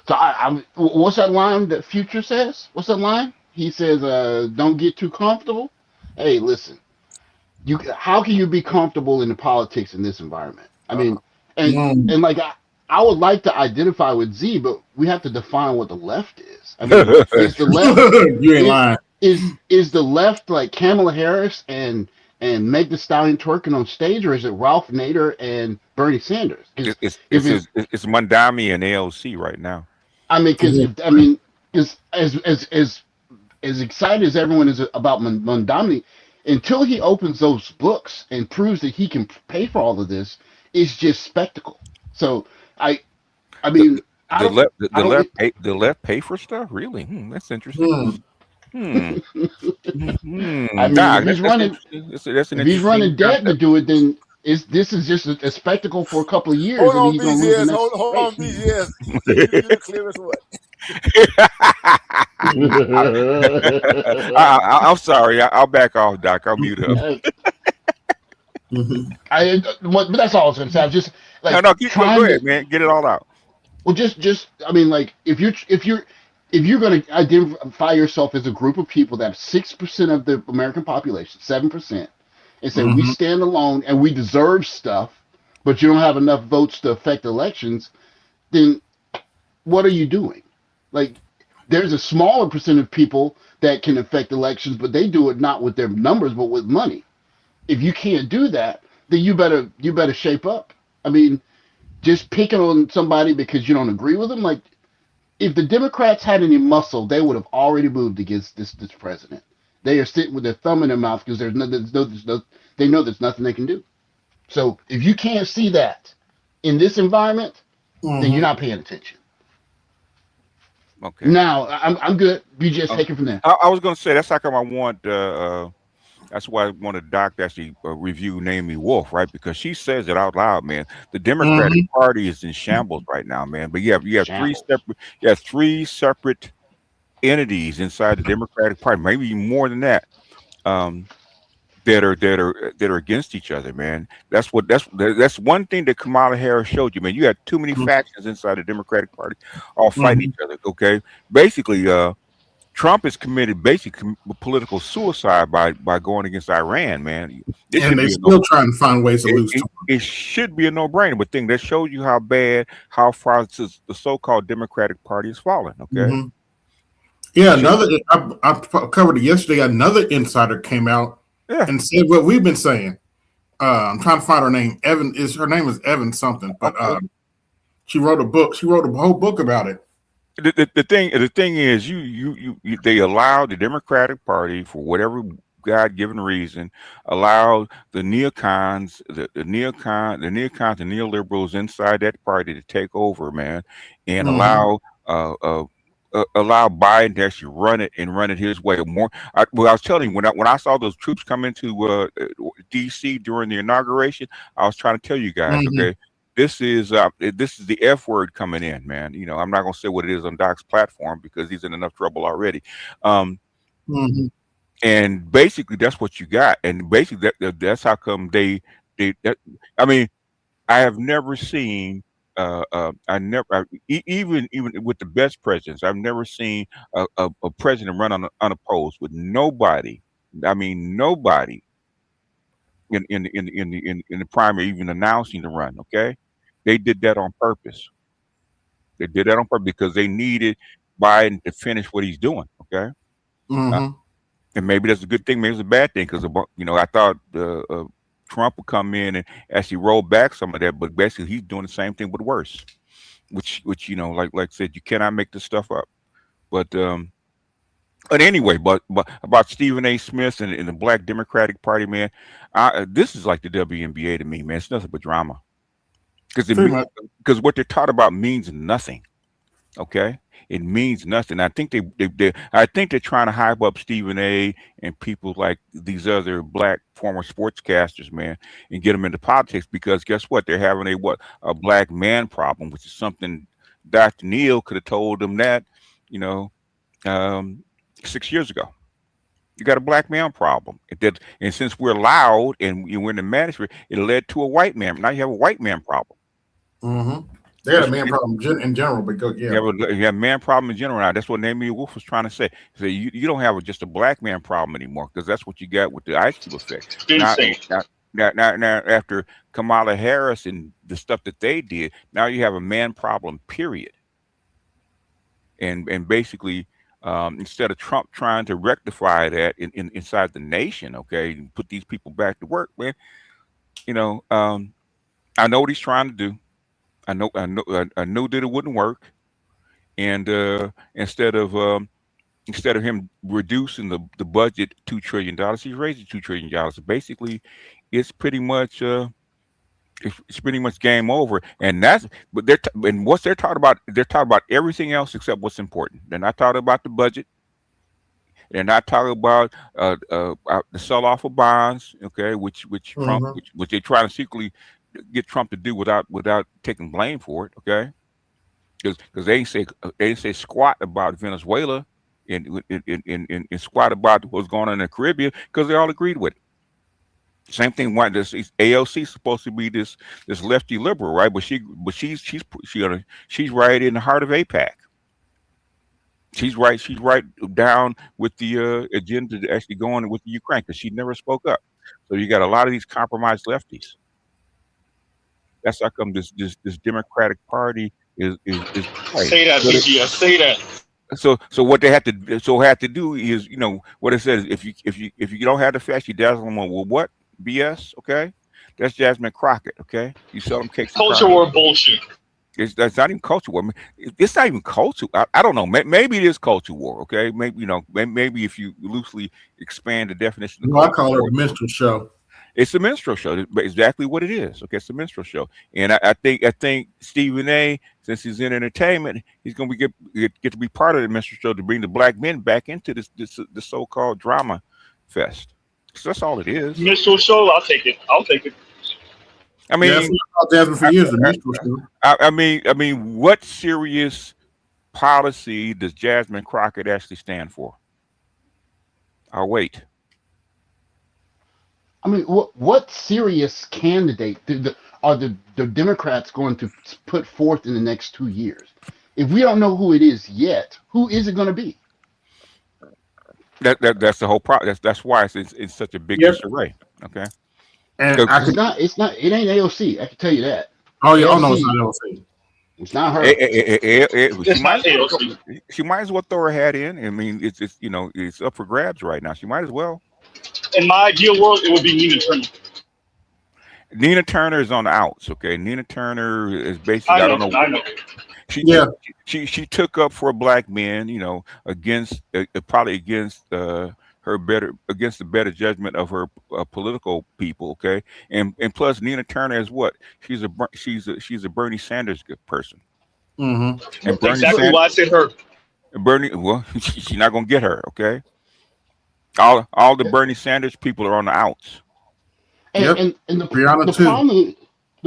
So what's that line that Future says? What's that line? He says, "Don't get too comfortable." Hey, listen, how can you be comfortable in the politics in this environment? I mean, and like I would like to identify with Z, but we have to define what the left is. I mean, is the left You ain't lying. is the left like Kamala Harris and Meg Thee Stallion twerking on stage, or is it Ralph Nader and Bernie Sanders? It's Mondami and AOC right now. I mean, because as excited as everyone is about Mondami, until he opens those books and proves that he can pay for all of this, it's just spectacle. So I mean, The left pay for stuff? Really? That's interesting. I mean, Doc, if he's running, that's an if he's running interesting debt to concept. do it, then this is just a spectacle for a couple of years, Hold and on, he's going to lose the BGS. next Hold on, race. BGS. You clear as what? I'm sorry. I'll back off, Doc. I'll mute up. But that's all I was going to say. I was just like No, trying go ahead, to. man. Get it all out. Well, I mean, like if you're going to identify yourself as a group of people that have 6% of the American population, 7%, and say we stand alone and we deserve stuff, but you don't have enough votes to affect elections, then what are you doing? Like, there's a smaller percent of people that can affect elections, but they do it not with their numbers, but with money. If you can't do that, then you better shape up. I mean, just picking on somebody because you don't agree with them, like if the Democrats had any muscle, they would have already moved against this president. They are sitting with their thumb in their mouth because they know there's nothing they can do. So if you can't see that in this environment, then you're not paying attention. Okay. Now I'm good. BJ, take it from there. I was going to say that's how come I want. That's why I wanted Doc to actually review Naomi Wolf, right? Because she says it out loud, man. The Democratic Party is in shambles right now, man. But you have three separate entities inside the Democratic Party, maybe even more than that, that are against each other, man. That's one thing that Kamala Harris showed you, man. You had too many factions inside the Democratic Party, all fighting each other. Okay, basically, Trump has committed political suicide by going against Iran, man. And they're still trying to find ways to lose. It should be a no-brainer, but that shows you how far the so-called Democratic Party is falling. Okay. Yeah, I covered it yesterday. Another insider came out and said what we've been saying. I'm trying to find her name. Her name is Evan something, but she wrote a book. She wrote a whole book about it. The thing is, they allow the Democratic Party, for whatever God-given reason, allow the neocons, the neoliberals inside that party to take over, man, and allow Biden to actually run it his way. I was telling you, when I saw those troops come into D.C. during the inauguration, I was trying to tell you guys, okay. This is the F word coming in, man. You know, I'm not gonna say what it is on Doc's platform because he's in enough trouble already. And basically, that's what you got. And basically, that's how come I mean, I have never seen. Even with the best presidents, I've never seen a president run unopposed with nobody. I mean, nobody in the primary even announcing the run. Okay, they did that on purpose. They did that on purpose because they needed Biden to finish what he's doing. Okay, uh, Mm-hmm. and maybe that's a good thing. Maybe it's a bad thing because I thought Trump would come in and actually roll back some of that, but basically he's doing the same thing but worse. Which like I said, you cannot make this stuff up. But anyway, but about Stephen A. Smith and the Black Democratic Party, man, this is like the WNBA to me, man. It's nothing but drama Pretty much. because what they're taught about means nothing. Okay, it means nothing. I think I think they're trying to hype up Stephen A. and people like these other black former sportscasters, man, and get them into politics because guess what? They're having a black man problem, which is something Dr. Neal could have told them that, you know, um, 6 years ago. You got a black man problem. And since we're loud and we're in the manosphere, it led to a white man. Now you have a white man problem. Mm-hmm. They had a man problem in general, but yeah. You have a man problem in general now. That's what Naomi Wolf was trying to say. So you don't have just a black man problem anymore because that's what you got with the Ice Cube effect. Now, after Kamala Harris and the stuff that they did, now you have a man problem, period. And basically, instead of Trump trying to rectify that inside the nation, okay, and put these people back to work, man, I know what he's trying to do. I knew that it wouldn't work, and instead of him reducing the budget $2 trillion, he's raising $2 trillion. Basically, it's pretty much game over. And what they're talking about. They're talking about everything else except what's important. They're not talking about the budget. They're not talking about the sell off of bonds, okay, which Trump, which they're trying to secretly get Trump to do without taking blame for it, okay? Because they ain't say squat about Venezuela and squat about what's going on in the Caribbean because they all agreed with it. Same thing. Why this AOC is supposed to be this lefty liberal, right? But she's right in the heart of APAC. She's right down with the agenda to actually go on with the Ukraine because she never spoke up. So you got a lot of these compromised lefties. That's how come this Democratic Party is Say that, BGS. Say that. So what they have to do is, what it says, if you don't have the facts, you dazzle them with what? BS, okay? That's Jasmine Crockett, okay? You sell them cakes. Culture war bullshit. That's not even culture war. It's not even culture. I don't know. Maybe it is culture war, okay? Maybe if you loosely expand the definition. No, I call it a minstrel show. It's a minstrel show, but exactly what it is. Okay, it's a minstrel show, and I think Stephen A., since he's in entertainment, he's going to get to be part of the minstrel show to bring the black men back into this so-called drama fest. So that's all it is. Minstrel show, I'll take it. I mean, for years, the minstrel show. I mean, what serious policy does Jasmine Crockett actually stand for? I'll wait. I mean, what serious candidate are the Democrats going to put forth in the next 2 years? If we don't know who it is yet, who is it going to be? That's the whole problem. That's why it's such a big disarray. Okay, and it ain't AOC. I can tell you that. Oh yeah, no, it's not AOC. It's not her. She might as well throw her hat in. I mean, it's up for grabs right now. She might as well. In my ideal world, it would be Nina Turner. Nina Turner is on the outs. Okay, Nina Turner is basically I don't know. She took up for black men, against probably against the better judgment of her political people. Okay, and plus Nina Turner is what she's a Bernie Sanders person. Mm-hmm. And Bernie exactly why I said her. Bernie, well, she's not gonna get her. Okay. All the Bernie Sanders people are on the outs. And the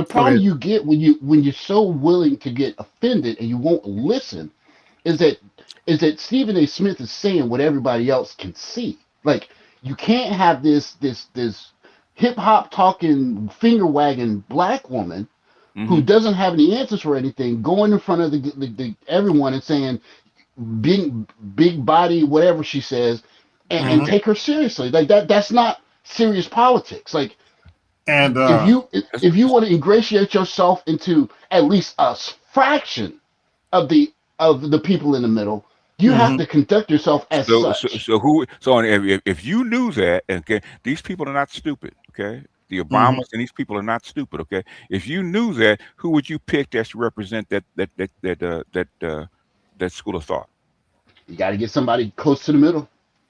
problem you get when you're so willing to get offended and you won't listen is that Stephen A. Smith is saying what everybody else can see. Like, you can't have this hip hop talking, finger wagging black woman who doesn't have any answers for anything, going in front of the everyone and saying big body, whatever she says, and take her seriously. Like that's not serious politics. Like, And if you want to ingratiate yourself into at least a fraction of the people in the middle, you have to conduct yourself as such. So if you knew that, okay, these people are not stupid, okay? The Obamas and these people are not stupid, okay? If you knew that, who would you pick that to represent that school of thought? You got to get somebody close to the middle.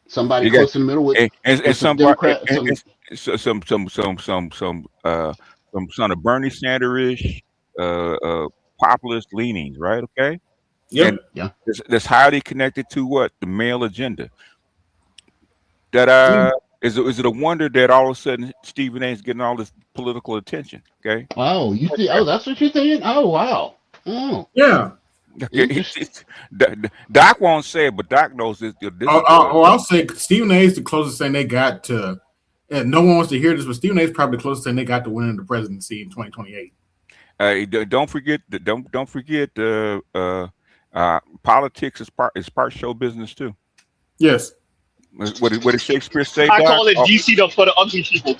Somebody You got close to the middle with and some somebody Democrat. some son of Bernie Sanders-ish populist leanings, right? Okay. Yep. And Yeah. that's highly connected to what? The male agenda. That is it a wonder that all of a sudden Stephen A is getting all this political attention? Okay. Oh, you think? Oh, that's what you're thinking? Oh, wow. Oh, Yeah. Okay. Doc won't say it, but Doc knows this. I'll say Stephen A is the closest thing they got to. And no one wants to hear this, but Stephen A is probably the closest thing they got to winning the presidency in 2028. Don't forget. Politics is part show business too. Yes. What did Shakespeare say? I Doc? call it DC for the ugly people.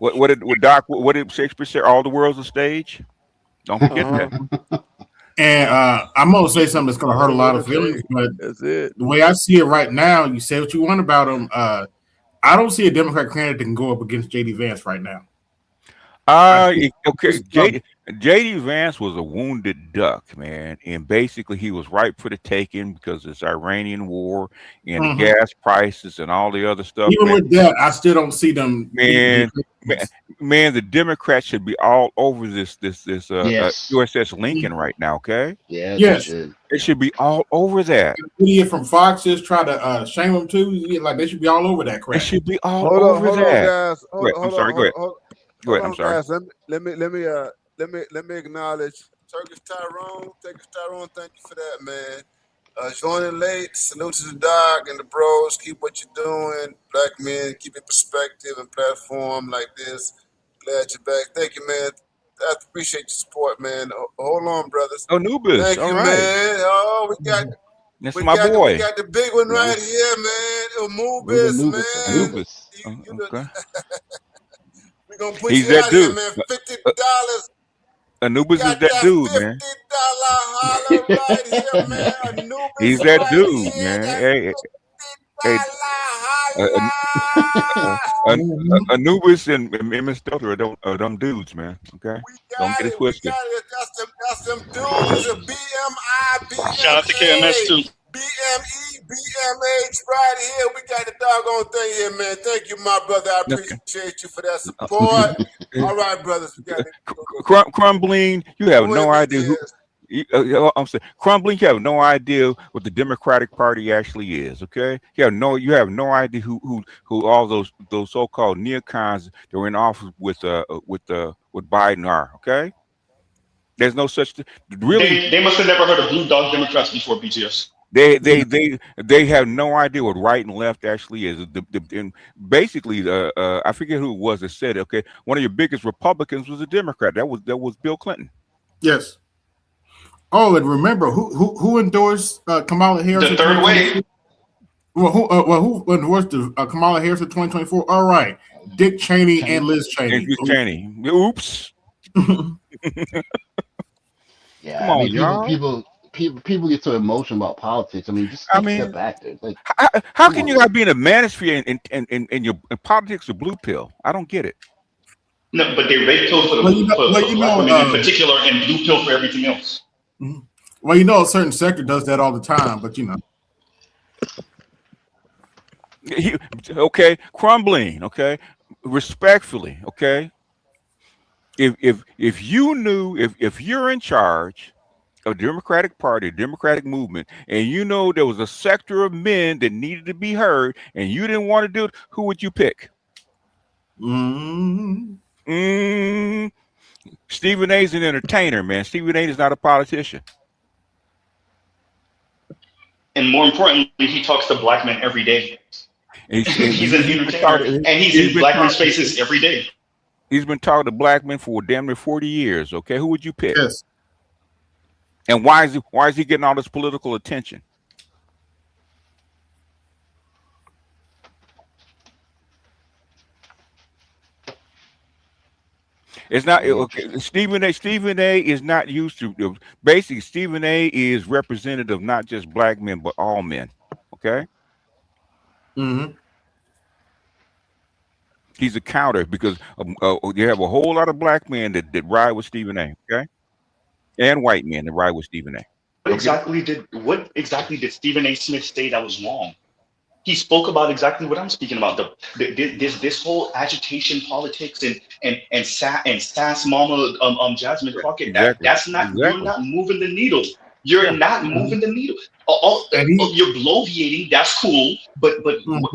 What did Shakespeare say? All the world's a stage. Don't forget that. And I'm gonna say something that's gonna hurt a lot of feelings, but That's it. the way I see it right now, you say what you want about him. I don't see a Democrat candidate that can go up against JD Vance right now. Okay. JD Vance was a wounded duck, man, and basically he was ripe for the taking because of this Iranian war and the gas prices and all the other stuff. Even with that, I still don't see them. Man, the Democrats should be all over this yes. USS Lincoln right now. Okay. Yeah. Yes. It should be all over that. Media from Fox just try to shame them too. Like they should be all over that crap. It should be all over that. Hold on, guys. Go ahead. I'm sorry. Guys. Let me acknowledge Turkish Tyrone. Thank you for that, man. Joining late. Salute to the dog and the bros. Keep what you're doing. Black men, keep your perspective and platform like this. Glad you're back. Thank you, man. I appreciate your support, man. Hold on, brothers. Anubis. Thank you, right. man. Oh, we got. That's my boy. We got the big one right here, man. Anubis, man. Anubis. Okay. We're gonna put He's you that out dude. here, man. $50. Anubis is that dude, man. $50 holler right here, man. Anubis He's that right dude, here. man. Hey, Anubis and Miss Delta are them dudes, man. Okay, don't get it twisted. That's them dudes. A BMI, Shout out to KMS too. BME, BMH right here. We got the doggone thing here, man. Thank you, my brother. I appreciate you for that support. All right, brothers. We got it. Crumbling, you have no idea who. I'm saying, Crumbling, you have no idea what the Democratic Party actually is. Okay, you have no idea who all those so-called neocons that were in office with Biden are. Okay, there's no such thing. Really, they must have never heard of Blue Dog Democrats before BGS. They have no idea what right and left actually is. And basically, I forget who it was that said it. Okay, one of your biggest Republicans was a Democrat. That was Bill Clinton. Yes. Oh, and remember who endorsed Kamala Harris? The third wave. Well, who endorsed Kamala Harris in 2024? All right, Dick Cheney and Liz Cheney. Oops. Yeah, Come on, y'all. People get so emotional about politics. I mean, just take a step back there. Like, how can you not be in a manosphere and your politics a blue pill? I don't get it. No, but they red pill for the black women in particular, and blue pill for everything else. Well, a certain sector does that all the time, but Okay, Crumbling. Okay, respectfully. Okay, if you knew if you're in charge of the Democratic Party, Democratic movement, and you know there was a sector of men that needed to be heard, and you didn't want to do it, who would you pick? Stephen A is an entertainer, man. Stephen A is not a politician. And more importantly, he talks to black men every day. He's an entertainer, and he's in black men's faces every day. He's been talking to black men for damn near 40 years. Okay, who would you pick? Yes. And why is he getting all this political attention? It's not okay. Stephen A. is not used to basically. Stephen A. is representative not just black men but all men. Okay. Mm-hmm. He's a counter because you have a whole lot of black men that ride with Stephen A. Okay, and white men that ride with Stephen A. What exactly did Stephen A. Smith say that was wrong? He spoke about exactly what I'm speaking about. This whole agitation politics and sass mama Jasmine Crockett. Exactly. That's not You're not moving the needle. You're not moving the needle. You're bloviating. That's cool, but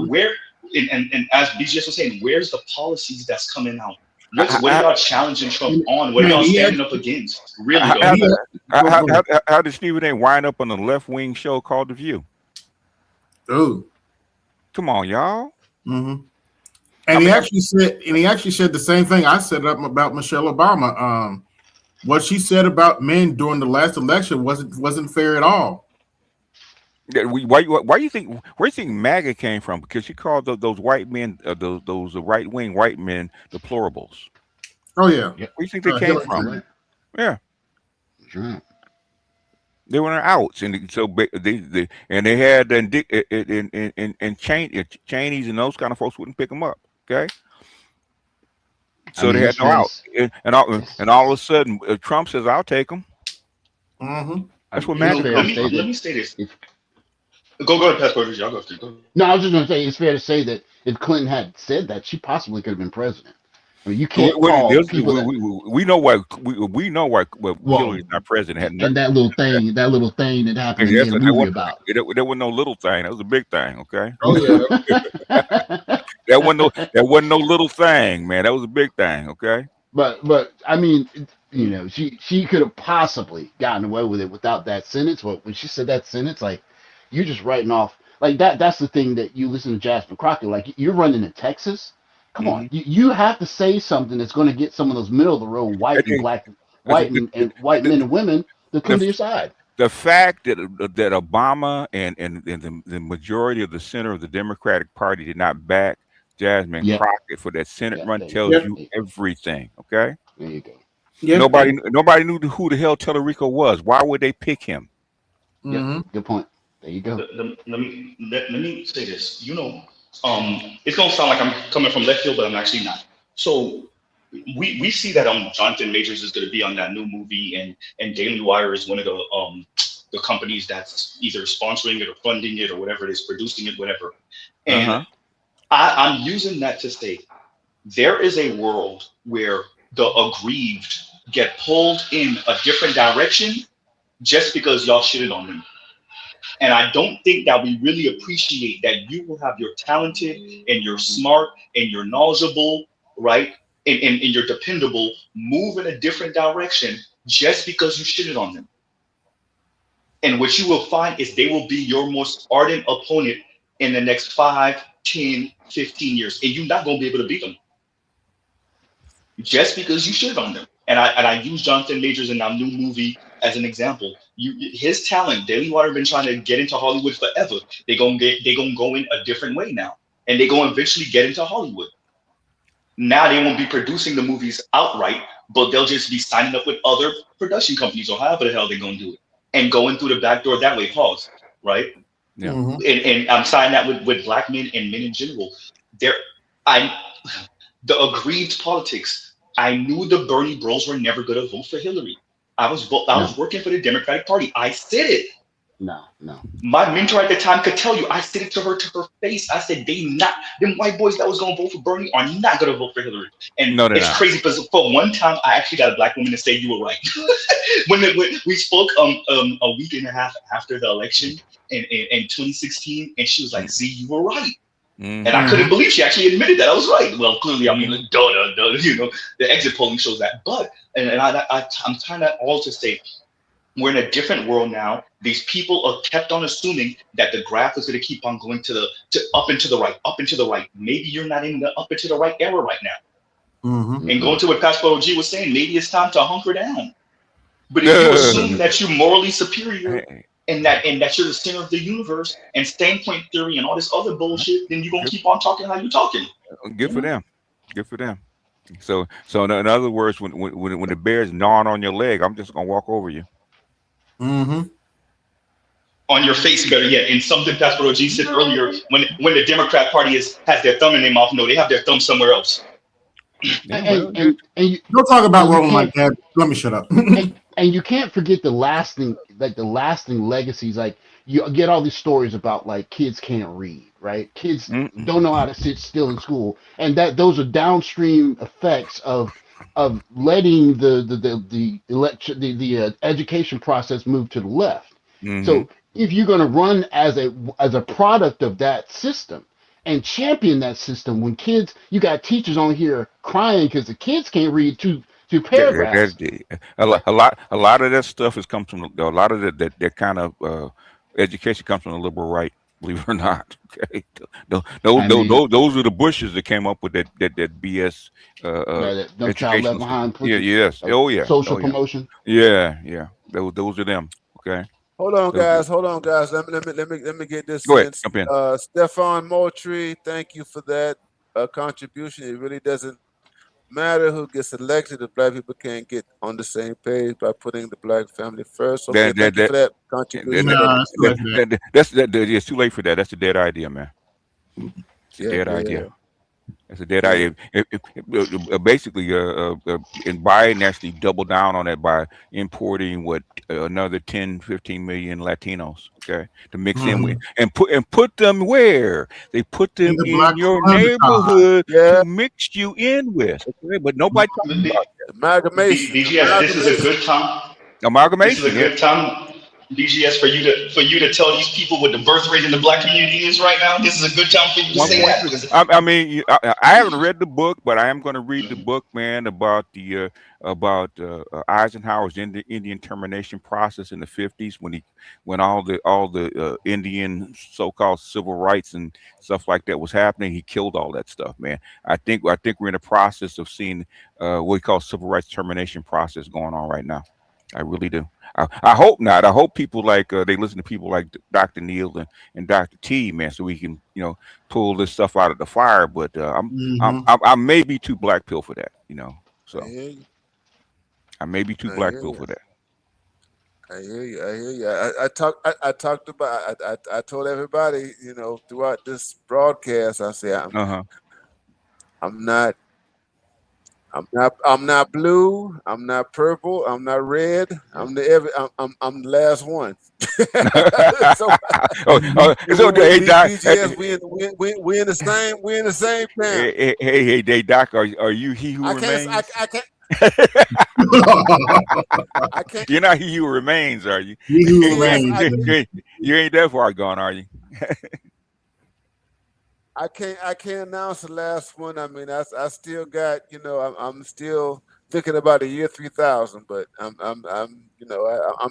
where and as BGS was saying, where's the policies that's coming out? What are y'all challenging Trump on? What are y'all standing up against? Really? How did Stephen A. wind up on a left wing show called The View? Oh. Come on, y'all. Mm-hmm. And he actually said the same thing I said up about Michelle Obama. What she said about men during the last election wasn't fair at all. Why do you think where do you think MAGA came from? Because she called those white men, those right wing white men, deplorables. Oh yeah. Where do you think they came from? Yeah. Sure. They were outs, and so they had and Cheney's and those kind of folks wouldn't pick them up. Okay, so they had no out, and all of a sudden Trump says, "I'll take them." Mm-hmm. That's what Let me say this. Go ahead, Pastor. Y'all go. No, I was just going to say it's fair to say that if Clinton had said that, she possibly could have been president. I mean, you can't call people. We know why. We know why. Hillary's not president. And that little thing that happened in the movie about. There wasn't no little thing. That was a big thing. Okay. Oh yeah. that wasn't no little thing, man. That was a big thing. Okay. But I mean, she could have possibly gotten away with it without that sentence. But when she said that sentence, like, you're just writing off like that. That's the thing that you listen to Jasmine Crockett. Like, you're running in Texas. Come on, you have to say something that's going to get some of those middle of the road white and black, white men and women to come to your side. The fact that Obama and the majority of the center of the Democratic Party did not back Jasmine Crockett for that Senate run tells you everything. Okay, there you go. Nobody knew who the hell Tellerico was. Why would they pick him? Mm-hmm. Good point. There you go. Let me say this. It's gonna sound like I'm coming from left field, but I'm actually not. So we see that Jonathan Majors is gonna be on that new movie, and Daily Wire is one of the companies that's either sponsoring it or funding it or whatever it is, producing it, whatever. And I'm using that to say there is a world where the aggrieved get pulled in a different direction just because y'all shitted on them. And I don't think that we really appreciate that you will have your talented and you're smart and you're knowledgeable, right? And you're dependable, move in a different direction just because you shitted on them. And what you will find is they will be your most ardent opponent in the next 5, 10, 15 years. And you're not going to be able to beat them just because you shitted on them. And I use Jonathan Majors in our new movie as an example. His talent, Daily Wire been trying to get into Hollywood forever. They gonna go in a different way now, and they gonna eventually get into Hollywood. Now they won't be producing the movies outright, but they'll just be signing up with other production companies or however the hell they're gonna do it, and going through the back door that way. Pause. Right. Yeah. Mm-hmm. And I'm signing that with black men and men in general. The aggrieved politics. I knew the Bernie bros were never gonna vote for Hillary. I was working for the Democratic Party. I said it. No. My mentor at the time could tell you. I said it to her face. I said them white boys that was gonna vote for Bernie are not gonna vote for Hillary. And it's crazy because for one time I actually got a black woman to say you were right. when we spoke a week and a half after the election in 2016, and she was like, "Z, you were right." Mm-hmm. And I couldn't believe she actually admitted that I was right. Well, clearly, I mean, duh, the exit polling shows that. But I'm trying that all to say, we're in a different world now. These people are kept on assuming that the graph is going to keep on going up and to the right, up and to the right. Maybe you're not in the up and to the right era right now. And going to what Pastor OG was saying, maybe it's time to hunker down. But if you assume that you're morally superior and that you're the center of the universe and standpoint theory and all this other bullshit, then you're gonna keep on talking how you're talking. Good for them. Good for them. So in other words, when the bear's gnawing on your leg, I'm just gonna walk over you. On your face, better yet. And something Pastor OG said earlier, when the Democrat Party has their thumb in their mouth, no, they have their thumb somewhere else. And you, don't talk about rolling like that. Let me shut up. and you can't forget the lasting legacies. Like you get all these stories about like kids can't read, right? Kids don't know how to sit still in school, and those are downstream effects of letting the education process move to the left. So if you're going to run as a product of that system and champion that system, when kids, you got teachers on here crying because the kids can't read two paragraphs. A lot of that stuff comes from a lot of that kind of education comes from the liberal right. Believe it or not, okay. Those are the Bushes that came up with that BS. No child left behind. Yes. Social promotion. Yeah. Those are them. Okay. Hold on, guys. Let me get this. Go ahead. Jump in. Stefan Moultrie, thank you for that contribution. It really doesn't matter who gets elected if black people can't get on the same page by putting the black family first. Okay, thank you for that contribution. It's too late for that. That's a dead idea, man. It's a dead idea. It's a dead idea. Basically, and Biden actually doubled down on that by importing another 10, 15 million Latinos, okay, to mix in with and put them where they put them in your neighborhood to mix you in with. Okay? But nobody talks about that. Amalgamation. BGS, this is a good time. Amalgamation. This is a good time. BGS, for you to tell these people what the birth rate in the black community is right now. This is a good time for you to say that. I mean, I haven't read the book, but I am going to read the book, man, about Eisenhower's Indian termination process in the 50s when all the Indian so-called civil rights and stuff like that was happening. He killed all that stuff, man. I think we're in the process of seeing what we call civil rights termination process going on right now. I really do. I hope not. I hope people they listen to people like Dr. Neal and Dr. T, man, so we can pull this stuff out of the fire. But I may be too black pill for that, So I may be too black pill for that. I hear you. I told everybody, throughout this broadcast, I say I'm not blue. I'm not purple. I'm not red. I'm the last one. We in the same camp. Hey, Doc, are you he who remains? I can't. I can't. You're not he who remains, are you? He who remains. You ain't that far gone, are you? I can't announce the last one. I mean, I still got, I'm still thinking about the year 3000, but I'm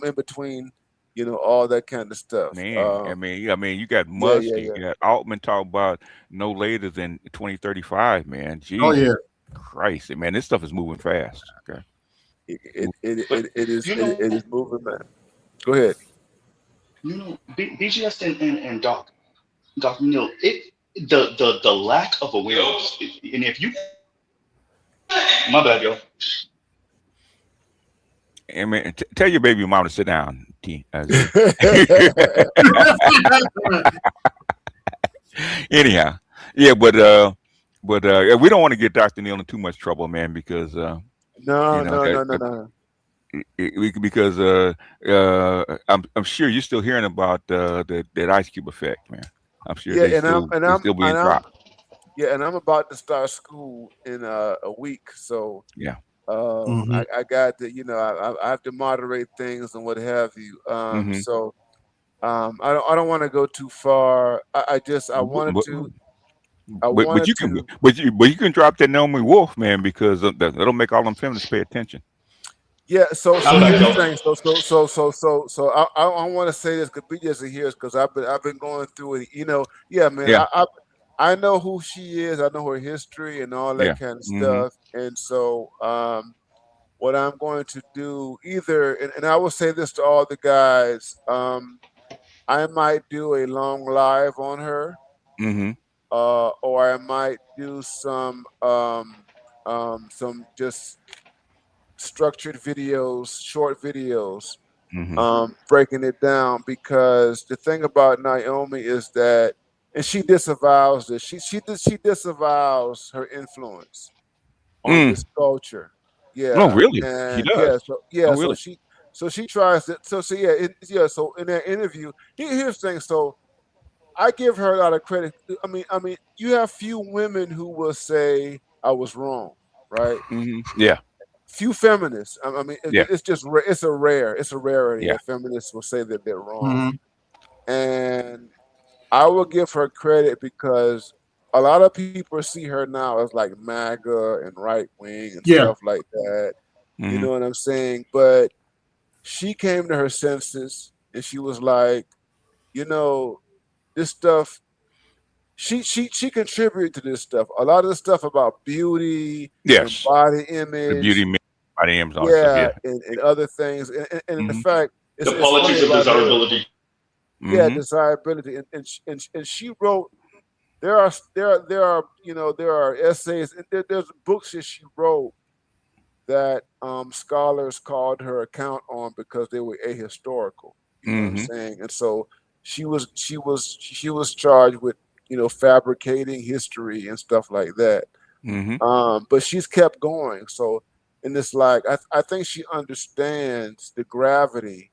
in between, all that kind of stuff. Man, I mean, you got Musk, you got Altman talk about no later than 2035, man. Jesus Christ, man, this stuff is moving fast. Okay, it is moving, man. Go ahead. BGS and Doc Neal, the lack of awareness, and if you, my bad, yo. I mean, tell your baby mom to sit down, T. Anyhow, yeah, but we don't want to get Dr. Neal in too much trouble, man, because no. Because I'm sure you're still hearing about that Ice Cube effect, man. I'm sure still being dropped. Yeah, and I'm about to start school in a week, so I got to, I have to moderate things and what have you. So I don't want to go too far. I wanted to. But you can drop that Naomi Wolf, man, because that'll make all them feminists pay attention. Yeah, so here's the thing. So I want to say this because BJ's here because I've been going through it. Yeah, man. I know who she is. I know her history and all that Yeah. kind of Mm-hmm. stuff. And so, what I'm going to do either, and I will say this to all the guys, I might do a long live on her, Mm-hmm. or I might do some just structured videos, short videos, Mm-hmm. breaking it down, because the thing about Naomi is that, and she disavows this. She disavows her influence on Mm. this culture. Oh, Yeah, really? She and does. Oh, so really? she tries to so in that interview, here's the thing. So I give her a lot of credit. I mean, you have few women who will say I was wrong, right? Mm-hmm. Yeah. Few feminists. I mean, Yeah. it's just it's a rarity Yeah. that feminists will say that they're wrong. Hmm. And I will give her credit because a lot of people see her now as like MAGA and right wing and Yeah. stuff like that. You Mm-hmm. know what I'm saying? But she came to her senses and she was like, you know, this stuff. She contributed to this stuff. A lot of the stuff about beauty and Yes. body The beauty, image, body M's, all that stuff. yeah, Yeah. and other things. And in Mm-hmm. fact, The it's funny politics of about her. desirability. Yeah, Mm-hmm. desirability, and she wrote. There are essays and there's books that she wrote that scholars called her account on because they were ahistorical. You know what I'm Mm-hmm. saying? And so she was charged with fabricating history and stuff like that. Mm-hmm. But she's kept going. So, and it's like I think she understands the gravity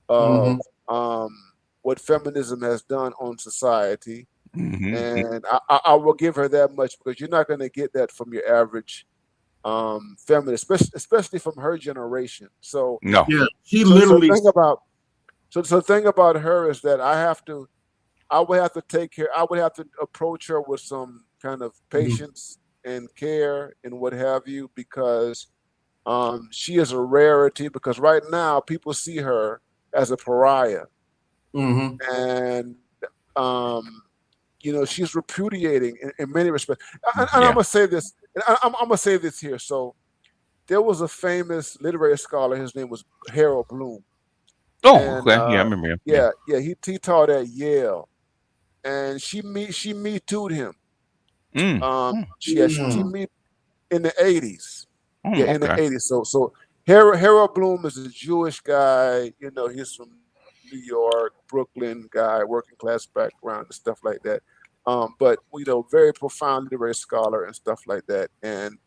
Hmm. of what feminism has done on society, Mm-hmm. and I will give her that much because you're not going to get that from your average feminist, especially from her generation. So, No. Yeah. She so literally. thing about thing about her is that I would have to take care. I would have to approach her with some kind of Mhm. patience and care and what have you, because she is a rarity. Because right now people see her as a pariah, Mhm. and um, she's repudiating in many respects. And I'm Yeah. gonna say this. And I'm gonna say this here. So there was a famous literary scholar. His name was Harold Bloom, Oh, and okay. Yeah, I remember him. Yeah. yeah, he taught at Yale, and she me too'd him. Mm. Mm. She Mm. me in the '80s. Yeah, Mm. in the Okay. '80s. So Harold Bloom is a Jewish guy. He's from New York, Brooklyn guy, working class background and stuff like that. But very profound literary scholar and stuff like that. And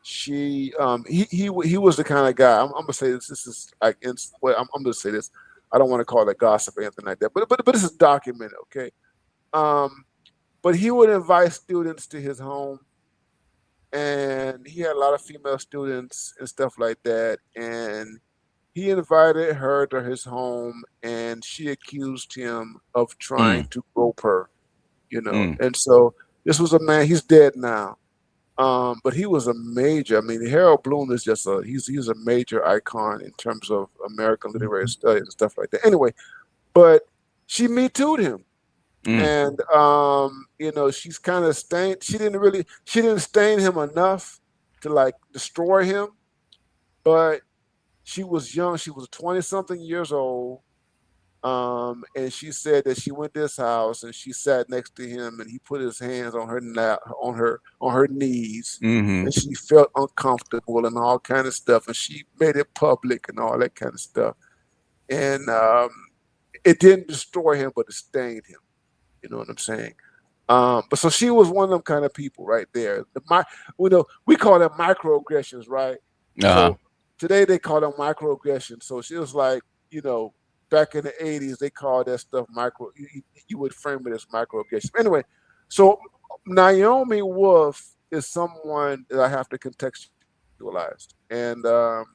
he was the kind of guy. I'm gonna say this. This is like, I'm gonna say this. I don't want to call it gossip or anything like that. But this is documented, okay? Um, but he would invite students to his home, and he had a lot of female students and stuff like that. And he invited her to his home, and she accused him of trying Mm. to grope her. Mm. And so this was a man. He's dead now. But he was a major. I mean, Harold Bloom is just he's a major icon in terms of American literary studies and stuff like that. Anyway, but she me too'd him, Mm. and she's kind of stained. She didn't stain him enough to like destroy him, but she was young. She was 20 something years old. And she said that she went to his house and she sat next to him, and he put his hands on her on her knees, Mm-hmm. and she felt uncomfortable and all kind of stuff, and she made it public and all that kind of stuff. And it didn't destroy him, but it stained him. You know what I'm saying? But so she was one of them kind of people right there. We call them microaggressions, right? Uh-huh. So today they call them microaggressions. So she was like, back in the '80s they called that stuff micro. You would frame it as microaggression. Anyway, so Naomi Wolf is someone that I have to contextualize, and um,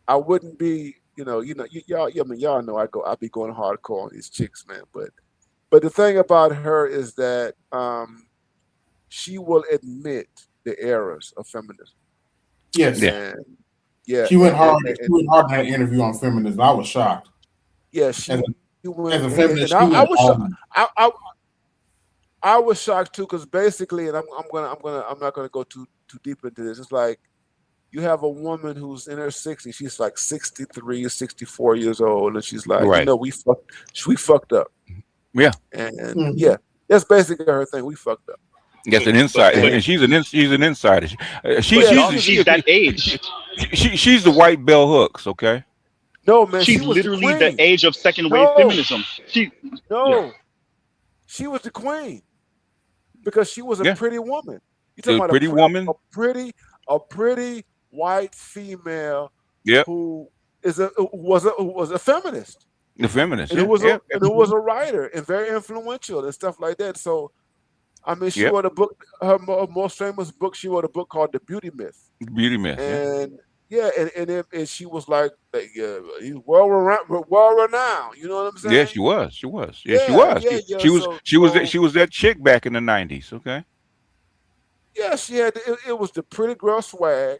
I wouldn't be, y'all. I mean, y'all know I be going hardcore on these chicks, man. But the thing about her is that she will admit the errors of feminism, Yes. Yeah. and yeah, She went hard. and She went hard in her interview on feminism. I was shocked. yeah, As she went, a and feminist, I, she I went was hard. I I was shocked too, because basically, and I'm not gonna go too deep into this. It's like you have a woman who's in her 60s. She's like 63, 64 years old, and she's like, Right. we fucked up. Yeah. And yeah, that's basically her thing. We fucked up. That's an insider, but- and she's an insider. She's that age. She's the white bell hooks. Okay. No, man, She's she was literally the the age of second wave No. feminism. She She was the queen because she was a pretty woman. You talking The about pretty woman? a pretty white female Yep. who was a feminist. The feminist. And Yeah. who was a writer and very influential and stuff like that. So, I mean, she Yep. wrote a book. Her most famous book. She wrote a book called The Beauty Myth. Beauty myth. Yeah. And she was like well renowned. You know what I'm saying? Yeah, she was. She was. Yeah, she Yeah, was. yeah, yeah. She was that chick back in the 90s. Okay. Yeah, she had. It was the pretty girl swag.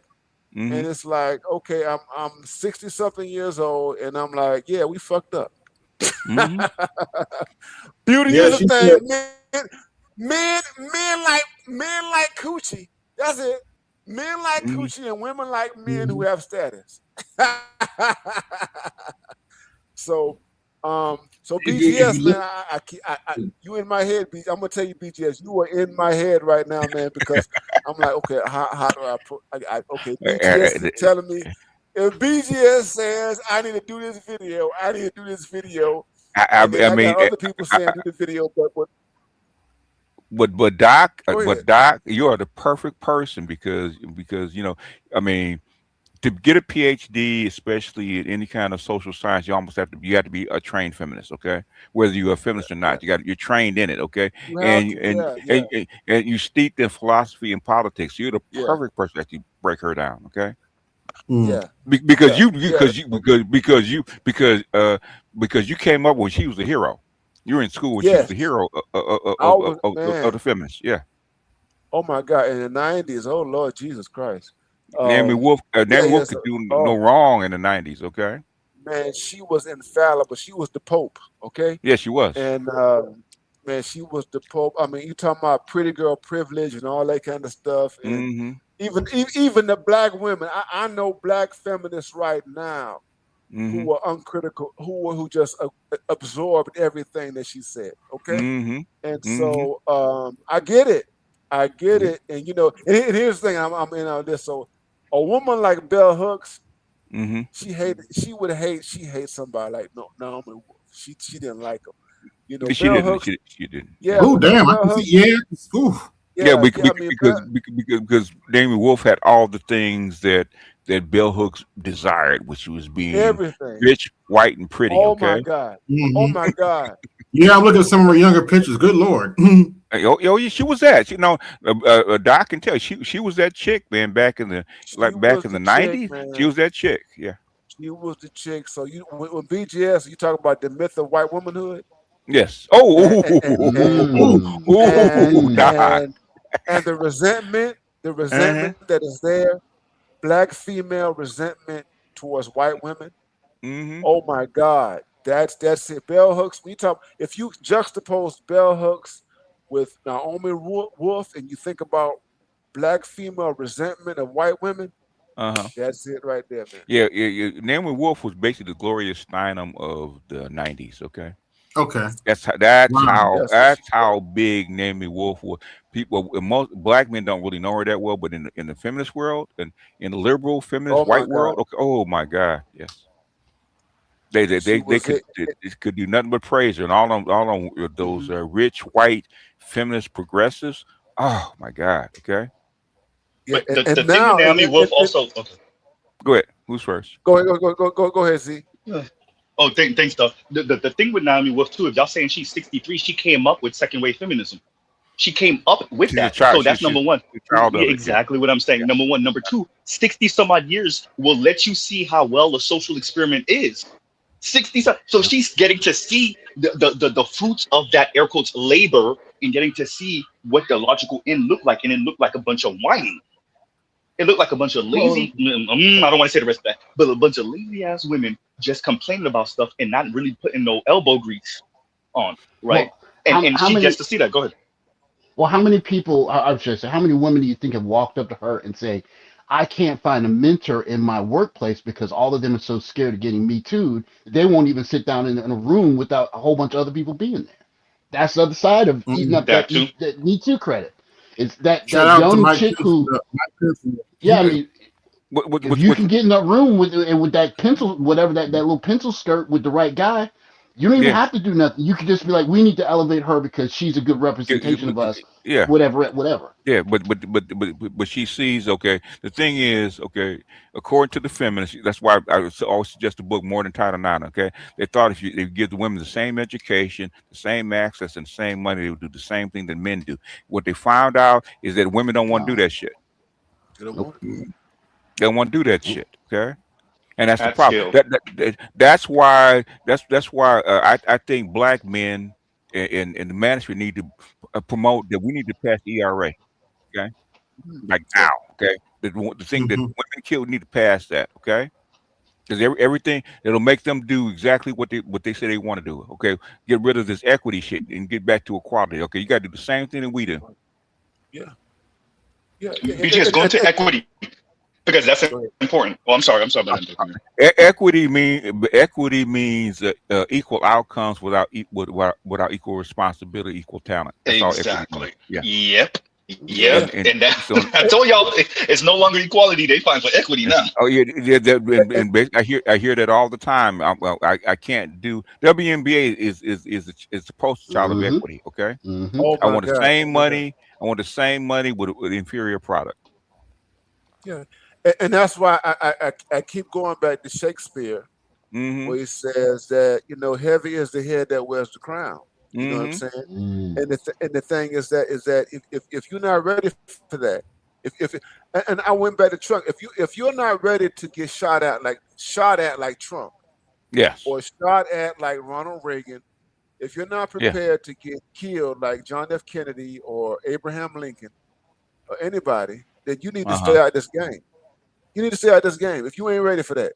Mhm. And it's like, okay, I'm 60 something years old, and I'm like, yeah, we fucked up. Mhm. Beauty Yeah, is she a said- thing. Men like coochie. That's it. Men like Mhm. coochie, and women like men who have status. So BGS, man, you in my head. I'm gonna tell you, BGS, you are in my head right now, man, because I'm like, okay, how do okay, BGS is telling me if BGS says I need to do this video, I need to do this video. I got mean, other people saying do the video, but Doc, Go ahead. you are the perfect person because I mean, to get a PhD, especially in any kind of social science, you have to be a trained feminist, okay? Whether you're a feminist or not, you're trained in it, okay? You have to, And you steeped in philosophy and politics. You're the Yeah. perfect person that you break her down, okay? yeah. Because you came up when she was a hero. You were in school when she was the hero of the feminists. Yeah. Oh my God! In the '90s, oh Lord Jesus Christ! Naomi Wolf could do so- no wrong in the 90s. Okay. Man, she was infallible. She was the Pope. Okay. Yeah, she was. And man, she was the Pope. I mean, you talking about pretty girl privilege and all that kind of stuff. And even the black women. I know black feminists right now who were uncritical, who just absorbed everything that she said. Okay. And so I get it. And and here's the thing. I'm in on this. So a woman like Bell Hooks, she hates somebody like Naomi Wolf. She didn't like him. She Bell didn't. Hooks, She didn't. yeah. Oh damn! I Bell can Hooks, see. Yeah. Oof. Yeah, I mean, because Naomi Wolf had all the things that Bell Hooks desired, which was being everything. rich, white, and pretty. Oh Okay. my God. Mhm. Oh my God. Yeah, I'm looking at some of her younger pictures. Good lord. Yeah, she was that. Doc can tell she was that chick, man. Back in the She back was in the the chick, 90s, man. she was that chick. Yeah. She was the chick. So when BGS, you talk about the myth of white womanhood. Yes. Oh, Doc. And the resentment that is there, black female resentment towards white women. Oh my God, that's it. Bell Hooks. If you juxtapose Bell Hooks with Naomi Wolf, and you think about black female resentment of white women, that's it right there, man. Yeah. Naomi Wolf was basically the Gloria Steinem of the 90s. Okay. Okay. That's Wow. how big Naomi Wolf was. Most black men don't really know her that well, but in the feminist world and in the liberal feminist white world, okay, oh my God, yes, they could do nothing but praise her, and all of those rich white feminist progressives. Oh my God, okay. Yeah, But the thing with Naomi Wolf also. Okay. Go ahead. Who's first? Go ahead, Z. Oh, thanks, Doug. The thing with Naomi Wolf too, if y'all saying she's 63, she came up with second wave feminism. She came up with that. So that's number one. Exactly what I'm saying. Yeah. Number one. Number two, 60 some odd years will let you see how well a social experiment is. 60 some. So she's getting to see the fruits of that air quotes labor and getting to see what the logical end looked like. And it looked like a bunch of whining. It looked like a bunch of lazy, I don't want to say the rest of that, but a bunch of lazy ass women just complaining about stuff and not really putting no elbow grease on, right? Well, and she gets to see that. Go ahead. Well, how many people, I should say, how many women do you think have walked up to her and say, I can't find a mentor in my workplace because all of them are so scared of getting me too, they won't even sit down in a room without a whole bunch of other people being there. That's the other side of eating up That too. that Me Too credit. It's that Shout that out to young Mike chick Tyson. who, Mike Tyson. yeah, I mean, What, if you can get in that room with that pencil, whatever that little pencil skirt with the right guy, you don't even yeah, have to do nothing. You can just be like, we need to elevate her because she's a good representation of us. yeah. Whatever. Yeah, but she sees, okay. The thing is, okay, according to the feminists, that's why I always suggest the book More Than Title IX. Okay, they thought if you give the women the same education, the same access, and the same money, they would do the same thing that men do. What they found out is that women don't want to do No. that shit. You don't Nope. want it. They don't want to do that shit. Okay, and that's the At problem. scale. That's why I think black men and the management need to promote that we need to pass the ERA. Okay, like Yeah. now, okay? The thing that Mhm. women kill need to pass that, okay? Because everything it'll make them do exactly what they say they want to do. Okay, get rid of this equity shit and get back to equality. Okay, you got to do the same thing that we do. Yeah. Yeah. BGS, go into equity because that's Go ahead. important. Oh, I'm sorry. But Equity means equal outcomes without equal responsibility, equal talent. That's all equity means. exactly. Yeah. Yep. Yeah. And that So I told y'all it's no longer equality they find for equity now. oh yeah, I hear that all the time. I can't do WNBA is the poster child of Mm-hmm. equity. Okay, Mm-hmm. Oh I my want the God. same Oh my God. money. I want the same money with inferior product. Yeah. And that's why I keep going back to Shakespeare, Mm-hmm. where he says that, heavy is the head that wears the crown. You know what I'm Mm-hmm. saying? Mm. And the thing is that if you're not ready for that, if and I went back to Trump, if you're not ready to get shot at like Trump Yes. or shot at like Ronald Reagan, if you're not Yeah. prepared to get killed like John F. Kennedy or Abraham Lincoln or anybody, then you need to Uh stay huh. out this game. You need to stay out this game if you ain't ready for that.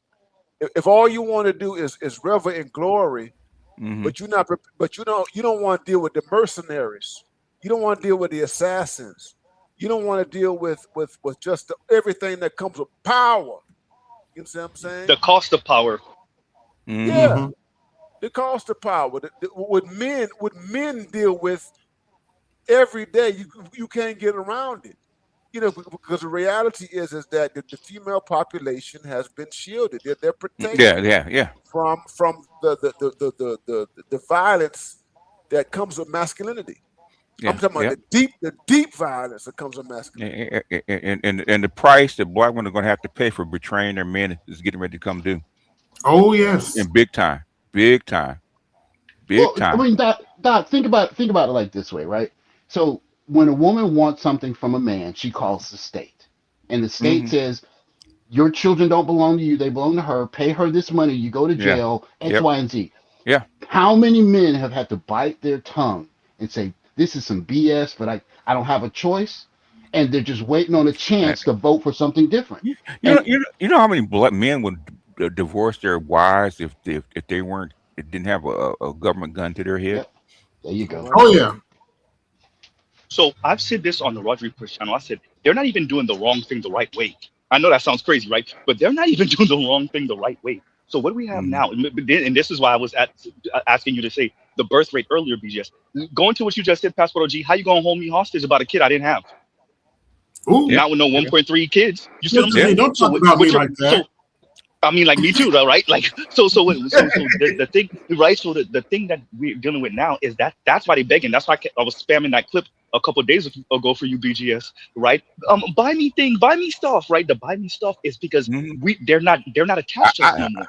If all you want to do is revel in glory, Mm-hmm. but you don't want to deal with the mercenaries. You don't want to deal with the assassins. You don't want to deal with just everything that comes with power. You know what I'm saying? The cost of power. Mm-hmm. Yeah, Mhm. the cost of power. What men deal with every day. You can't get around it. Because the reality is that the female population has been shielded. They're Yeah. protected Yeah. Yeah. from the violence that comes with masculinity. I'm Yeah. talking about Yeah. the deep violence that comes with masculinity. And the price that black women are going to have to pay for betraying their men is getting ready to come due Oh yes. in big time, big time, big Well, I time. mean, Doc, think about it like this way, right? So when a woman wants something from a man, she calls the state, and the state Mm-hmm. says, your children don't belong to you; they belong to her. Pay her this money. You go to Yeah. jail. X, Yep. Y, and Z. Yeah. How many men have had to bite their tongue and say, this is some BS, but I don't have a choice, and they're just waiting on a chance to vote for something different. And You know how many black men would divorce their wives if they weren't it didn't have a government gun to their head. yep, there you Oh go. my Oh God. yeah. So I've said this on the Roger Push channel. I said they're not even doing the wrong thing the right way. I know that sounds crazy, right? But they're not even doing the wrong thing the right way. So what do we have Mm-hmm. now? And this is why I was asking you to say the birth rate earlier, BGS. Going to what you just said, Passport OG, how you gonna hold me hostage about a kid I didn't have? Ooh. Yeah. Not with no Yeah. 1.3 kids. You see what I'm Yeah. saying? Don't So talk about what me you're like that. I mean, like me too, though, right? Like, so the thing, right? So the thing that we're dealing with now is that's why they're begging. That's why I was spamming that clip a couple of days ago for you, BGS, right? Buy me buy me stuff, right? The buy me stuff is because Mm-hmm. they're not I, attached to us I, no more.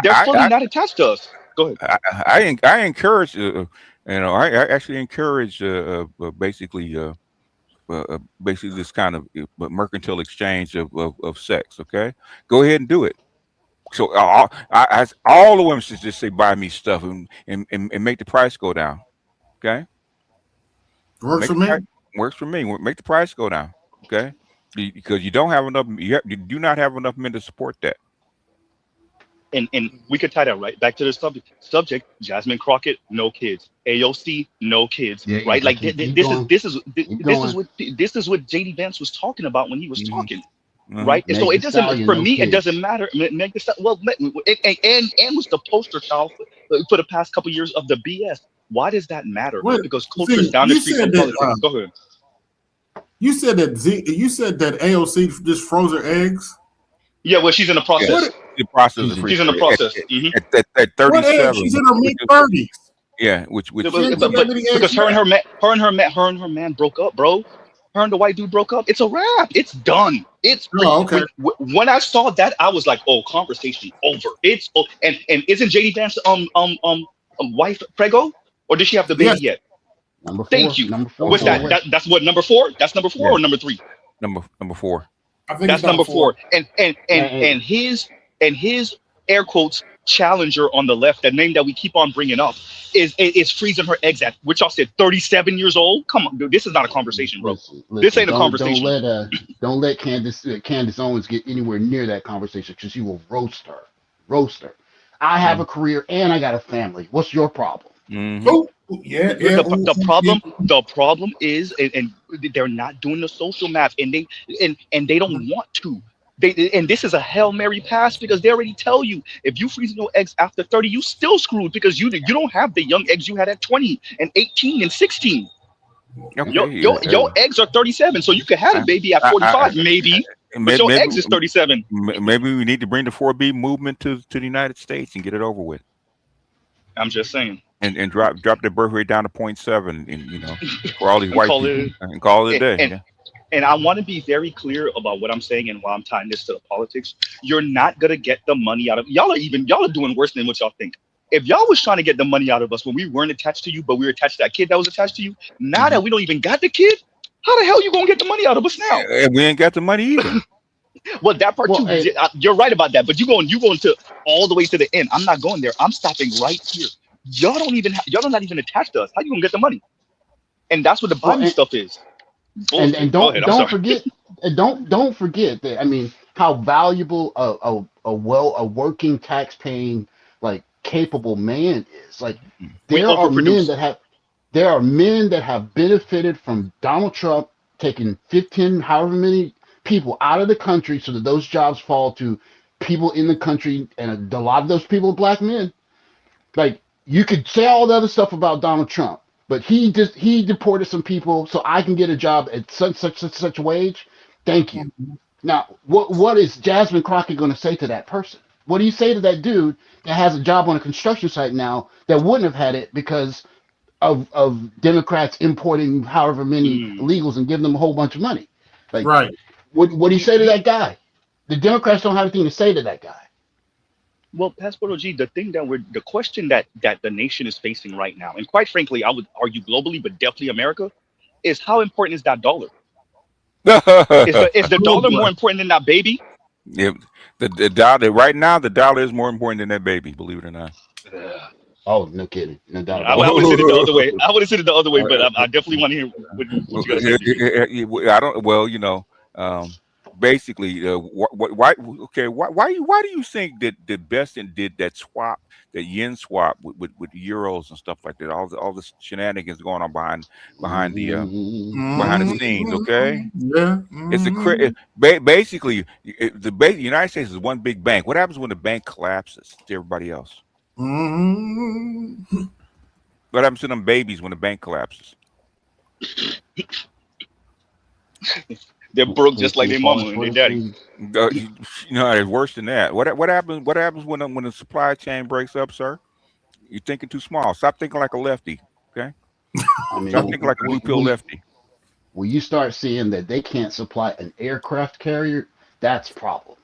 They're fully not attached to us. Go ahead. I encourage I actually encourage basically this kind of mercantile exchange of sex. Okay, go ahead and do it. So all the women should just say buy me stuff and make the price go down. Okay, Works make for the me. price works for me. Make the price go down. Okay, because you don't have enough. You do not have enough men to support that. And we could tie that right back to the subject. Jasmine Crockett, no kids. AOC, no kids. Yeah, Right? Like keep this going. Keep going. is what JD Vance was talking about when he was talking. Right? Meg So Thee it doesn't, Stallion, for no me, it kids. doesn't matter. Well, and was the poster child for the past couple years of the BS. Why does that matter? Wait, Because culture is see, down the you street said and that, politics. Go ahead. You said that AOC just froze her eggs. Yeah, well, she's in the process. What, The process of She's in the process. Mhm. at what 37. eggs? She's in her mid 30s. Yeah, which But- She ain't put that many eggs because her yet. and her man broke up, bro. Her and the white dude broke up. It's a wrap. It's done. It's Oh, okay. when I saw that, I was like, oh, conversation over. It's and isn't JD Vance wife Prego, or did she have the baby Yes. yet? Number 4. Thank you. Number 4. What's that? That's what, number 4? That's number 4 Yeah. or number 3? number 4. I think That's it's number 4. And Hey. his air quotes challenger on the left, that name that we keep on bringing up, is freezing her eggs at, which y'all said 37 years old. Come on, dude, this is not a conversation, bro. This ain't a conversation. Don't let Candace Owens get anywhere near that conversation because you will roast her. Roast her. I have a career and I got a family. What's your problem? Oh, yeah. The problem is, and they're not doing the social math, and they don't want to. And this is a Hail Mary pass because they already tell you if you freeze your eggs after 30, you still screwed because you don't have the young eggs you had at 20 and 18 and 16. Okay, Your eggs are 37, so you could have a baby at 45, maybe. But your eggs is 37. Maybe we need to bring the 4B movement to the United States and get it over with. I'm just saying. And drop the birth rate down to 0.7, and for all these white people, and call it a day. And I want to be very clear about what I'm saying and why I'm tying this to the politics. You're not gonna get the money out of y'all are doing worse than what y'all think. If y'all was trying to get the money out of us when we weren't attached to you, but we were attached to that kid that was attached to you, now that we don't even got the kid, how the hell you gonna get the money out of us now? And we ain't got the money either. Well, that part too. Hey. You're right about that. But you going to all the way to the end. I'm not going there. I'm stopping right here. Y'all are not even attached to us. How you gonna get the money? And that's what the Biden stuff is. And don't forget that, I mean, how valuable a working, tax-paying, like, capable man is. Like, there are men that have benefited from Donald Trump taking 15, however many people out of the country so that those jobs fall to people in the country, and a lot of those people are black men. Like, you could say all the other stuff about Donald Trump, but he deported some people so I can get a job at such a wage. Thank you. Now, what is Jasmine Crockett going to say to that person? What do you say to that dude that has a job on a construction site now that wouldn't have had it because of Democrats importing however many illegals and giving them a whole bunch of money? Like, Right. What do you say to that guy? The Democrats don't have anything to say to that guy. Well, Passport OG, the question that the nation is facing right now, and quite frankly, I would argue globally, but definitely America, is how important is that dollar? Is the dollar more important than that baby? Yeah, the dollar right now, the dollar is more important than that baby. Believe it or not. Oh, no kidding. No doubt. I would have said it the other way. I would have said it the other way, but I definitely want to hear what you got to say. I don't. Well, basically, why do you think that the Beston did that swap, that yen swap with euros and stuff like that? All the shenanigans going on behind the scenes. Okay, Yeah. it's basically the United States is one big bank. What happens when the bank collapses to everybody else? What happens to them babies when the bank collapses? They're broke just like their mama and their daddy. It's worse than that. What happens? What happens when the supply chain breaks up, sir? You're thinking too small. Stop thinking like a lefty. Okay. I mean, Stop thinking like a blue pill lefty. When you start seeing that they can't supply an aircraft carrier, that's a problem.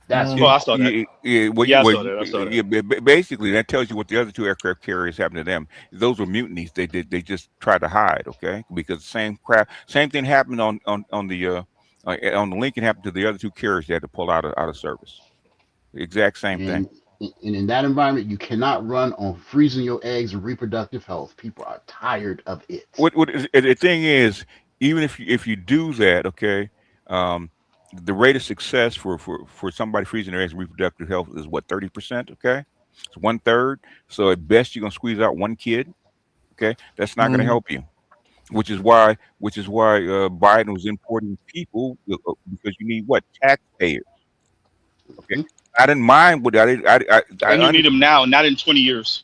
That's I saw that. I saw that. Basically, that tells you what the other two aircraft carriers happened to them. Those were mutinies. They just tried to hide, okay? Because same thing happened on the Lincoln happened to the other two carriers. They had to pull out of service. The exact same thing. And in that environment, you cannot run on freezing your eggs and reproductive health. People are tired of it. The thing is, even if you do that, okay, the rate of success for somebody freezing their eggs and reproductive health is what, 30%. Okay, it's 1/3. So at best you're gonna squeeze out one kid. Okay, that's not gonna Mm-hmm. help you. Which is why Biden was importing people because you need what, taxpayers. Okay, I didn't mind what And you need them now, not in 20 years.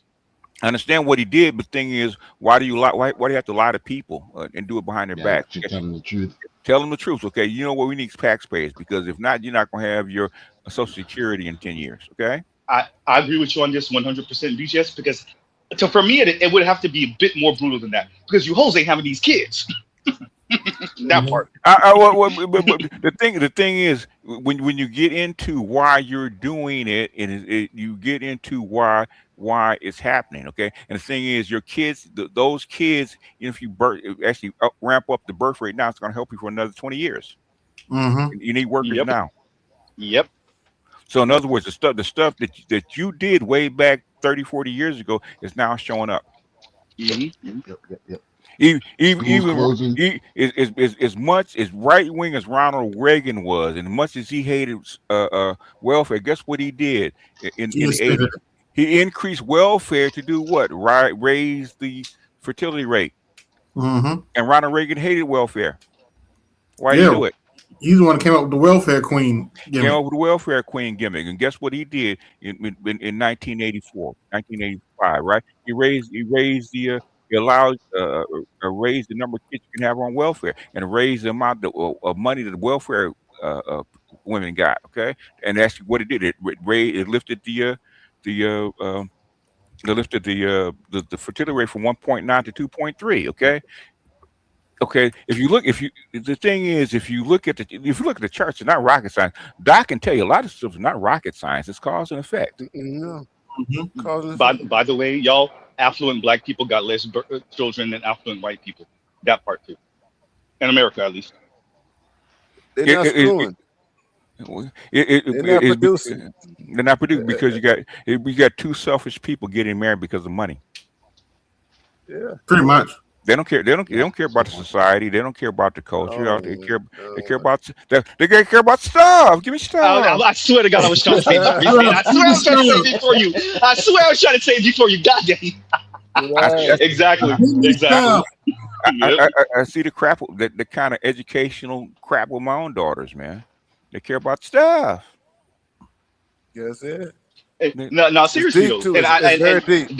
I understand what he did, but the thing is, why do you lie? Why do you have to lie to people and do it behind their Yeah, back? to tell them the truth. Tell them the truth. Okay, you know what, we need taxpayers, because if not, you're not going to have your Social Security in 10 years. Okay. I agree with you on this 100%, BGS, because for me, it would have to be a bit more brutal than that, because you hoes ain't having these kids. That part. The thing is, when you get into why you're doing it, and you get into why it's happening. Okay, and the thing is, your kids, those kids, if you actually ramp up the birth rate now, it's going to help you for another 20 years. Mm-hmm. You need workers Yep. now. Yep. So in other words, the stuff that you did way back 30, 40 years ago is now showing up. Mm-hmm. Yep. Even closing. as much as right wing as Ronald Reagan was, and as much as he hated welfare, guess what he did in the 80s? He increased welfare to do what? Raise the fertility rate. Mm-hmm. And Ronald Reagan hated welfare. Why did he do it? He's the one that came up with the welfare queen gimmick. Came up with the welfare queen gimmick. And guess what he did in 1984, 1985, right? He raised the he allowed raised the number of kids you can have on welfare, and raised the amount of money that the welfare women got. Okay, and that's what it did. It lifted the the fertility rate from 1.9 to 2.3. Okay. The thing is, if you look at the charts, it's not rocket science. Doc can tell you a lot of stuff is not rocket science. It's cause and effect. No. Mm-hmm. By the way, y'all, affluent black people got less children than affluent white people. That part too, in America at least. They're not screwing. They're not producing. They're not producing because we got two selfish people getting married because of money. Yeah, pretty much. They don't care. They don't care about the society. They don't care about the culture. They care about stuff. Give me stuff. I swear to God, I was trying to say it before you. I swear I was trying to say it before you. I swear I was trying to say it before you. Goddamn. Exactly. I see the crap, the kind of educational crap with my own daughters, man. They care about stuff. Yes, it. No, seriously though, it's very deep.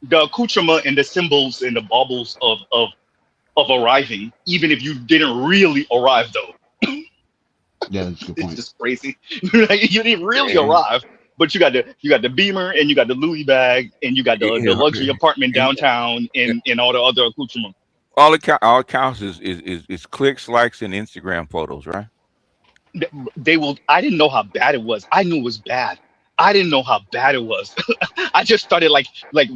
The accoutrement and the symbols and the baubles of arriving, even if you didn't really arrive though. Yeah, that's a good point. It's just crazy. You didn't really arrive, but you got the Beamer and you got the Louis bag and you got the luxury apartment downtown and all the other accoutrements. All it counts is clicks, likes, and Instagram photos, right? They will. I didn't know how bad it was. I knew it was bad. I didn't know how bad it was. I just started like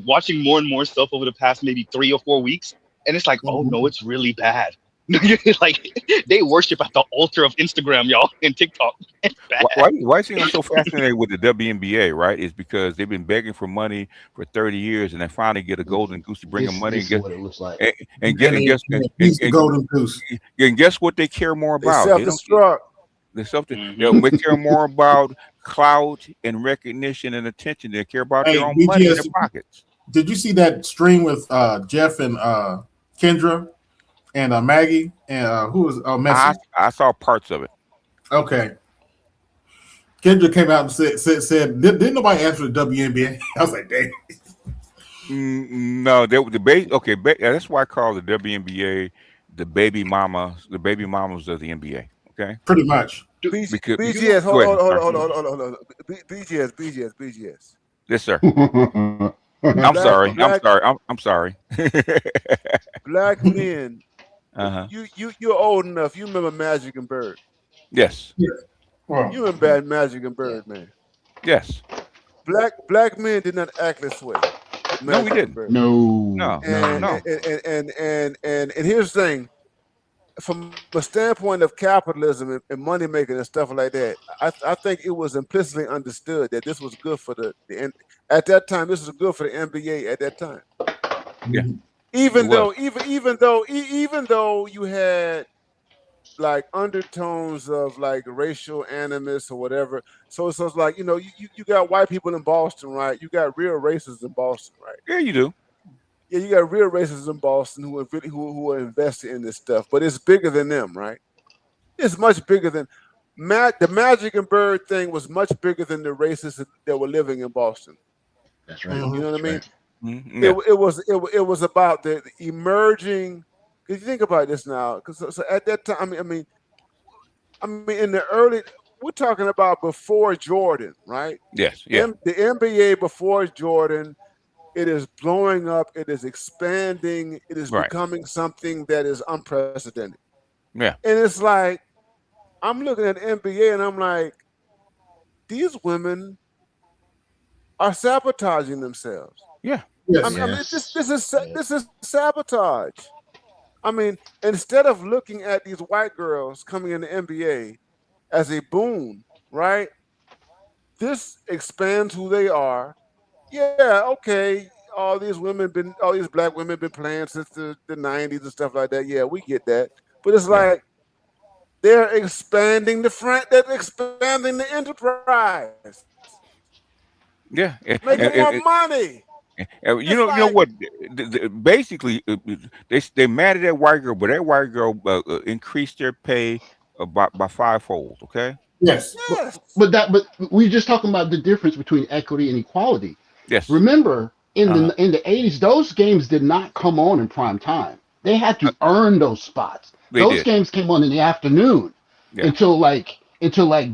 watching more and more stuff over the past maybe 3 or 4 weeks, and it's like, oh no, it's really bad. Like they worship at the altar of Instagram, y'all, and TikTok. It's bad. Why is I'm so fascinated with the WNBA, right? Is because they've been begging for money for 30 years, and they finally get a golden goose to bring them money. This is what it looks like. And guess what they care more about? Self-destruct. They care more about clout and recognition and attention. They care about their own money in their pockets. Did you see that stream with Jeff and Kendra and Maggie and who was Messi? I saw parts of it. Okay. Kendra came out and said didn't nobody ask for the WNBA? I was like, dang. No, that's why I call the WNBA the baby mamas of the NBA. Okay, pretty much. BGS, hold on. BGS. Yes, sir. I'm sorry. Black men. Uh-huh. You're old enough. You remember Magic and Bird? Yes. Well, you remember Magic and Bird, man? Yes. Black men did not act this way. No, we didn't. No. And here's the thing. From a standpoint of capitalism and money making and stuff like that, I think it was implicitly understood that this was good for the at that time. This was good for the NBA at that time. Yeah. Even though you had like undertones of like racial animus or whatever. So it's like, you got white people in Boston, right? You got real racists in Boston, right? Yeah, you do. Yeah, you got real racists in Boston who are really, who are invested in this stuff, but it's bigger than them, right? It's much bigger than the Magic and Bird thing was much bigger than the racists that were living in Boston. That's right. You know what I That's mean? right. It was about the emerging. Because you think about this now, because so at that time, I mean, in the early, we're talking about before Jordan, right? Yes. Yeah. The NBA before Jordan, it is blowing up, it is expanding, it is Right. becoming something that is unprecedented. Yeah. And it's like, I'm looking at the NBA and I'm like, these women are sabotaging themselves. Yeah. I Yes. mean, this is sabotage. I mean, instead of looking at these white girls coming in the NBA as a boon, right? This expands who they are. Yeah, okay. All these black women been playing since the 90s and stuff like that. Yeah, we get that. But it's Yeah. like they're expanding they're expanding the enterprise, Yeah. making more money. You It's know like, what? Basically, they mad at that white girl, but that white girl increased their pay by fivefold. Okay. Yes. yes. But we're just talking about the difference between equity and equality. Yes. Remember, in Uh-huh. the 80s, those games did not come on in prime time. They had to earn those spots. They Those did. games came on in the afternoon Yeah. until like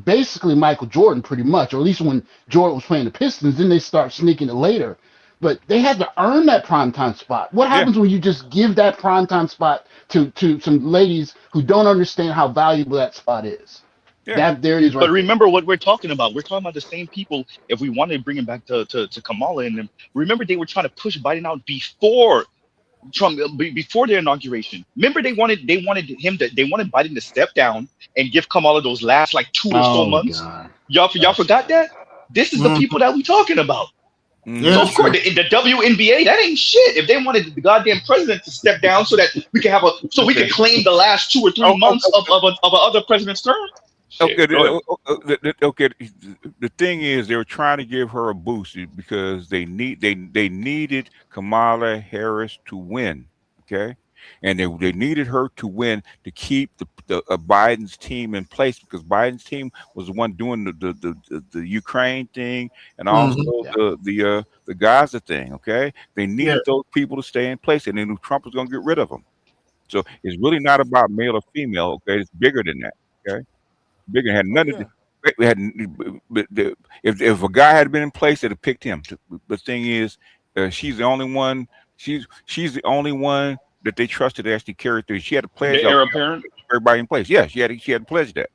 basically Michael Jordan, pretty much, or at least when Jordan was playing the Pistons, then they start sneaking it later. But they had to earn that primetime spot. What Yeah. happens when you just give that primetime spot to some ladies who don't understand how valuable that spot is? Yeah. That there it is right But there. remember what we're talking about. We're talking about the same people. If we wanted to bring it back to Kamala and them, remember they were trying to push Biden out before Trump, before their inauguration. Remember they wanted Biden to step down and give Kamala those last like 2 or so months. God. Y'all forgot that? This is the people that we talking about. Yeah, So that's of course, true. the WNBA, that ain't shit. If they wanted the goddamn president to step down so that we can so we can claim the last 2 or 3 months of another president's term. Okay. Shit, go ahead. Okay. The thing is, they were trying to give her a boost because they needed Kamala Harris to win. Okay, and they needed her to win to keep the Biden's team in place because Biden's team was the one doing the Ukraine thing and also Yeah. the Gaza thing. Okay, they Yeah. needed those people to stay in place, and they knew Trump was going to get rid of them. So it's really not about male or female. Okay, it's bigger than that. Okay. Bigger had Oh none of yeah. we had if a guy had been in place, they'd have picked him. The thing is, she's the only one. She's the only one that they trusted to actually carry through. She had to pledge The heir apparent. everybody in place. Yeah, she had to pledge that.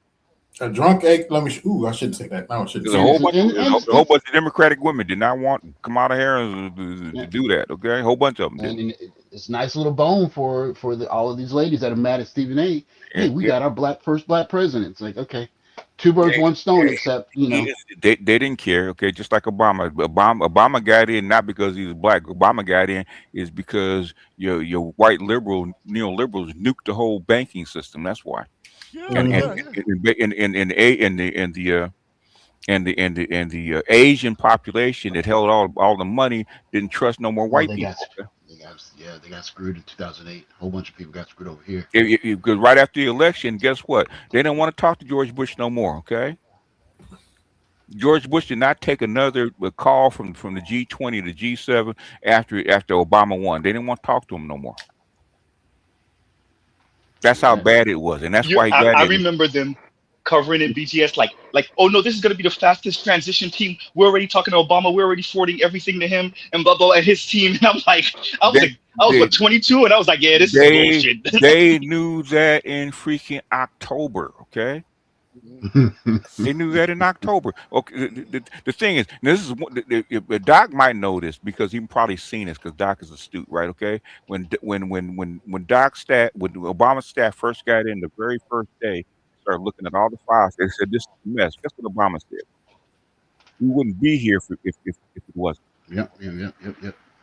A drunk egg. Ooh, I shouldn't say that. No, I shouldn't Because say a whole that. bunch, a whole bunch of Democratic women did not want Kamala Harris to do that. Okay, a whole bunch of them did. And it's a nice little bone for all of these ladies that are mad at Stephen A. Hey, we got our first black president. It's like, okay, two birds, one stone. Except they didn't care. Okay, just like Obama. Obama got in not because he was black. Obama got in is because your white neoliberals nuked the whole banking system. That's why. Yeah, And yeah, the Asian population that held all the money didn't trust no more white people. they got screwed in 2008. A whole bunch of people got screwed over here. Because right after the election, guess what? They didn't want to talk to George Bush no more. Okay. George Bush did not take another call from the G20 to G7 after Obama won. They didn't want to talk to him no more. That's how bad it was, and that's why he got I it. remember them covering in BTS like, oh no, this is gonna be the fastest transition team. We're already talking to Obama. We're already forwarding everything to him and blah blah and his team. And I'm like, I was 22, and I was like, yeah, this is bullshit. They knew that in freaking October. Okay. They knew that in October. Okay, the thing is, this is Doc might know this because he probably seen this because Doc is astute, right? Okay, when Obama's staff first got in the very first day, started looking at all the files. They said this is a mess. Guess what Obama said? We wouldn't be here if it wasn't. Yep.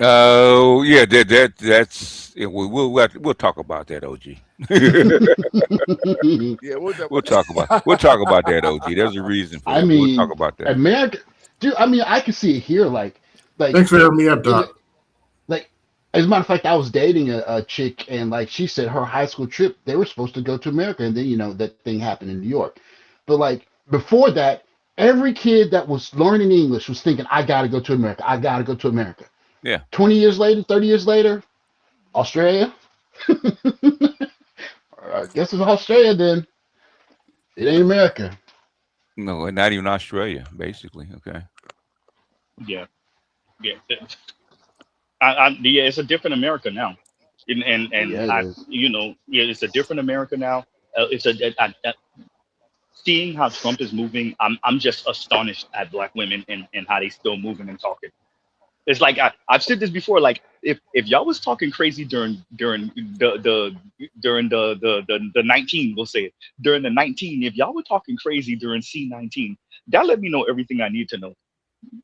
Oh yeah, that's yeah, we'll talk about that, OG. Yeah, we'll talk we'll about talk about that, OG. There's a reason for I that. We'll talk mean, about that. America, dude. I mean, I can see it here. Like Thanks for having me up, in Doc. like as a matter of fact, I was dating a chick, and like she said, her high school trip, they were supposed to go to America, and then that thing happened in New York. But like before that, every kid that was learning English was thinking, "I got to go to America. I got to go to America." Yeah. 20 years later, 30 years later, Australia. I guess it's Australia then. It ain't America. No, not even Australia, basically. Okay. Yeah, yeah. Yeah, it's a different America now, and Yeah, it I, is. yeah, it's a different America now. Seeing how Trump is moving, I'm just astonished at black women and how they still moving and talking. It's like I've said this before. Like if y'all was talking crazy during the 19, we'll say it during the 19. If y'all were talking crazy during C19, that let me know everything I need to know.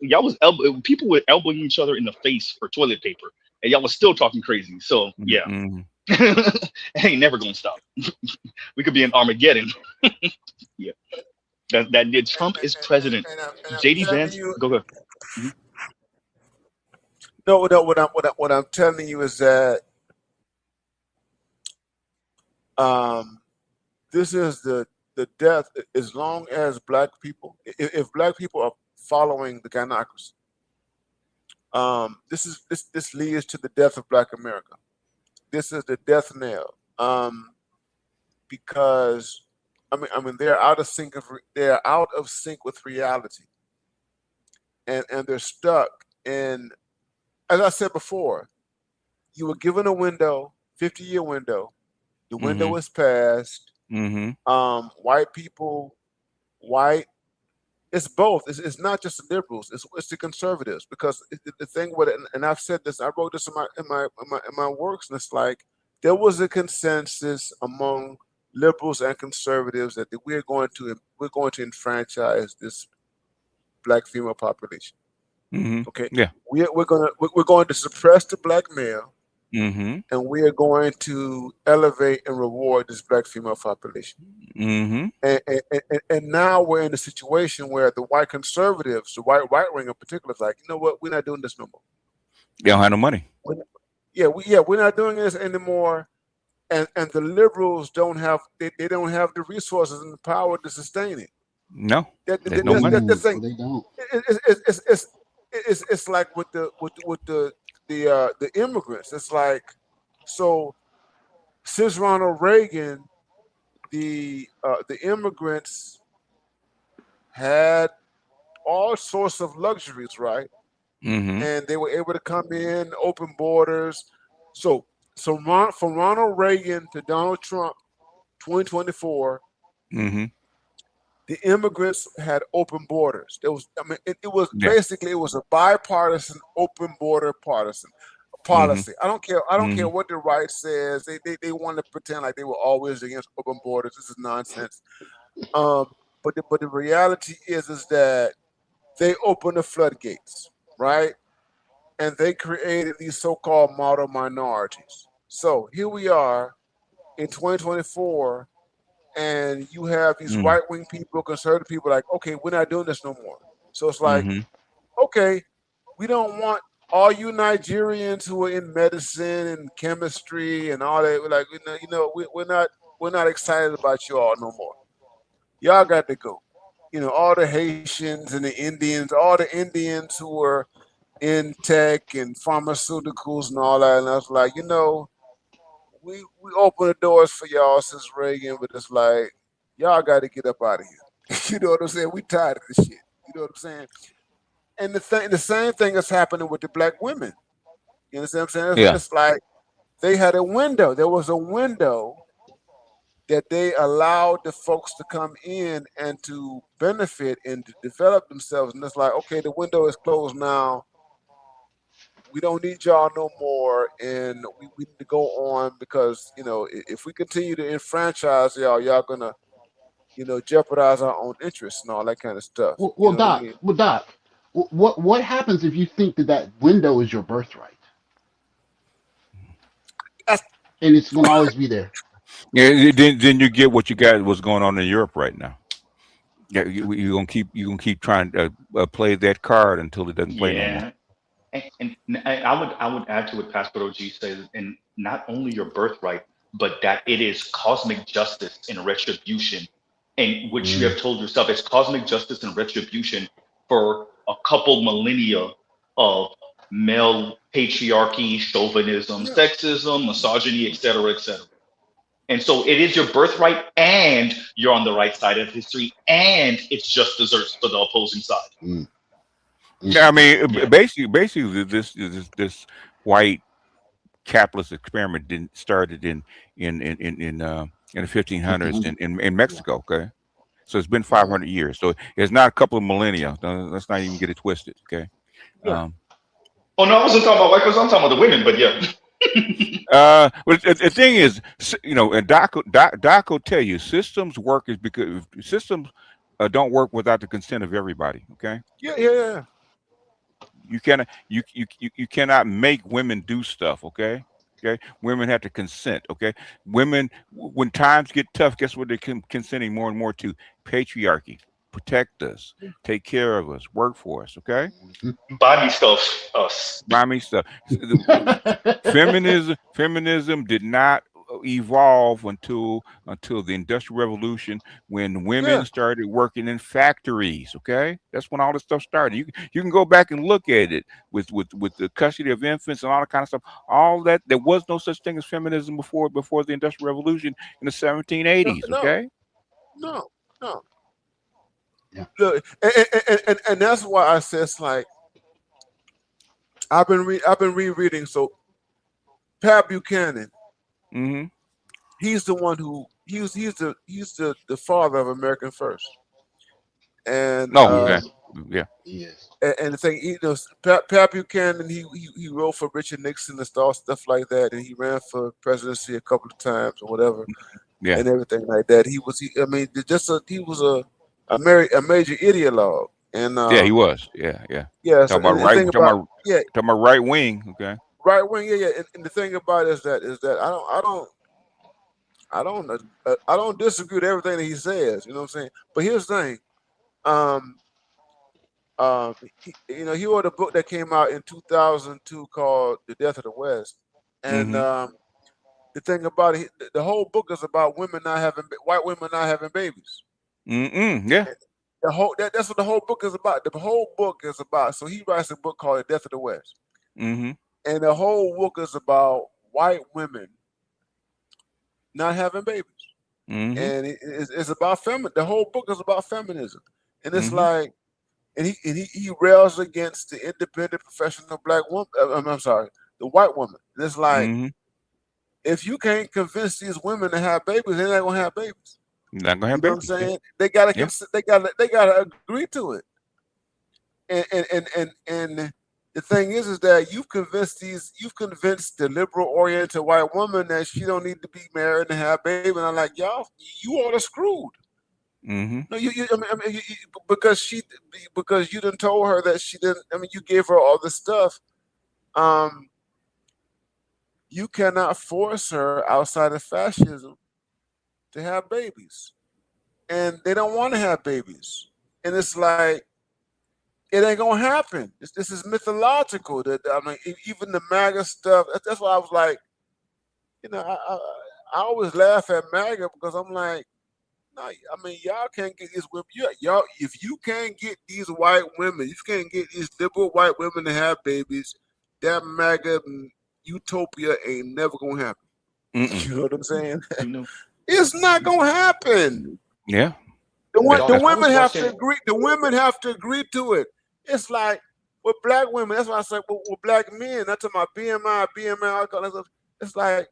Y'all was people were elbowing each other in the face for toilet paper, and y'all was still talking crazy. So yeah, Mm-hmm. it ain't never gonna stop. We could be in Armageddon. Yeah, that Trump is president. and I'm JD telling Vance, you, go ahead. Mhm. no, what I'm telling you is that um, this is the death. As long as black people, if black people are following the Gynocracy, this leads to the death of Black America. This is the death knell, because I mean they're out of sync with reality, and they're stuck in. As I said before, you were given a window, 50-year window. The Mm-hmm. window is passed. Mm-hmm. White people, white. It's both. It's not just the liberals. It's the conservatives, because the thing with it, and I've said this. I wrote this in my works, and it's like there was a consensus among liberals and conservatives that we're going to enfranchise this black female population. Mm-hmm. Okay, Yeah. we're going to suppress the black male, Mm-hmm. and we are going to elevate and reward this black female population. Mm-hmm. And now we're in a situation where the white conservatives, the right wing in particular, is like, you know what, we're not doing this no more. They don't have no money. We're not doing this anymore. And the liberals they don't have the resources and the power to sustain it. No. That, There's that, no that's, money. that's the Ooh, thing. they don't. It's like with the immigrants. It's like, so since Ronald Reagan, the immigrants had all sorts of luxuries, right? Mm-hmm. And they were able to come in, open borders. So, from Ronald Reagan to Donald Trump, 2024, Mm-hmm. the immigrants had open borders. It was Yeah. basically, it was a bipartisan, open border partisan Mm-hmm. policy. I don't care. I don't Mm-hmm. care what the right says. They want to pretend like they were always against open borders. This is nonsense. Um, but the reality is that they opened the floodgates, right? And they created these so-called model minorities. So here we are in 2024, and you have these Mm-hmm. right-wing people, conservative people, like, okay, we're not doing this no more. So it's like, Mm-hmm. okay, we don't want all you Nigerians who are in medicine and chemistry and all that. We're like, we're not excited about you all no more. Y'all got to go. All the Haitians and the Indians, all the Indians who were in tech and pharmaceuticals and all that. And I was like, we open the doors for y'all since Reagan, but it's like, y'all got to get up out of here. You know what I'm saying? We tired of this shit. You know what I'm saying? And the same thing is happening with the black women. You understand what I'm saying? Yeah. It's like they had a window. There was a window that they allowed the folks to come in and to benefit and to develop themselves. And it's like, okay, the window is closed now. We don't need y'all no more, and we need to go on, because if we continue to enfranchise y'all gonna jeopardize our own interests and all that kind of stuff. Well, You well, know what I Doc. mean? Well, Doc. What happens if you think that window is your birthright? and it's going to always be there. Yeah, then you get what you got. What's going on in Europe right now? Yeah, you're gonna keep trying to play that card until it doesn't play no more. Yeah. And I would add to what Pastor OG says, and not only your birthright, but that it is cosmic justice and retribution, and which you have told yourself it's cosmic justice and retribution for a couple millennia of male patriarchy, chauvinism, sexism, misogyny, etc., etc. And so it is your birthright, and you're on the right side of history, and it's just desserts for the opposing side. Yeah, I mean, Yeah. basically, this white capitalist experiment didn't started in the 1500s in Mexico. Okay, so it's been 500 years. So it's not a couple of millennia. Let's not even get it twisted. Okay. Yeah. Oh no, I wasn't talking about white because I'm talking about the women, but yeah. But the thing is, and Doc will tell you, systems work is because systems don't work without the consent of everybody. Okay. Yeah. You cannot make women do stuff. Okay. Women have to consent. Okay. Women, when times get tough, guess what they're consenting more and more to? Patriarchy. Protect us, take care of us, work for us. Okay. Buy me stuff. Us. Buy me stuff. Feminism did not evolve until the Industrial Revolution, when women started working in factories. Okay, that's when all this stuff started. You can go back and look at it with the custody of infants and all that kind of stuff. All that, there was no such thing as feminism before the Industrial Revolution in the 1780s. Okay. No. Yeah. Look, and that's why I say it's like I've been rereading. So Pat Buchanan, he's the one who he's the father of American First. And yeah. Yes. And the thing, Pat Buchanan, he wrote for Richard Nixon and stuff like that, and he ran for presidency a couple of times or whatever, and everything like that. He was a major ideologue, and he was. Yeah. Yeah. Talking about right wing. Okay. Right wing. Yeah. And the thing about it is that I don't disagree with everything that he says. You know what I'm saying? But here's the thing. He wrote a book that came out in 2002 called "The Death of the West," and the thing about it, the whole book is about white women not having babies. Yeah. That's what the whole book is about. The whole book is about. So he writes a book called "The Death of the West," and the whole book is about white women not having babies, and it's about the whole book is about feminism, and it's like, and he rails against the independent professional black woman. I'm sorry, the white woman. And it's like, if you can't convince these women to have babies, they're not gonna have babies. Not gonna have babies. You know what I'm saying? They gotta they gotta agree to it. And the thing is that you've convinced the liberal oriented white woman that she don't need to be married and have babies. And I'm like, y'all, you all are screwed. No, because you done told her that she didn't. I mean, you gave her all this stuff. You cannot force her outside of fascism to have babies, and they don't want to have babies, and it's like, it ain't gonna happen. This is mythological. Even the MAGA stuff. That's why I was like, I always laugh at MAGA because I'm like, no, y'all can't get these women. Y'all, if you can't get these white women, you can't get these liberal white women to have babies, that MAGA utopia ain't never gonna happen. You know what I'm saying? It's not gonna happen. Yeah. The women have to agree. The women have to agree to it. It's like with black women. That's why I say with black men. That's my BMI. It's like,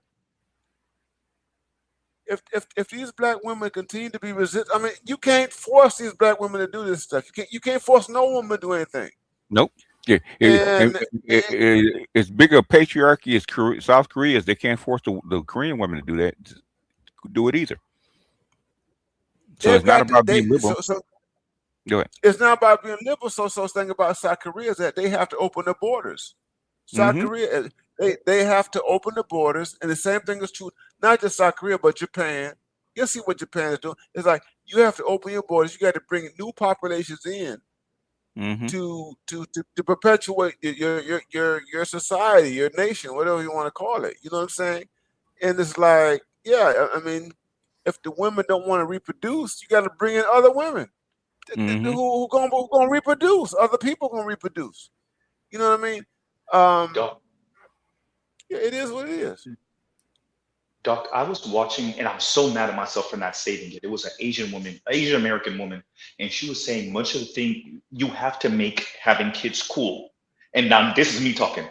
if these black women continue to be resistant, you can't force these black women to do this stuff. You can't force no woman to do anything. Nope. Yeah, it's bigger patriarchy as South Korea. They can't force the Korean women to do it either. So it's not about being liberal. Go ahead. It's not about being liberal. So thing about South Korea is that they have to open the borders. South Korea, They have to open the borders, and the same thing is true not just South Korea but Japan. You'll see what Japan is doing. It's like you have to open your borders. You got to bring new populations in to perpetuate your society, your nation, whatever you want to call it. You know what I'm saying? And it's like, yeah, I mean, if the women don't want to reproduce, you got to bring in other women who gonna reproduce. Other people gonna reproduce. You know what I mean? Doc, Yeah, it is what it is. Doc, I was watching, and I'm so mad at myself for not saving it. It was an Asian woman, Asian American woman, and she was saying much of the thing you have to make having kids cool. And now this is me talking.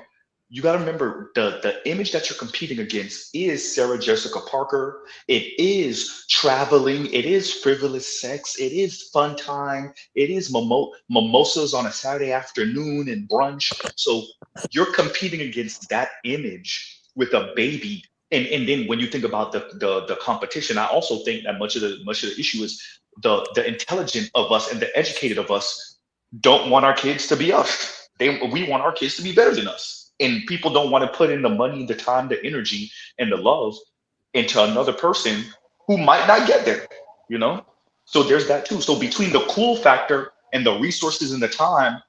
You got to remember the image that you're competing against is Sarah Jessica Parker. It is traveling. It is frivolous sex. It is fun time. It is mimosas on a Saturday afternoon and brunch. So you're competing against that image with a baby. And then when you think about the competition, I also think that much of the issue is the intelligent of us and the educated of us don't want our kids to be us. We want our kids to be better than us. And people don't want to put in the money, the time, the energy, and the love into another person who might not get there, you know? So there's that too. So between the cool factor and the resources and the time,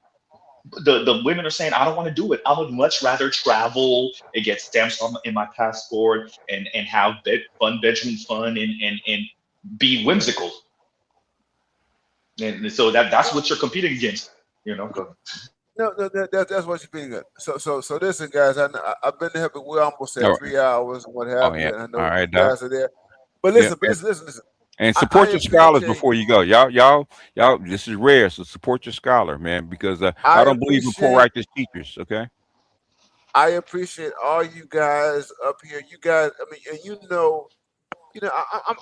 the women are saying, I don't want to do it. I would much rather travel and get stamps in my passport and have fun bedroom fun and be whimsical. And so that's what you're competing against, you know? No, that's what you're being good. So listen, guys. I've been there, but we almost at 3 hours and what have you. yeah. And I know All right, you guys Doc. are there. But listen, Yeah, listen. and support your scholars appreciate- before you go. Y'all. This is rare, so support your scholar, man, because I don't believe in poor righteous teachers. Okay. I appreciate all you guys up here. You guys, I mean,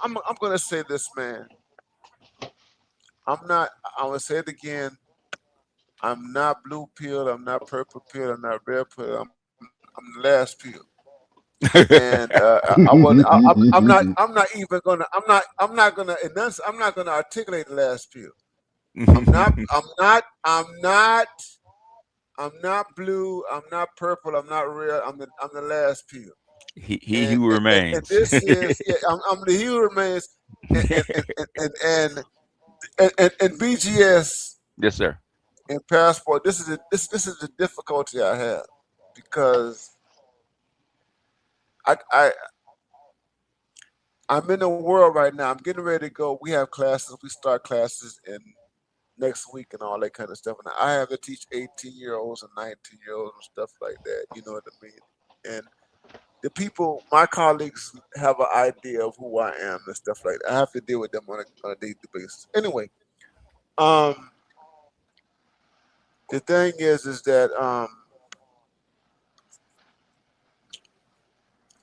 and I'm gonna say this, man. I'm gonna say it again. I'm not blue pill. I'm not purple pill. I'm not red pill. I'm the last pill. And I'm not even gonna. I'm not gonna enunciate. I'm not gonna articulate the last pill. I'm not blue. I'm not purple. I'm not red. I'm the last pill. He who remains. And this is I'm the he who remains. And BGS. Yes, sir. And passport. This is the difficulty I have because I'm in a world right now. I'm getting ready to go. We have classes. We start classes in next week and all that kind of stuff. And I have to teach 18-year-olds and 19-year-olds and stuff like that. You know what I mean? And the people, my colleagues, have an idea of who I am and stuff like that. I have to deal with them on a daily basis. Anyway, the thing is that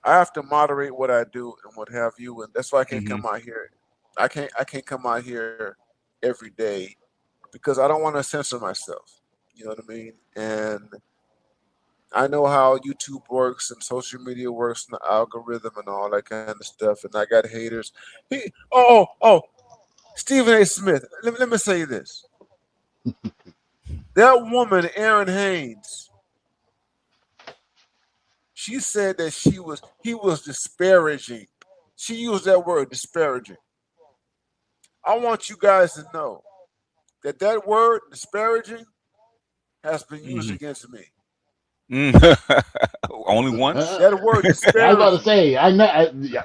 I have to moderate what I do and what have you, and that's why I can't come out here. I can't come out here every day because I don't want to censor myself. You know what I mean? And I know how YouTube works and social media works and the algorithm and all that kind of stuff. And I got haters. Stephen A. Smith. Let me say this. That woman, Erin Haynes, she said that he was disparaging. She used that word, disparaging. I want you guys to know that word, disparaging, has been used against me. Only once? That word disparaging. I was about to say,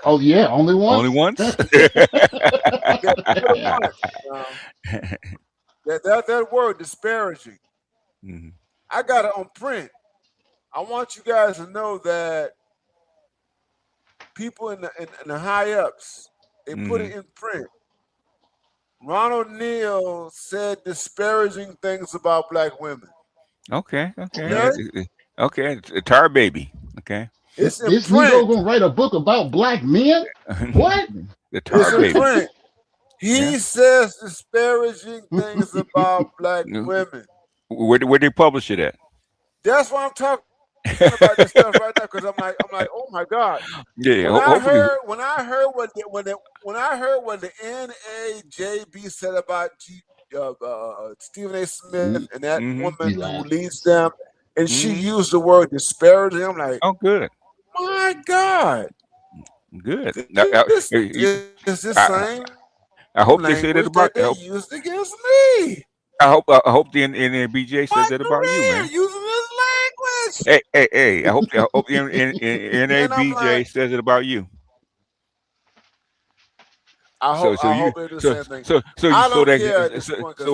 only once. Only once? That word disparaging. I got it on print. I want you guys to know that people in the high ups, they put it in print. Ronald Neal said disparaging things about black women. Okay. A tar baby. Okay. This Negro gonna write a book about black men? What? The tar baby. Print. He says disparaging things about black women. Where they publish it at? That's why I'm talking about this stuff right now because I'm like, oh my God. Yeah. When I heard what the NAJB said about Stephen A. Smith and that woman who leads them, and she used the word disparity. I'm like, Oh, good, my God, good. this is the I, same I hope they say that language about. that they used against me. I hope the NBJ says My that about you, career man. using this language, Hey! I hope the and I'm NABJ like, says it about you. So I you hope they do the same thing. I so don't they care at this point because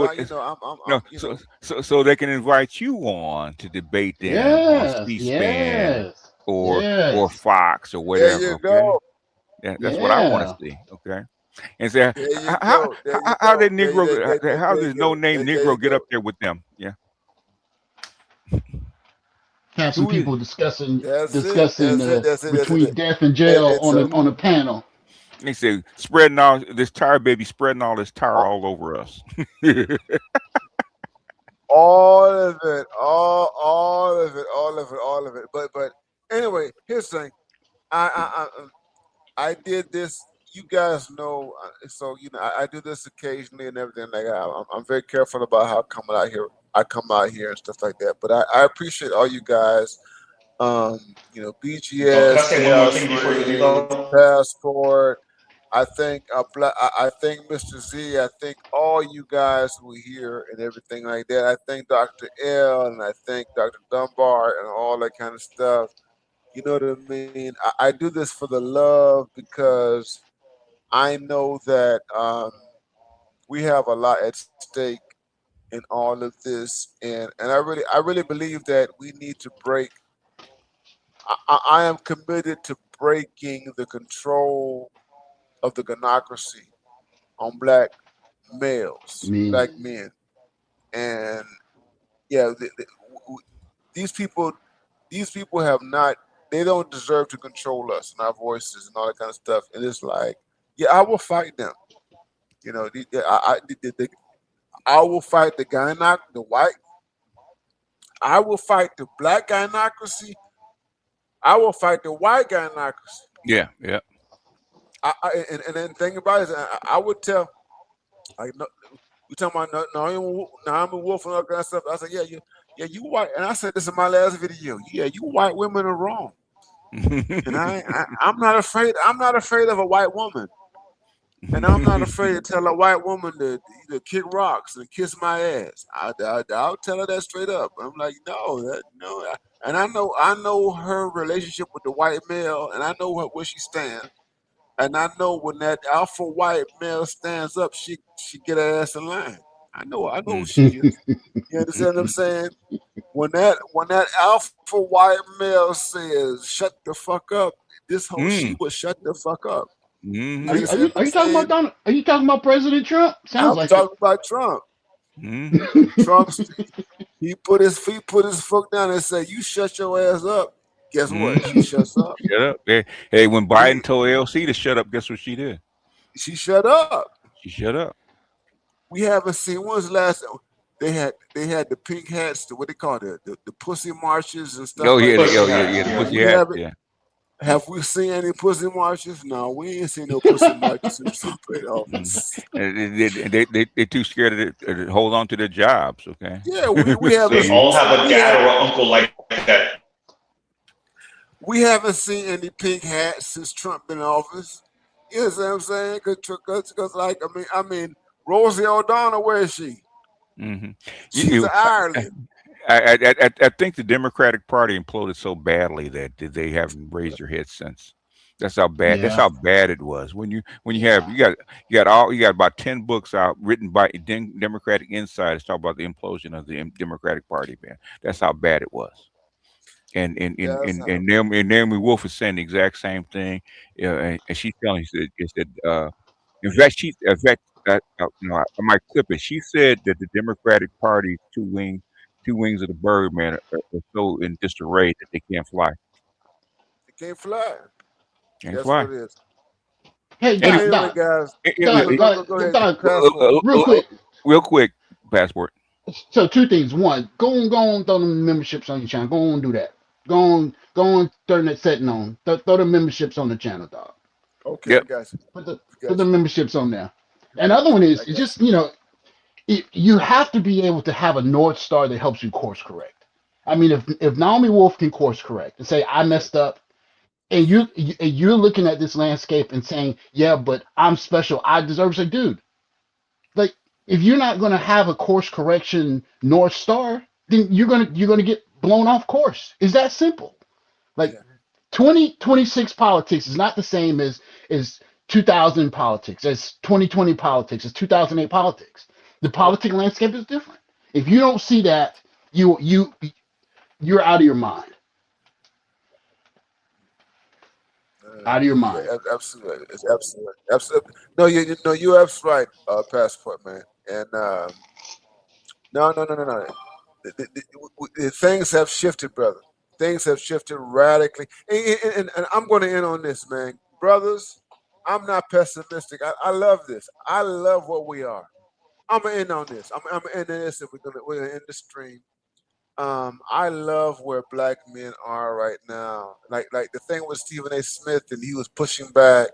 no you know, so they can invite you on to debate them on Yes, C-SPAN yes, or yes, Fox or there whatever. you Okay, go, that's what I want to yeah. see. Okay, and say there you go, there you how go, did Negro how does no name there you Negro get go. up there with them? Yeah, Have some who is? people discussing That's it. That's it. That's it. That's it. between death and jail It's a on a panel. They say spreading all this tar baby spreading all this tar all over us. all of it, all of it, all of it. But anyway, here's the thing. I did this. You guys know, so you know I do this occasionally and everything. Like I'm very careful about how I come out here and stuff like that. But I appreciate all you guys. You know, Oh, can I BGS, say one more Chaos thing before you leave Rage, out? Passport. I think I think Mr. Z. I think all you guys who are here and everything like that. I think Dr. L and I think Dr. Dunbar and all that kind of stuff. You know what I mean? I do this for the love because I know that we have a lot at stake in all of this, and I really believe that we need to break. I am committed to breaking the control of the Gynocracy on black males, Me. black men, and yeah, these people, these people have not. They don't deserve to control us and our voices and all that kind of stuff. And it's like, yeah, I will fight them. You know, I will fight the the white. I will fight the black gynocracy. I will fight the white gynocracy. Yeah. And then the thing about it is, I would tell, like, no, we talking about I'm a wolf and all that kind of stuff. I said, yeah, you white. And I said this in my last video. Yeah, you white women are wrong. And I'm not afraid. I'm not afraid of a white woman. And I'm not afraid to tell a white woman to kick rocks and kiss my ass. I'll tell her that straight up. I'm like, no. And I know her relationship with the white male, and I know where she stands. And I know when that alpha white male stands up, she get her ass in line. I know who she is. You understand what I'm saying? When that alpha white male says, "Shut the fuck up," this whole she will shut the fuck up. You Are you are understand you what are I'm you talking about saying? Donald? Are you talking about President Trump? Sounds I'm like it. talking about Trump. Mm-hmm. Trump, he put his foot down and said, "You shut your ass up." Guess what? She shuts up. Shut up. Hey, when Biden We told LC to shut up, guess what she did? she shut up. She shut up. We haven't seen when's the last they had the pink hats, what they call the pussy marches and stuff Oh like yeah, that. the pussy We hat. haven't. Yeah. Have we seen any pussy marches? No, we ain't seen no pussy marches since Trump played Mhm. office. And they too scared to hold on to their jobs. Okay. Yeah, we haven't We all have a we dad or haven't an uncle like that. we haven't seen any pink hats since Trump been in office. You know what I'm saying? Because like I mean Rosie O'Donnell, where is she? Mm-hmm. She's in Ireland. I think the Democratic Party imploded so badly that they haven't raised their heads since. That's Yeah, how bad it was. When you have yeah. you got about 10 books out written by Democratic insiders talk about the implosion of the Democratic Party, man. That's how bad it was. That's how. And Naomi Wolf is saying the exact same thing. And she's telling is that in fact, I might clip it. She said that the Democratic Party's two wings of the bird, man, are so in disarray that they can't fly. They can't fly. Can't That's fly. what it is. Hey, But Any, Doc, anyway, Doc, guys, Doc, go ahead. Doc, Passport. real quick. real quick, passport. So two things. One, go on, throw the memberships on your channel. Go on, do that. Go on, turn that setting on. Throw the memberships on the channel, dog. Okay, I Yep. got you. Put the memberships on there. And the other one is I it's got just you have to be able to have a north star that helps you course correct. I mean, if Naomi Wolf can course correct and say I messed up, and you're looking at this landscape and saying, yeah, but I'm special, I deserve to say, dude, like if you're not gonna have a course correction North Star, then you're gonna get blown off course. It's that simple. Like Yeah. 2026 politics is not the same as 2000 politics, as 2020 politics, as 2008 politics. The politic landscape is different. If you don't see that, you're out of your mind. Out of your Yeah, mind. absolutely. It's absolutely. No, you're absolutely right, Passport, man. And no. Things have shifted, brother. Things have shifted radically. And I'm going to end on this, man. Brothers, I'm not pessimistic. I love this. I love what we are. I'm going to end on this. I'm going to end this if we're gonna end the stream. I love where black men are right now. Like the thing with Stephen A. Smith, and he was pushing back.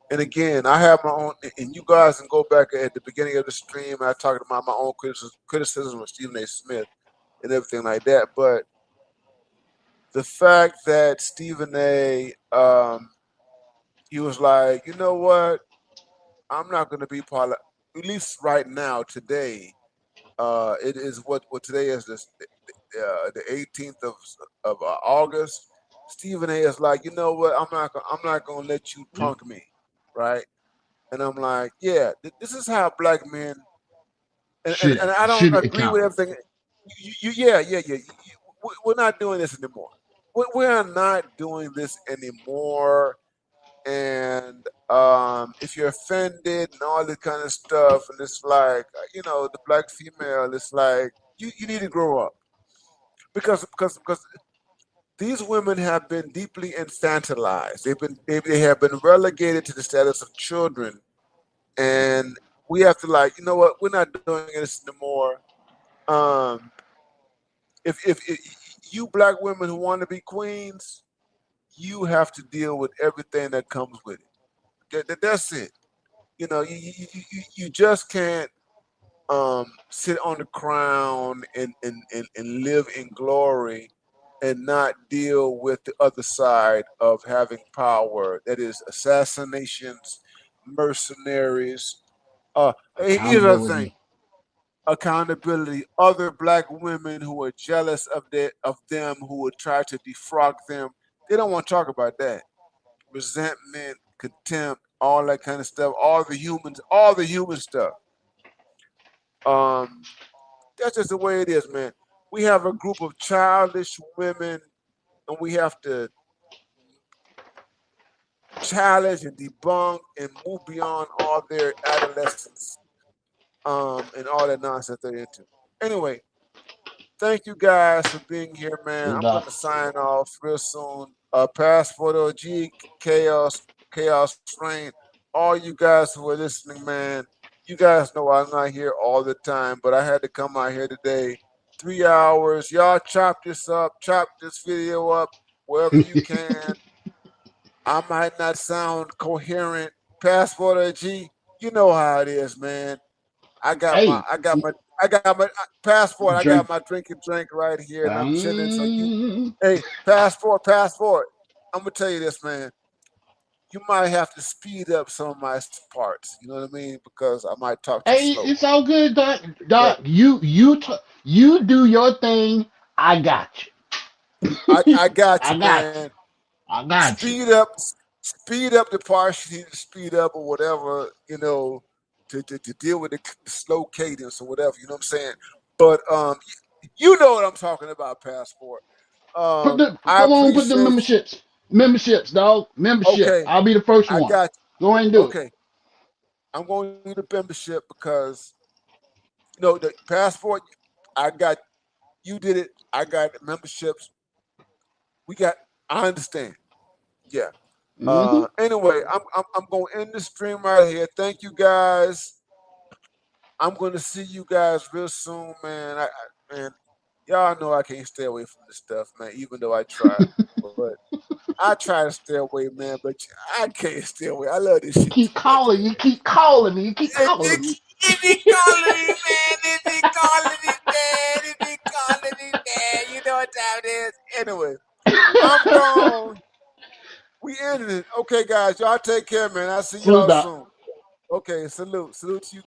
And again, I have my own, and you guys can go back at the beginning of the stream. I talked about my own criticism of Stephen A. Smith and everything like that. But the fact that Stephen A. He was like, you know what? I'm not going to be part of, at least right now, today. It is what today is the 18th of August. Stephen A. is like, you know what? I'm not gonna let you punk me, right? And I'm like, yeah, this is how black men. And I don't Should agree with account. everything. Yeah. We're not doing this anymore. We are not doing this anymore. And if you're offended and all this kind of stuff, and it's like, the black female, it's like you need to grow up because these women have been deeply infantilized. They have been relegated to the status of children, and we have to, like, you know what? We're not doing this anymore. Um, if you black women who want to be queens, you have to deal with everything that comes with it. That's it. You just can't sit on the crown and live in glory and not deal with the other side of having power. That is assassinations, mercenaries. Here's the thing: Accountability. accountability. Other black women who are jealous of them, who would try to defrock them. They don't want to talk about that. Resentment, contempt, all that kind of stuff. All the human stuff. Um, that's just the way it is, man. We have a group of childish women, and we have to challenge and debunk and move beyond all their adolescence, and all that nonsense they're into. Anyway, thank you guys for being here, man. Good I'm doc. gonna sign off real soon. Passport OG, Chaos Rain, all you guys who are listening, man. You guys know I'm not here all the time, but I had to come out here today. 3 hours. Y'all chop this up, chop this video up wherever you can. I might not sound coherent. Passport OG, you know how it is, man. I got my Hey, passport. I got drink. my drink right here, and I'm chilling. So hey, passport. I'm gonna tell you this, man. You might have to speed up some of my parts. You know what I mean? Because I might talk too Hey, slow. it's all good, Doc. But Doc, you do your thing. I got you. I got you, I got man. you. I got you. Speed up the parts you need to speed up or whatever. To deal with the slow cadence or whatever. You know what I'm saying? But you know what I'm talking about, passport. I Come on, put the appreciate you. memberships, dog. Membership. Okay, I'll be the first I one. got Go ahead and you. do it. Okay, I'm going to need a membership because the passport. I got you did it. I got memberships. I understand. Yeah. Mm-hmm. Anyway, I'm going to end the stream right here. Thank you guys. I'm going to see you guys real soon, man. Man, y'all know I can't stay away from this stuff, man. Even though I try, but I try to stay away, man. But I can't stay away. I love this You shit too keep much, calling. man. You keep calling me. You keep calling me. It be calling me, man. It be calling me, man. It be calling me, man. You know what Okay, guys, y'all take care, man. I'll see Salute, y'all Doc. soon. Okay, salute to you